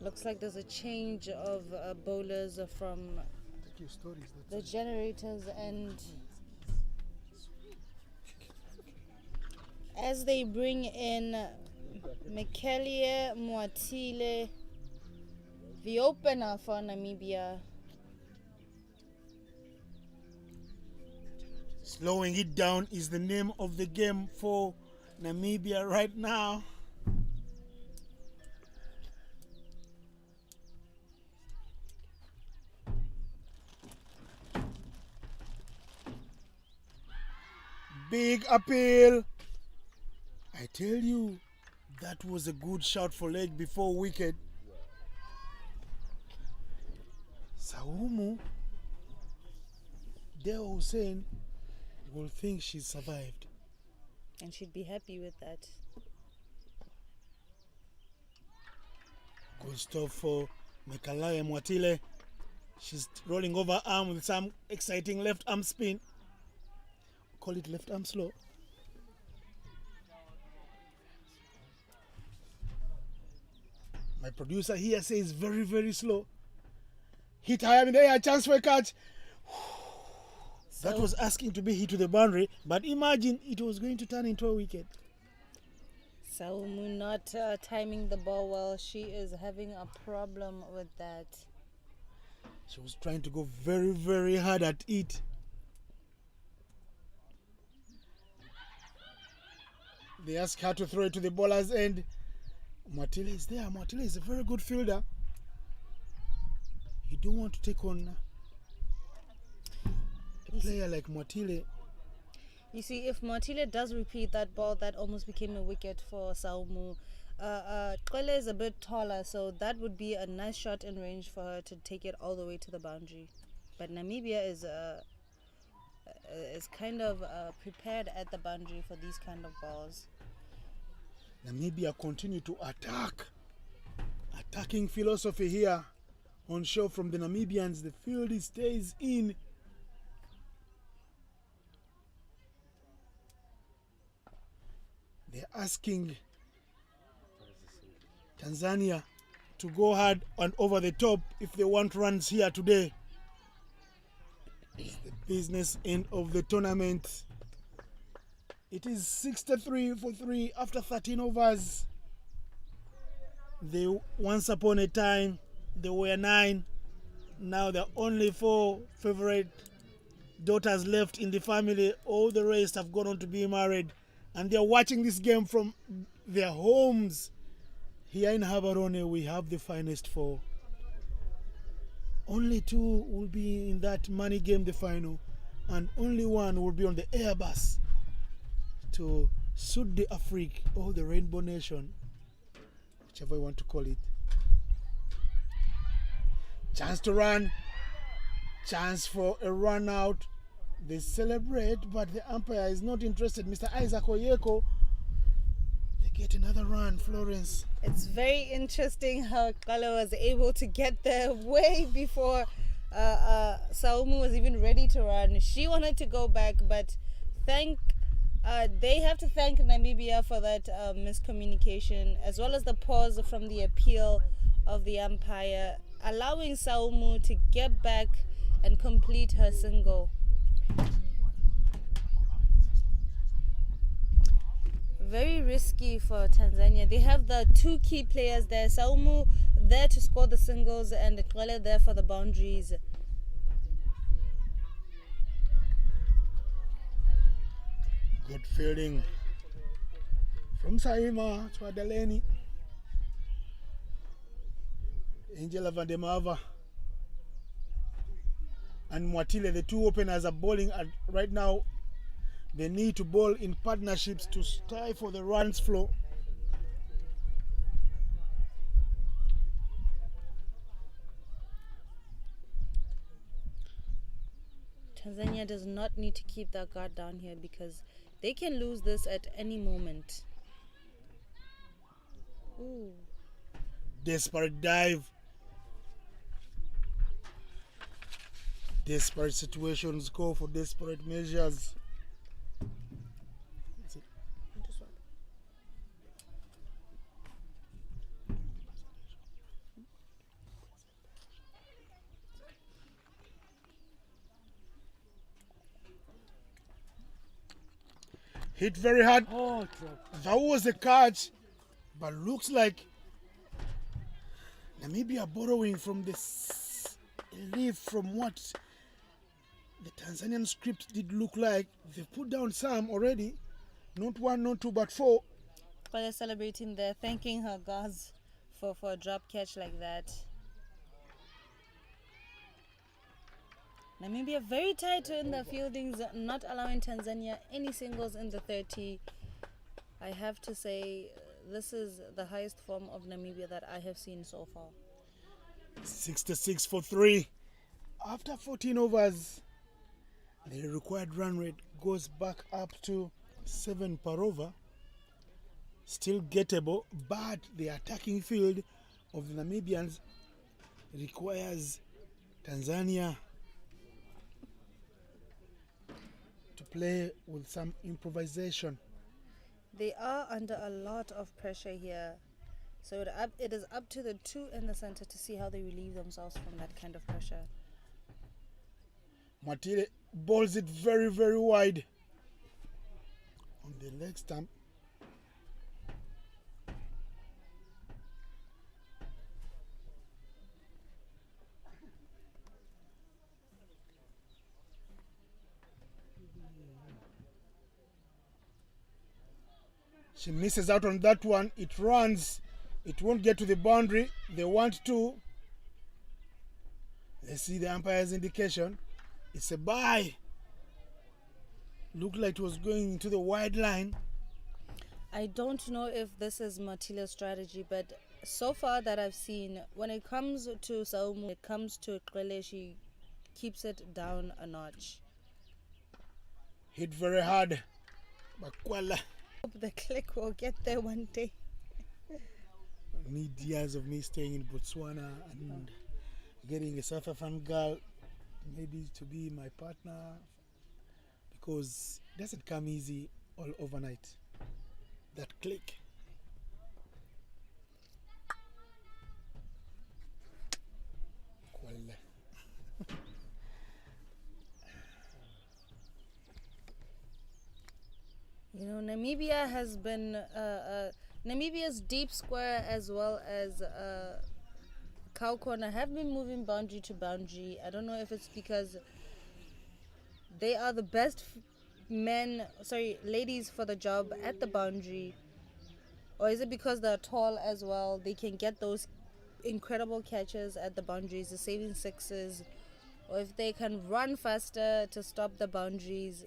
Looks like there's a change of bowlers from Take your stories. the generators, and as they bring in Mikelia Moatile, the opener for Namibia. Slowing it down is the name of the game for Namibia right now. Big appeal. I tell you, that was a good shot for leg before wicket. Saumu Deo Hussein will think she's survived. And she'd be happy with that. Good stuff for Mekalaya Mwatile. She's rolling over arm with some exciting left arm spin. Call it left arm slow. My producer here says very, very slow. Hit high in the air, chance for a catch. That was asking to be hit to the boundary, but imagine it was going to turn into a wicket. Saumu not timing the ball well. She is having a problem with that. She was trying to go very, very hard at it. They ask her to throw it to the bowler's end. Mwatile is there. Mwatile is a very good fielder. You don't want to take on a player like Mwatile. You see, if Mwatile does repeat that ball, that almost became a wicket for Saumu. Kwele is a bit taller, so that would be a nice shot in range for her to take it all the way to the boundary. But Namibia is kind of prepared at the boundary for these kind of balls. Namibia continue to attack. Attacking philosophy here on show from the Namibians. The field stays in. They're asking Tanzania to go hard and over the top if they want runs here today. It's the business end of the tournament. It is 63 for 3 after 13 overs. Once upon a time, there were 9. Now there are only 4 favorite daughters left in the family. All the rest have gone on to be married. And they're watching this game from their homes. Here in Habarone, we have the finest 4. Only 2 will be in that money game, the final. And only 1 will be on the Airbus to suit the Afrique or the Rainbow Nation, whichever you want to call it. Chance to run. Chance for a run out. They celebrate, but the umpire is not interested. Mr. Isaac Oyeko. They get another run, Florence. It's very interesting how Kala was able to get there way before Saumu was even ready to run. She wanted to go back, but they have to thank Namibia for that miscommunication, as well as the pause from the appeal of the umpire, allowing Saumu to get back and complete her single. Very risky for Tanzania. They have the 2 key players there. Saumu there to score the singles and Kwele there for the boundaries. Good fielding from Saima to Adeleni. Angela Vandemava and Mwatile, the 2 openers, are bowling right now. They need to bowl in partnerships to strive for the runs flow. Tanzania does not need to keep their guard down here because they can lose this at any moment. Ooh. Desperate dive. Desperate situations call for desperate measures. Hit very hard. Oh, drop. That was a catch, but looks like Namibia borrowing from this leaf from what the Tanzanian script did look like. They put down some already. Not one, not two, but four. While they're celebrating, they're thanking her gods for a drop catch like that. Namibia very tight in the fieldings, not allowing Tanzania any singles in the 30. I have to say, this is the highest form of Namibia that I have seen so far. 66 for 3. After 14 overs, the required run rate goes back up to 7 per over. Still gettable, but the attacking field of the Namibians requires Tanzania to play with some improvisation. They are under a lot of pressure here. So it is up to the two in the center to see how they relieve themselves from that kind of pressure. Matile bowls it very, very wide on the leg stump. She misses out on that one. It runs. It won't get to the boundary. They want to. Let's see the umpire's indication. It's a bye. Looked like it was going into the wide line. I don't know if this is Matile's strategy, but so far that I've seen, when it comes to Saumu, when it comes to Qele, she keeps it down a notch. Hit very hard. Bakwala. Hope the click will get there one day. Need years of me staying in Botswana and getting a South African girl maybe to be my partner, because it doesn't come easy all overnight. That click. You know, Namibia has been Namibia's deep square as well as cow corner have been moving boundary to boundary. I don't know if it's because they are the best ladies for the job at the boundary, or is it because they're tall as well? They can get those incredible catches at the boundaries, the saving sixes, or if they can run faster to stop the boundaries,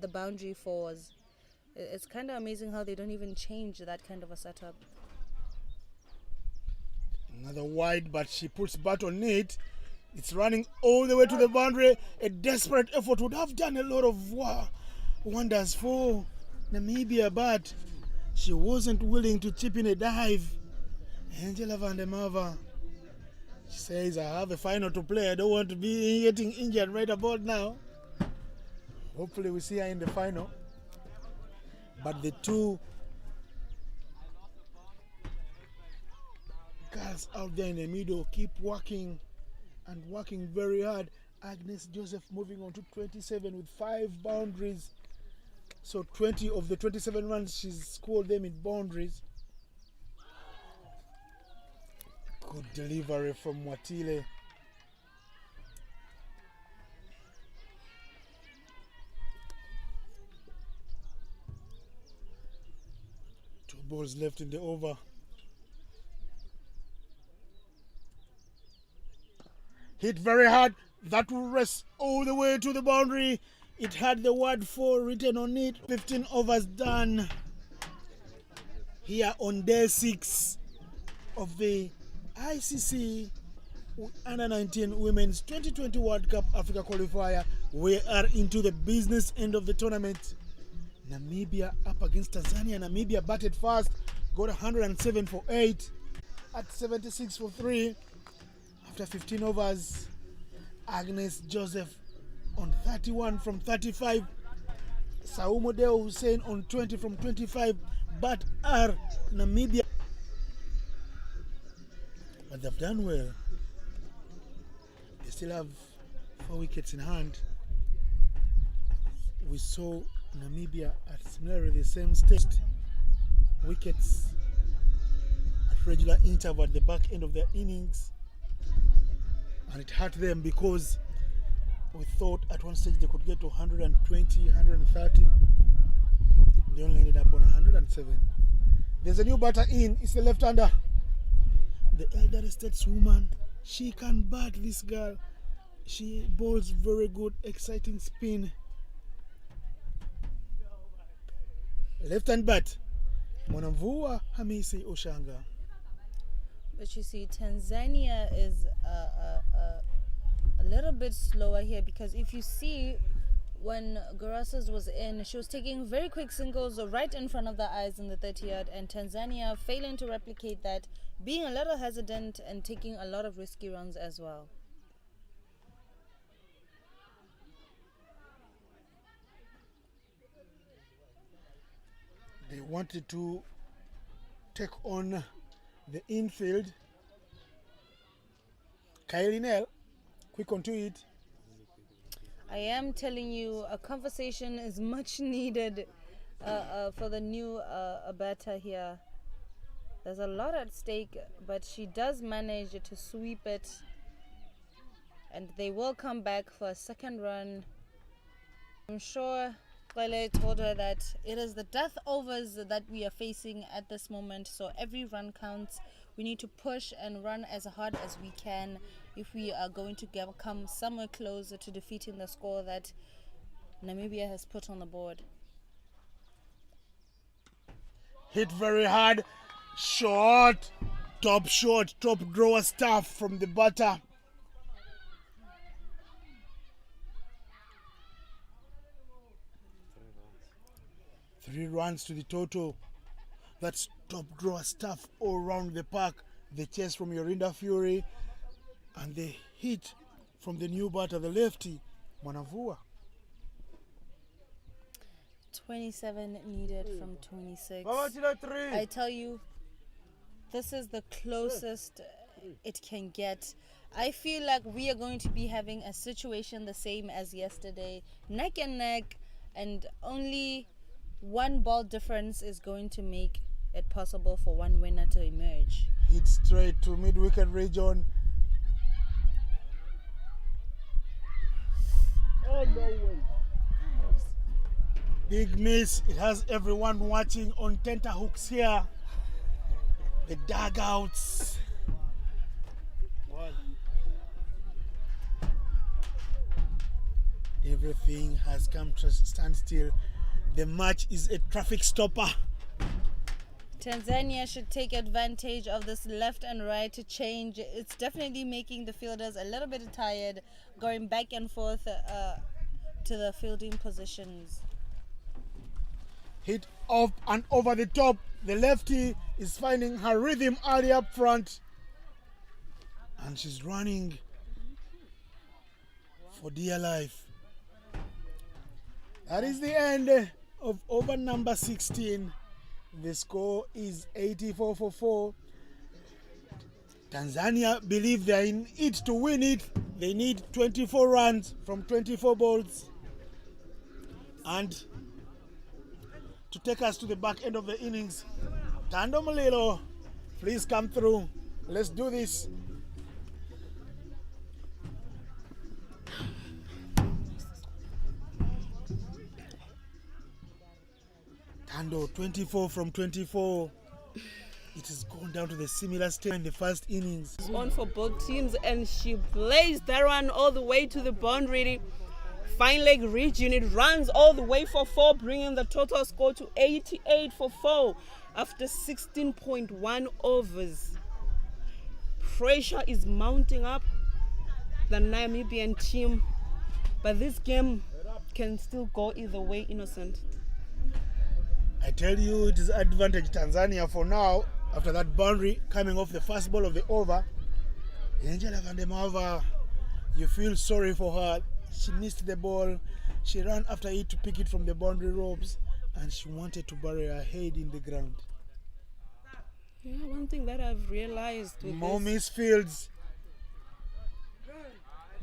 the boundary fours. It's kind of amazing how they don't even change that kind of a setup. Another wide, but she puts bat on it. It's running all the way to the boundary. A desperate effort would have done a lot of wonders for Namibia, but she wasn't willing to chip in a dive. Angela van der Merwe, she says, I have a final to play. I don't want to be getting injured right about now. Hopefully we see her in the final. But the two girls out there in the middle keep working and working very hard. Agnes Joseph moving on to 27 with 5 boundaries. So 20 of the 27 runs, she's scored them in boundaries. Good delivery from Watile. Balls left in the over. Hit very hard. That will rest all the way to the boundary. It had the word 4 written on it. 15 overs done here on day 6 of the ICC Under-19 Women's 2020 World Cup Africa Qualifier. We are into the business end of the tournament. Namibia up against Tanzania. Namibia batted fast, got 107 for 8 at 76 for 3 after 15 overs. Agnes Joseph on 31 from 35. Saumu Deo Hussein on 20 from 25. But Namibia. But they've done well. They still have 4 wickets in hand. We saw Namibia at similarly the same stage. Wickets at regular interval at the back end of their innings, and it hurt them because we thought at one stage they could get to 120, 130. They only ended up on 107. There's a new batter in. It's the left-hander. The elderly stateswoman. She can bat, this girl. She bowls very good, exciting spin. Left-hand bat. Mwanamvua Hamisi Oshanga. But you see, Tanzania is a little bit slower here, because if you see, when Garasas was in, she was taking very quick singles right in front of the eyes in the 30 yard, and Tanzania failing to replicate that, being a little hesitant and taking a lot of risky runs as well. They wanted to take on the infield. Kylie Nell, quick onto it. I am telling you, a conversation is much needed for the new batter here. There's a lot at stake, but she does manage to sweep it, and they will come back for a second run. I'm sure Kwele told her that it is the death overs that we are facing at this moment, so every run counts. We need to push and run as hard as we can if we are going to come somewhere closer to defeating the score that Namibia has put on the board. Hit very hard. Short. Top drawer stuff from the batter. Three runs to the total. That's top drawer stuff all around the park. The chase from Yorinda Fury and the hit from the new batter, the lefty, Mwanamvua. 27 needed from 26. I tell you, this is the closest it can get. I feel like we are going to be having a situation the same as yesterday, neck and neck, and only one ball difference is going to make it possible for one winner to emerge. Hit straight to mid-wicket region. Oh, no way. Big miss. It has everyone watching on tenterhooks here. The dugouts. Everything has come to a standstill. The match is a traffic stopper. Tanzania should take advantage of this left and right to change. It's definitely making the fielders a little bit tired, going back and forth to the fielding positions. Hit off and over the top. The lefty is finding her rhythm early up front. And she's running for dear life. That is the end of over number 16. The score is 84-4. Tanzania believe they're in it to win it. They need 24 runs from 24 balls. And to take us to the back end of the innings, Tando Malilo, please come through. Let's do this. Tando, 24 from 24. It has gone down to the similar state in the first innings. On for both teams, and she blazed that run all the way to the boundary. Fine leg region, it runs all the way for 4, bringing the total score to 88-4 after 16.1 overs. Pressure is mounting up the Namibian team, but this game can still go either way, Innocent. I tell you, it is advantage Tanzania for now. After that boundary coming off the first ball of the over, Angela Vandemava, you feel sorry for her. She missed the ball. She ran after it to pick it from the boundary ropes, and she wanted to bury her head in the ground. Yeah, one thing that I've realized with more this, misfields.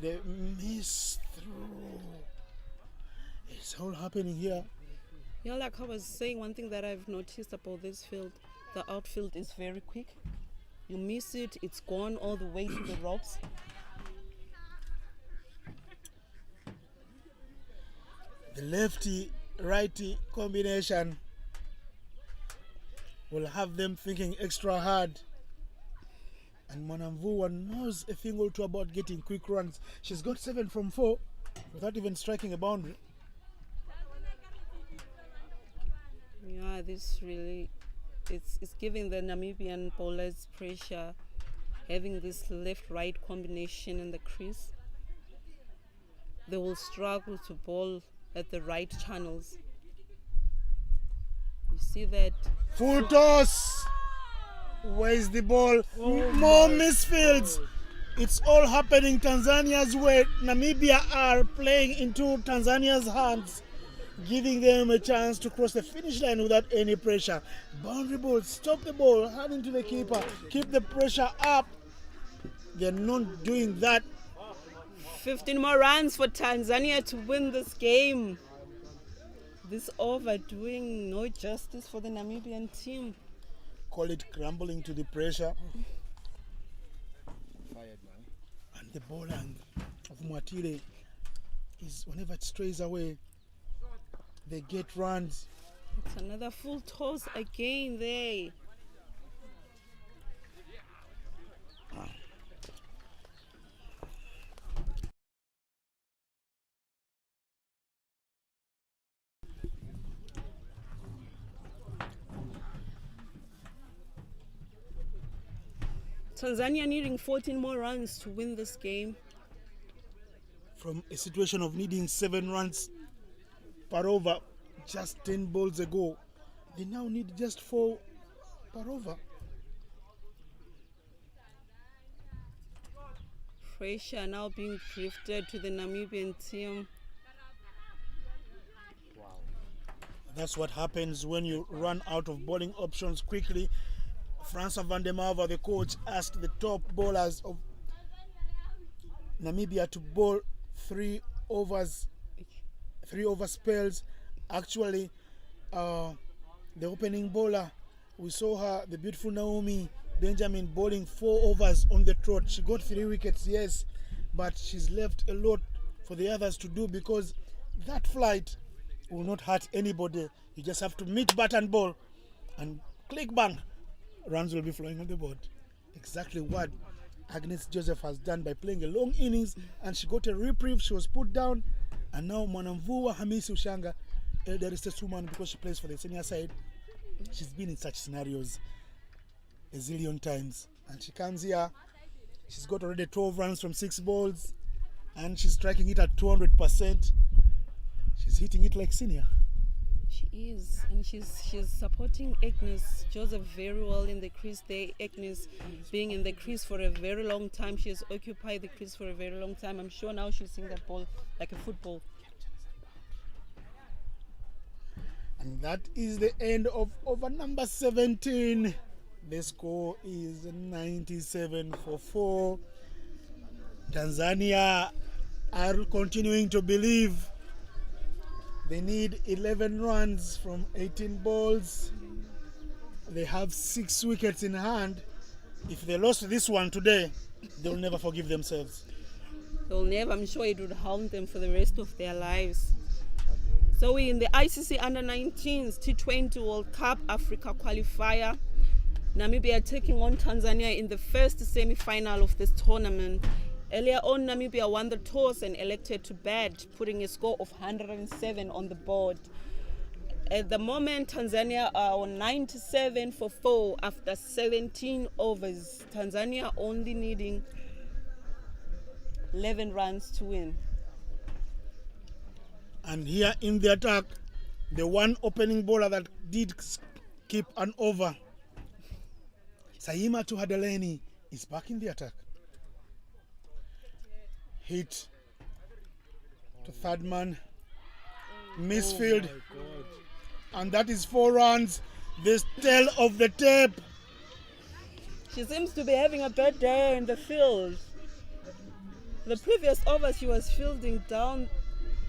The miss through. It's all happening here. Yeah, like I was saying, one thing that I've noticed about this field, the outfield is very quick. You miss it, it's gone all the way to the ropes. The lefty righty combination will have them thinking extra hard. And Mwanamvua knows a thing or two about getting quick runs. She's got 7 from 4 without even striking a boundary. Yeah, this really, it's giving the Namibian bowlers pressure, having this left-right combination in the crease. They will struggle to bowl at the right channels. You see that? Full toss. Where's the ball? More misfields. It's all happening Tanzania's way. Namibia are playing into Tanzania's hands, giving them a chance to cross the finish line without any pressure. Boundary ball, stop the ball, hand into the keeper, keep the pressure up. They're not doing that. 15 more runs for Tanzania to win this game. This over doing no justice for the Namibian team. Call it crumbling to the pressure. Fired now. And the ball of Mwatire is, whenever it strays away, they get runs. It's another full toss again there. Tanzania needing 14 more runs to win this game. From a situation of needing 7 runs per over just 10 balls ago, they now need just 4 per over. Pressure now being drifted to the Namibian team. That's what happens when you run out of bowling options quickly. Francois van der Merwe, the coach, asked the top bowlers of Namibia to bowl 3 over spells. Actually, the opening bowler, we saw her, the beautiful Naomi Benjamin, bowling 4 overs on the trot. She got 3 wickets, yes, but she's left a lot for the others to do, because that flight will not hurt anybody. You just have to meet bat and ball and click bang. Runs will be flowing on the board. Exactly what Agnes Joseph has done by playing a long innings, and she got a reprieve. She was put down, and now Mwanamvua Hamisi Ushanga, elder stateswoman, because she plays for the senior side, she's been in such scenarios a zillion times, and she comes here. She's got already 12 runs from 6 balls, and she's striking it at 200%. She's hitting it like senior. She is, and she's supporting Agnes Joseph very well in the crease there. Agnes being in the crease for a very long time. She has occupied the crease for a very long time. I'm sure now she's seeing that ball like a football. And that is the end of over number 17. The score is 97 for 4. Tanzania are continuing to believe. They need 11 runs from 18 balls. They have 6 wickets in hand. If they lost this one today, they'll never forgive themselves. They'll never, I'm sure it would haunt them for the rest of their lives. So we're in the ICC Under-19s T20 World Cup Africa Qualifier. Namibia taking on Tanzania in the first semi-final of this tournament. Earlier on, Namibia won the toss and elected to bat, putting a score of 107 on the board. At the moment, Tanzania are on 97 for 4 after 17 overs. Tanzania only needing 11 runs to win. And here in the attack, the one opening bowler that did keep an over, Saima Tuhadeleni, is back in the attack. Hit to third man, misfield, and that is 4 runs. The tail of the tape. She seems to be having a bad day in the field. The previous over she was fielding down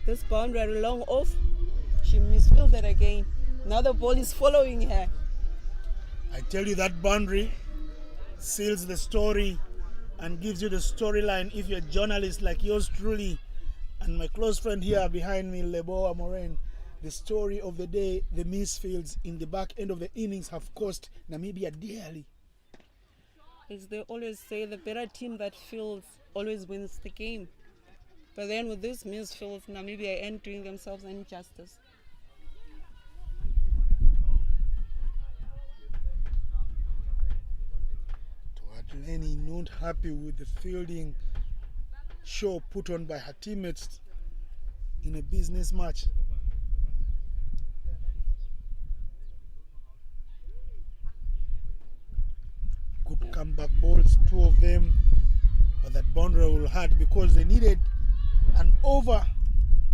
this boundary long off. She misfielded again. Now the ball is following her. I tell you, that boundary seals the story and gives you the storyline if you're a journalist like yours truly and my close friend here behind me, Leboa Moren. The story of the day, the misfields in the back end of the innings have cost Namibia dearly. As they always say, the better team that fields always wins the game. But then with this misfields, Namibia ain't doing themselves any justice. Lenny not happy with the fielding show put on by her teammates in a business match. Good comeback balls, two of them, but that boundary will hurt because they needed an over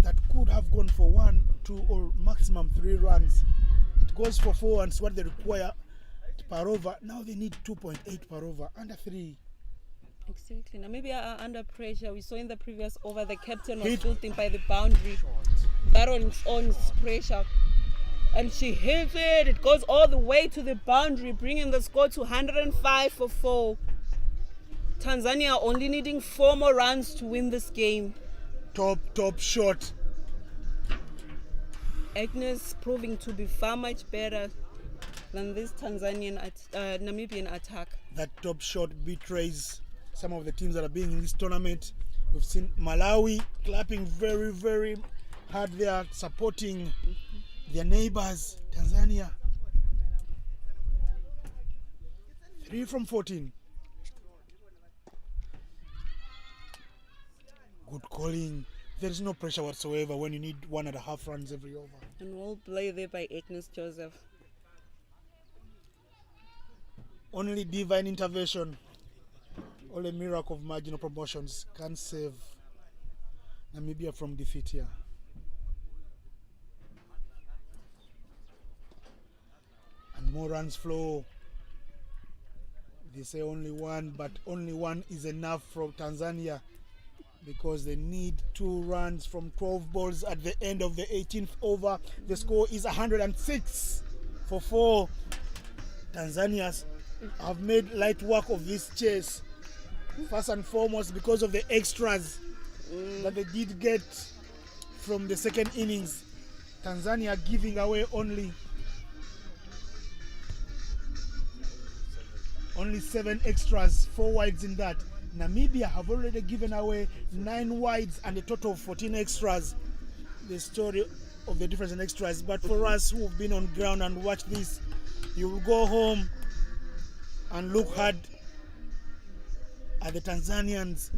that could have gone for 1, 2 or maximum 3 runs. It goes for 4 and it's what they require per over. Now they need 2.8 per over, under 3. Exactly. Namibia are under pressure. We saw in the previous over the captain was fielding by the boundary. That on its own is pressure. And she hits it. It goes all the way to the boundary, bringing the score to 105 for 4. Tanzania only needing 4 more runs to win this game. Top shot. Agnes proving to be far much better than this Namibian attack. That top shot betrays some of the teams that are being in this tournament. We've seen Malawi clapping very, very hard there, supporting their neighbors, Tanzania. 3 from 14. Good calling. There is no pressure whatsoever when you need 1.5 runs every over. And well play there by Agnes Joseph. Only divine intervention, only miracle of marginal promotions can save Namibia from defeat here. And more runs flow. They say only 1, but only 1 is enough for Tanzania because they need 2 runs from 12 balls at the end of the 18th over. The score is 106 for 4. Tanzanians have made light work of this chase, first and foremost because of the extras that they did get from the second innings. Tanzania giving away only 7 extras, 4 wides in that. Namibia have already given away 9 wides and a total of 14 extras. The story of the difference in extras. But for us who've been on ground and watched this, you will go home and look hard at the Tanzanians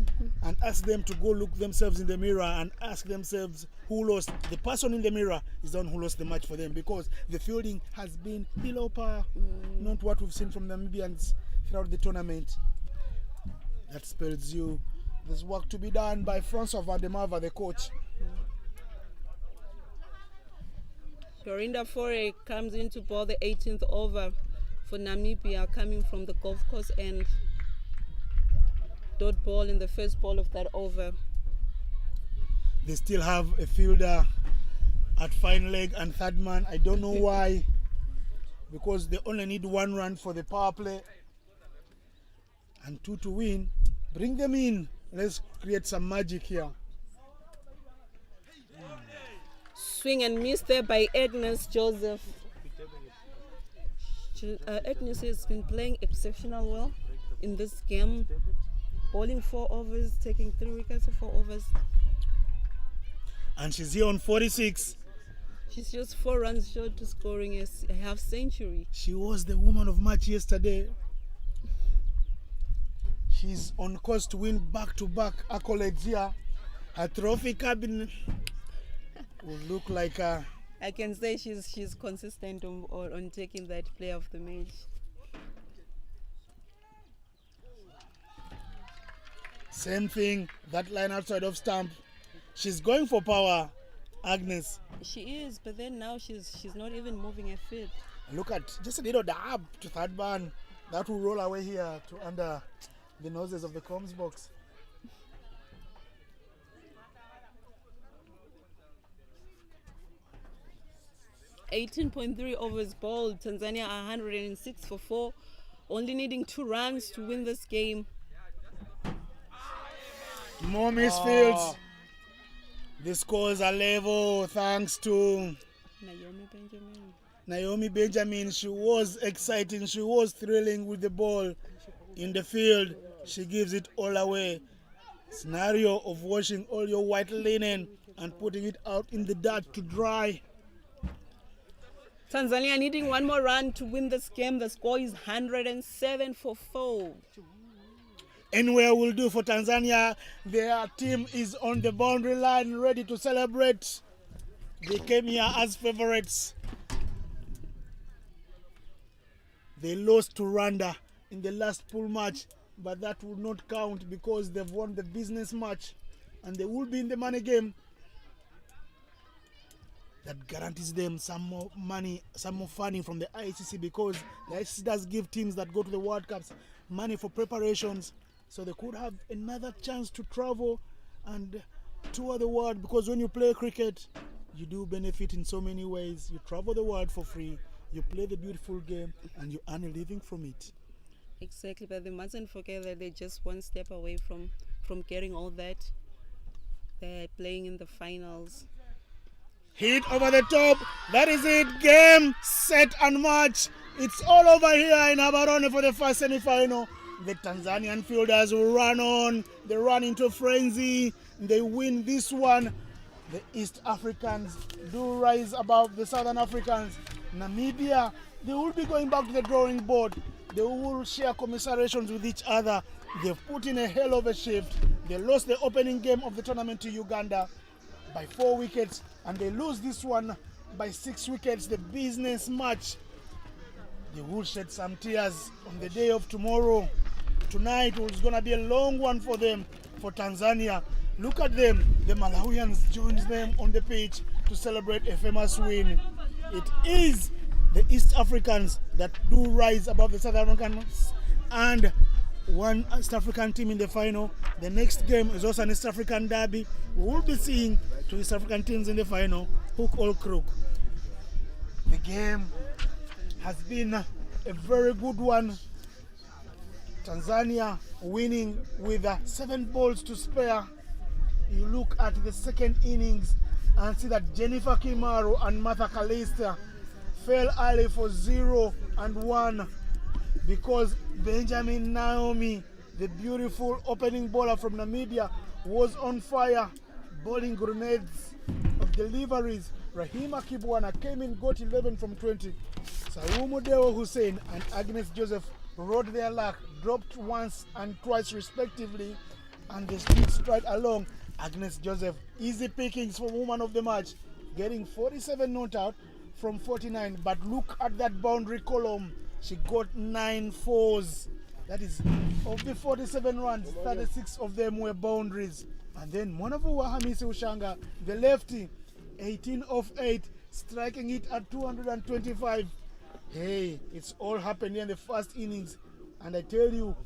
and ask them to go look themselves in the mirror and ask themselves who lost. The person in the mirror is the one who lost the match for them because the fielding has been below par, not what we've seen from the Namibians throughout the tournament. That spells you there's work to be done by Francois Vademava, the coach. Dorinda Fore comes in to bowl the 18th over for Namibia, coming from the golf course end. Dot ball in the first ball of that over. They still have a fielder at fine leg and third man. I don't know why, because they only need 1 run for the power play and 2 to win. Bring them in. Let's create some magic here. Swing and miss there by Agnes Joseph. Agnes has been playing exceptional well in this game. Bowling 4 overs, taking 3 wickets for 4 overs. And she's here on 46. She's just 4 runs short to scoring a half century. She was the woman of match yesterday. She's on course to win back-to-back accolades here. Her trophy cabin will look like a... I can say she's consistent on taking that player of the match. Same thing, that line outside of stump. She's going for power, Agnes. She is, but then now she's not even moving her feet. Look at just a little dab to third man. That will roll away here to under the noses of the comms box. 18.3 overs bowled. Tanzania 106 for 4, only needing 2 runs to win this game. More misfields. The scores are level thanks to Naomi Benjamin. She was exciting. She was thrilling with the ball in the field. She gives it all away. Scenario of washing all your white linen and putting it out in the dirt to dry. Tanzania needing 1 more run to win this game. The score is 107 for 4. Anywhere will do for Tanzania. Their team is on the boundary line ready to celebrate. They came here as favorites. They lost to Rwanda in the last pool match, but that will not count because they've won the business match and they will be in the money game. That guarantees them some more money, some more funding from the ICC, because the ICC does give teams that go to the World Cups money for preparations, so they could have another chance to travel and tour the world, because when you play cricket, you do benefit in so many ways. You travel the world for free, you play the beautiful game, and you earn a living from it. Exactly, but they mustn't forget that they're just one step away from getting all that. They're playing in the finals. Hit over the top. That is it. Game, set and match. It's all over here in Abarone for the first semi-final. The Tanzanian fielders will run on. They run into frenzy. They win this one. The East Africans do rise above the Southern Africans. Namibia, they will be going back to the drawing board. They will share commiserations with each other. They've put in a hell of a shift. They lost the opening game of the tournament to Uganda by 4 wickets, and they lose this one by 6 wickets, the business match. They will shed some tears on the day of tomorrow. Tonight was going to be a long one for them, for Tanzania. Look at them. The Malawians joins them on the pitch to celebrate a famous win. It is the East Africans that do rise above the South Africans, and one East African team in the final. The next game is also an East African derby. We will be seeing 2 East African teams in the final, hook or crook. The game has been a very good one. Tanzania winning with 7 balls to spare. You look at the second innings and see that Jennifer Kimaru and Martha Kalista fell early for 0 and 1 because Benjamin Naomi, the beautiful opening bowler from Namibia, was on fire, bowling grenades of deliveries. Rahima Kibwana came in, got 11 from 20. Saumu Deo Hussein and Agnes Joseph rode their luck, dropped once and twice respectively, and they stood straight along. Agnes Joseph, easy pickings for woman of the match, getting 47 not out from 49. But look at that boundary column. She got 9 fours. That is, of the 47 runs, 36 of them were boundaries. And then Mwanavuwa Hamisi Ushanga, the lefty, 18 of 8, striking it at 225. Hey, it's all happened here in the first innings. And I tell you,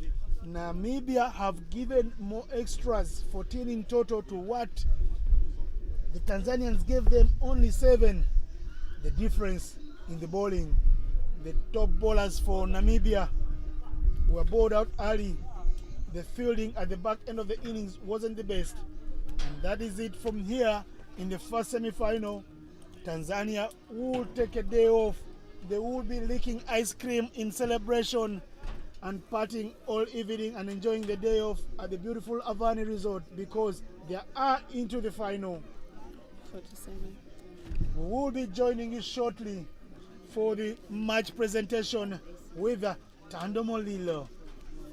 Namibia have given more extras, 14 in total, to what the Tanzanians gave them only 7. The difference in the bowling. The top bowlers for Namibia were bowled out early. The fielding at the back end of the innings wasn't the best. And that is it from here in the first semi-final. Tanzania will take a day off. They will be licking ice cream in celebration and partying all evening and enjoying the day off at the beautiful Avani Resort, because they are into the final. 47. We will be joining you shortly for the match presentation with Tando Molilo.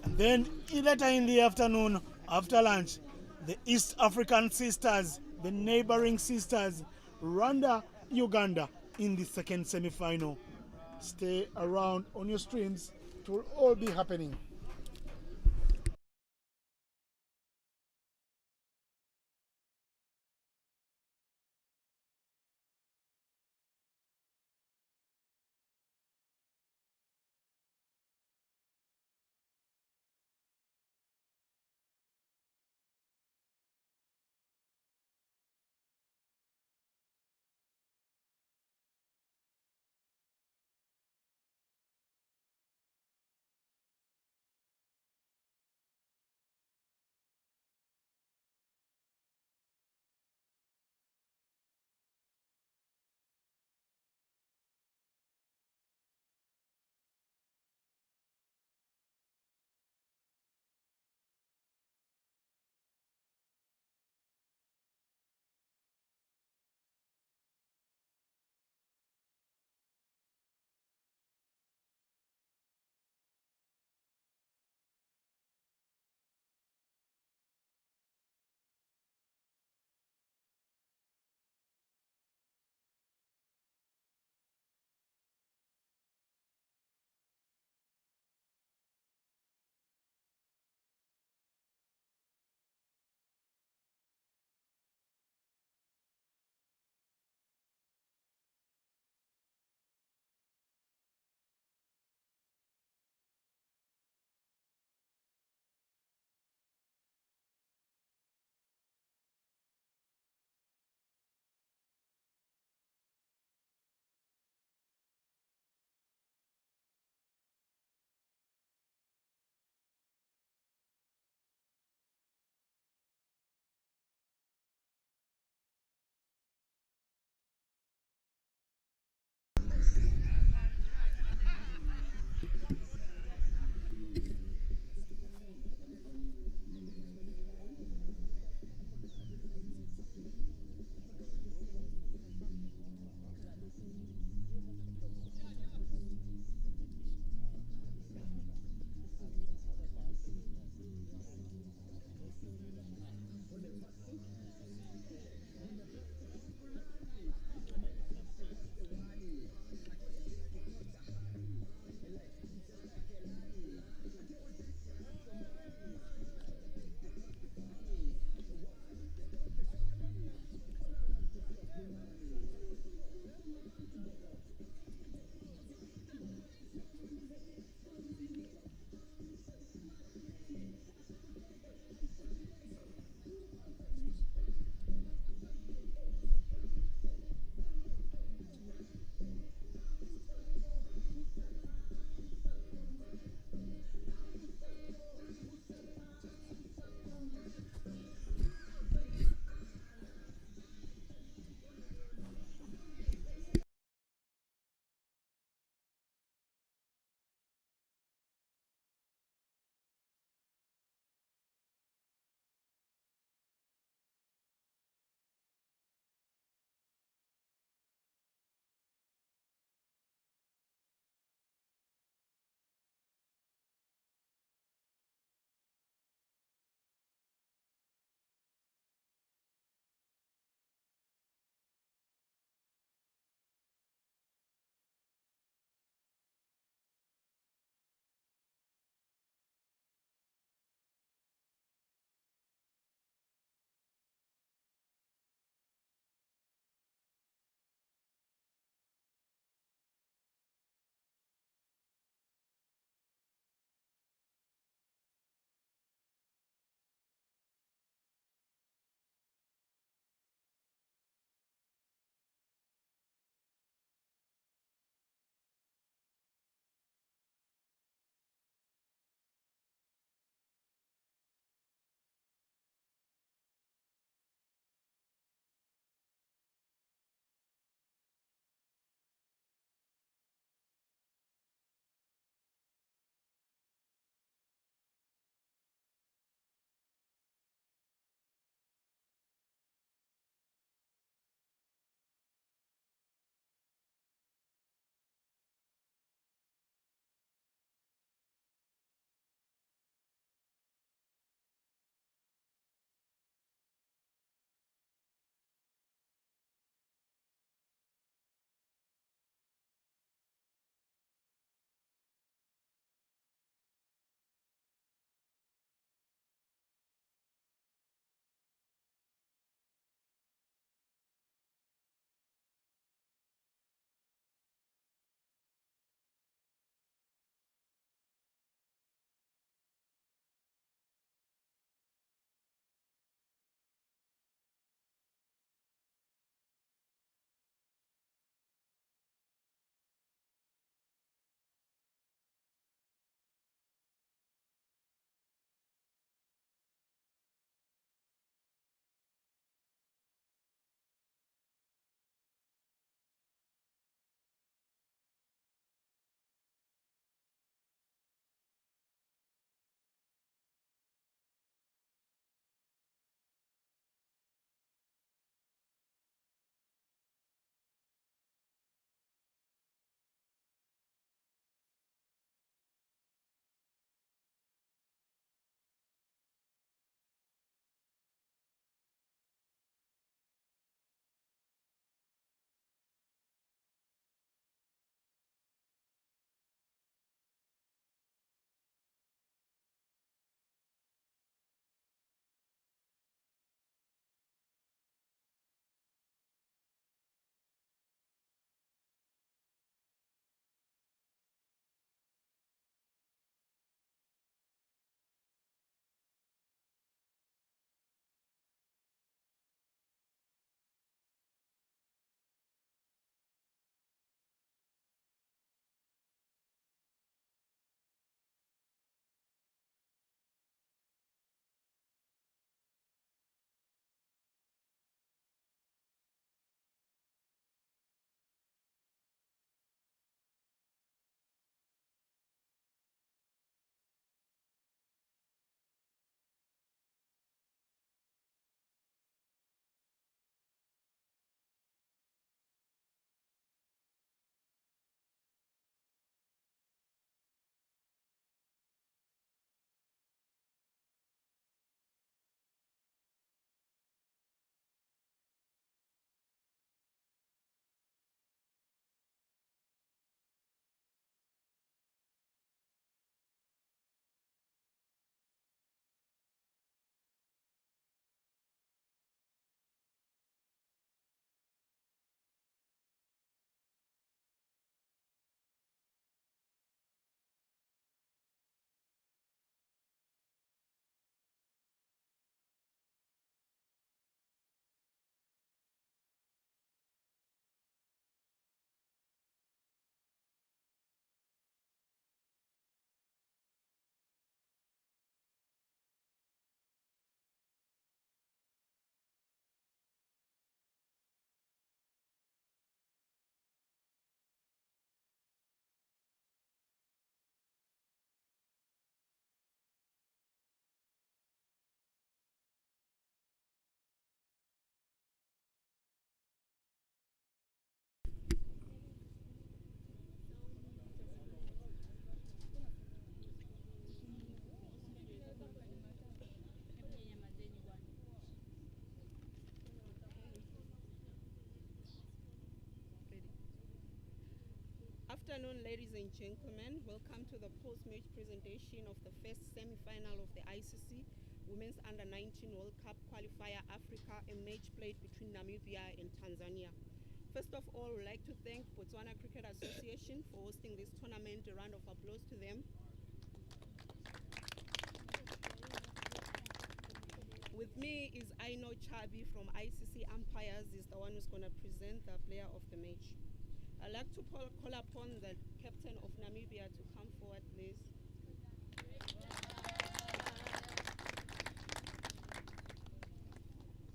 And then later in the afternoon, after lunch, the East African sisters, the neighboring sisters, Rwanda, Uganda, in the second semi-final. Stay around on your streams. It will all be happening. Afternoon, ladies and gentlemen. Welcome to the post-match presentation of the first semi-final of the ICC Women's Under-19 World Cup Qualifier Africa, a match played between Namibia and Tanzania. First of all, we'd like to thank Botswana Cricket Association for hosting this tournament. A round of applause to them. With me is Aino Chabi from ICC Umpires. Is the one who's going to present the player of the match. I'd like to call upon the captain of Namibia to come forward, please.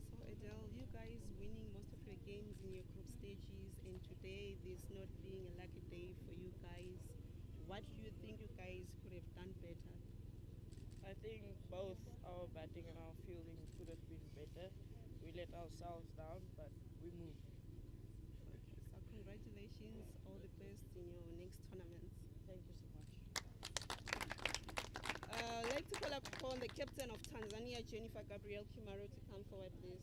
So Adele, you guys winning most of your games in your group stages, and today this not being a lucky day for you guys. What do you think you guys could have done better? I think both our batting and our fielding could have been better. We let ourselves down, but we moved. Okay, so congratulations, all the best in your next tournaments. Thank you so much. I'd like to call upon the captain of Tanzania, Jennifer Gabriel Kimaro, to come forward, please.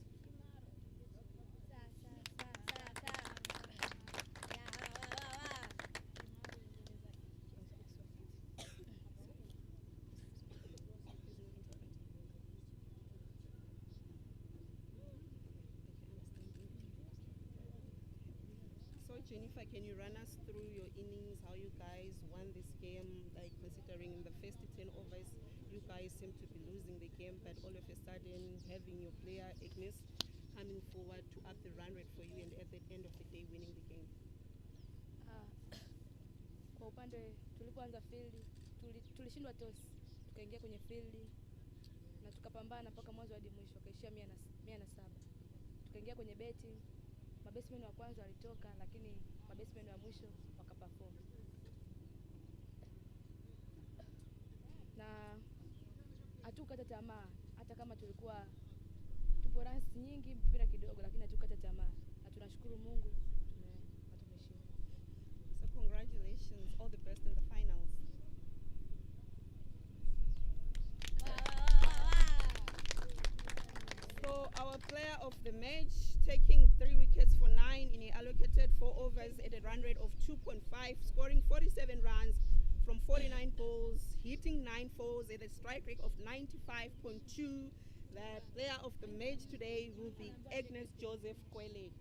So Jennifer, can you run us through your innings, how you guys won this game, like considering in the first 10 overs, you guys seem to be losing the game, but all of a sudden having your player Agnes coming forward to up the run rate for you and at the end of the day winning the game? Kwa upande tulipoanza field tulishindwa toss, tukaingia kwenye field na tukapambana mpaka mwanzo hadi mwisho, kaishia 107. Tukaingia kwenye betting, mabasemen wa kwanza walitoka, lakini mabasemen wa mwisho wakaperform. Na hatukukata tamaa, hata kama tulikuwa tupo runs nyingi mpira kidogo, lakini hatukukata tamaa. Na tunashukuru Mungu tumeshinda. So congratulations, all the best in the finals. So our player of the match, taking 3 wickets for 9 in a allocated 4 overs at a run rate of 2.5, scoring 47 runs from 49 balls, hitting 9 fours at a strike rate of 95.2. The player of the match today will be Agnes Joseph Kwele.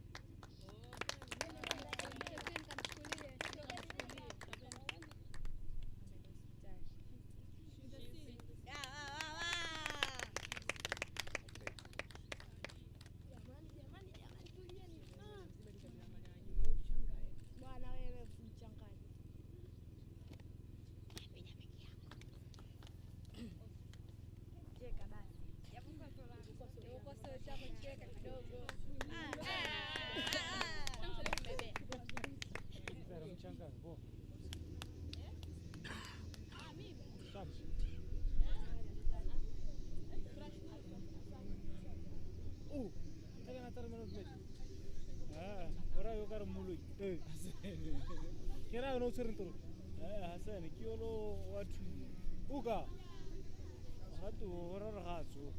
Kera no serentoro. Hasan kiolo watu. Uka. Hatu ora rahatso.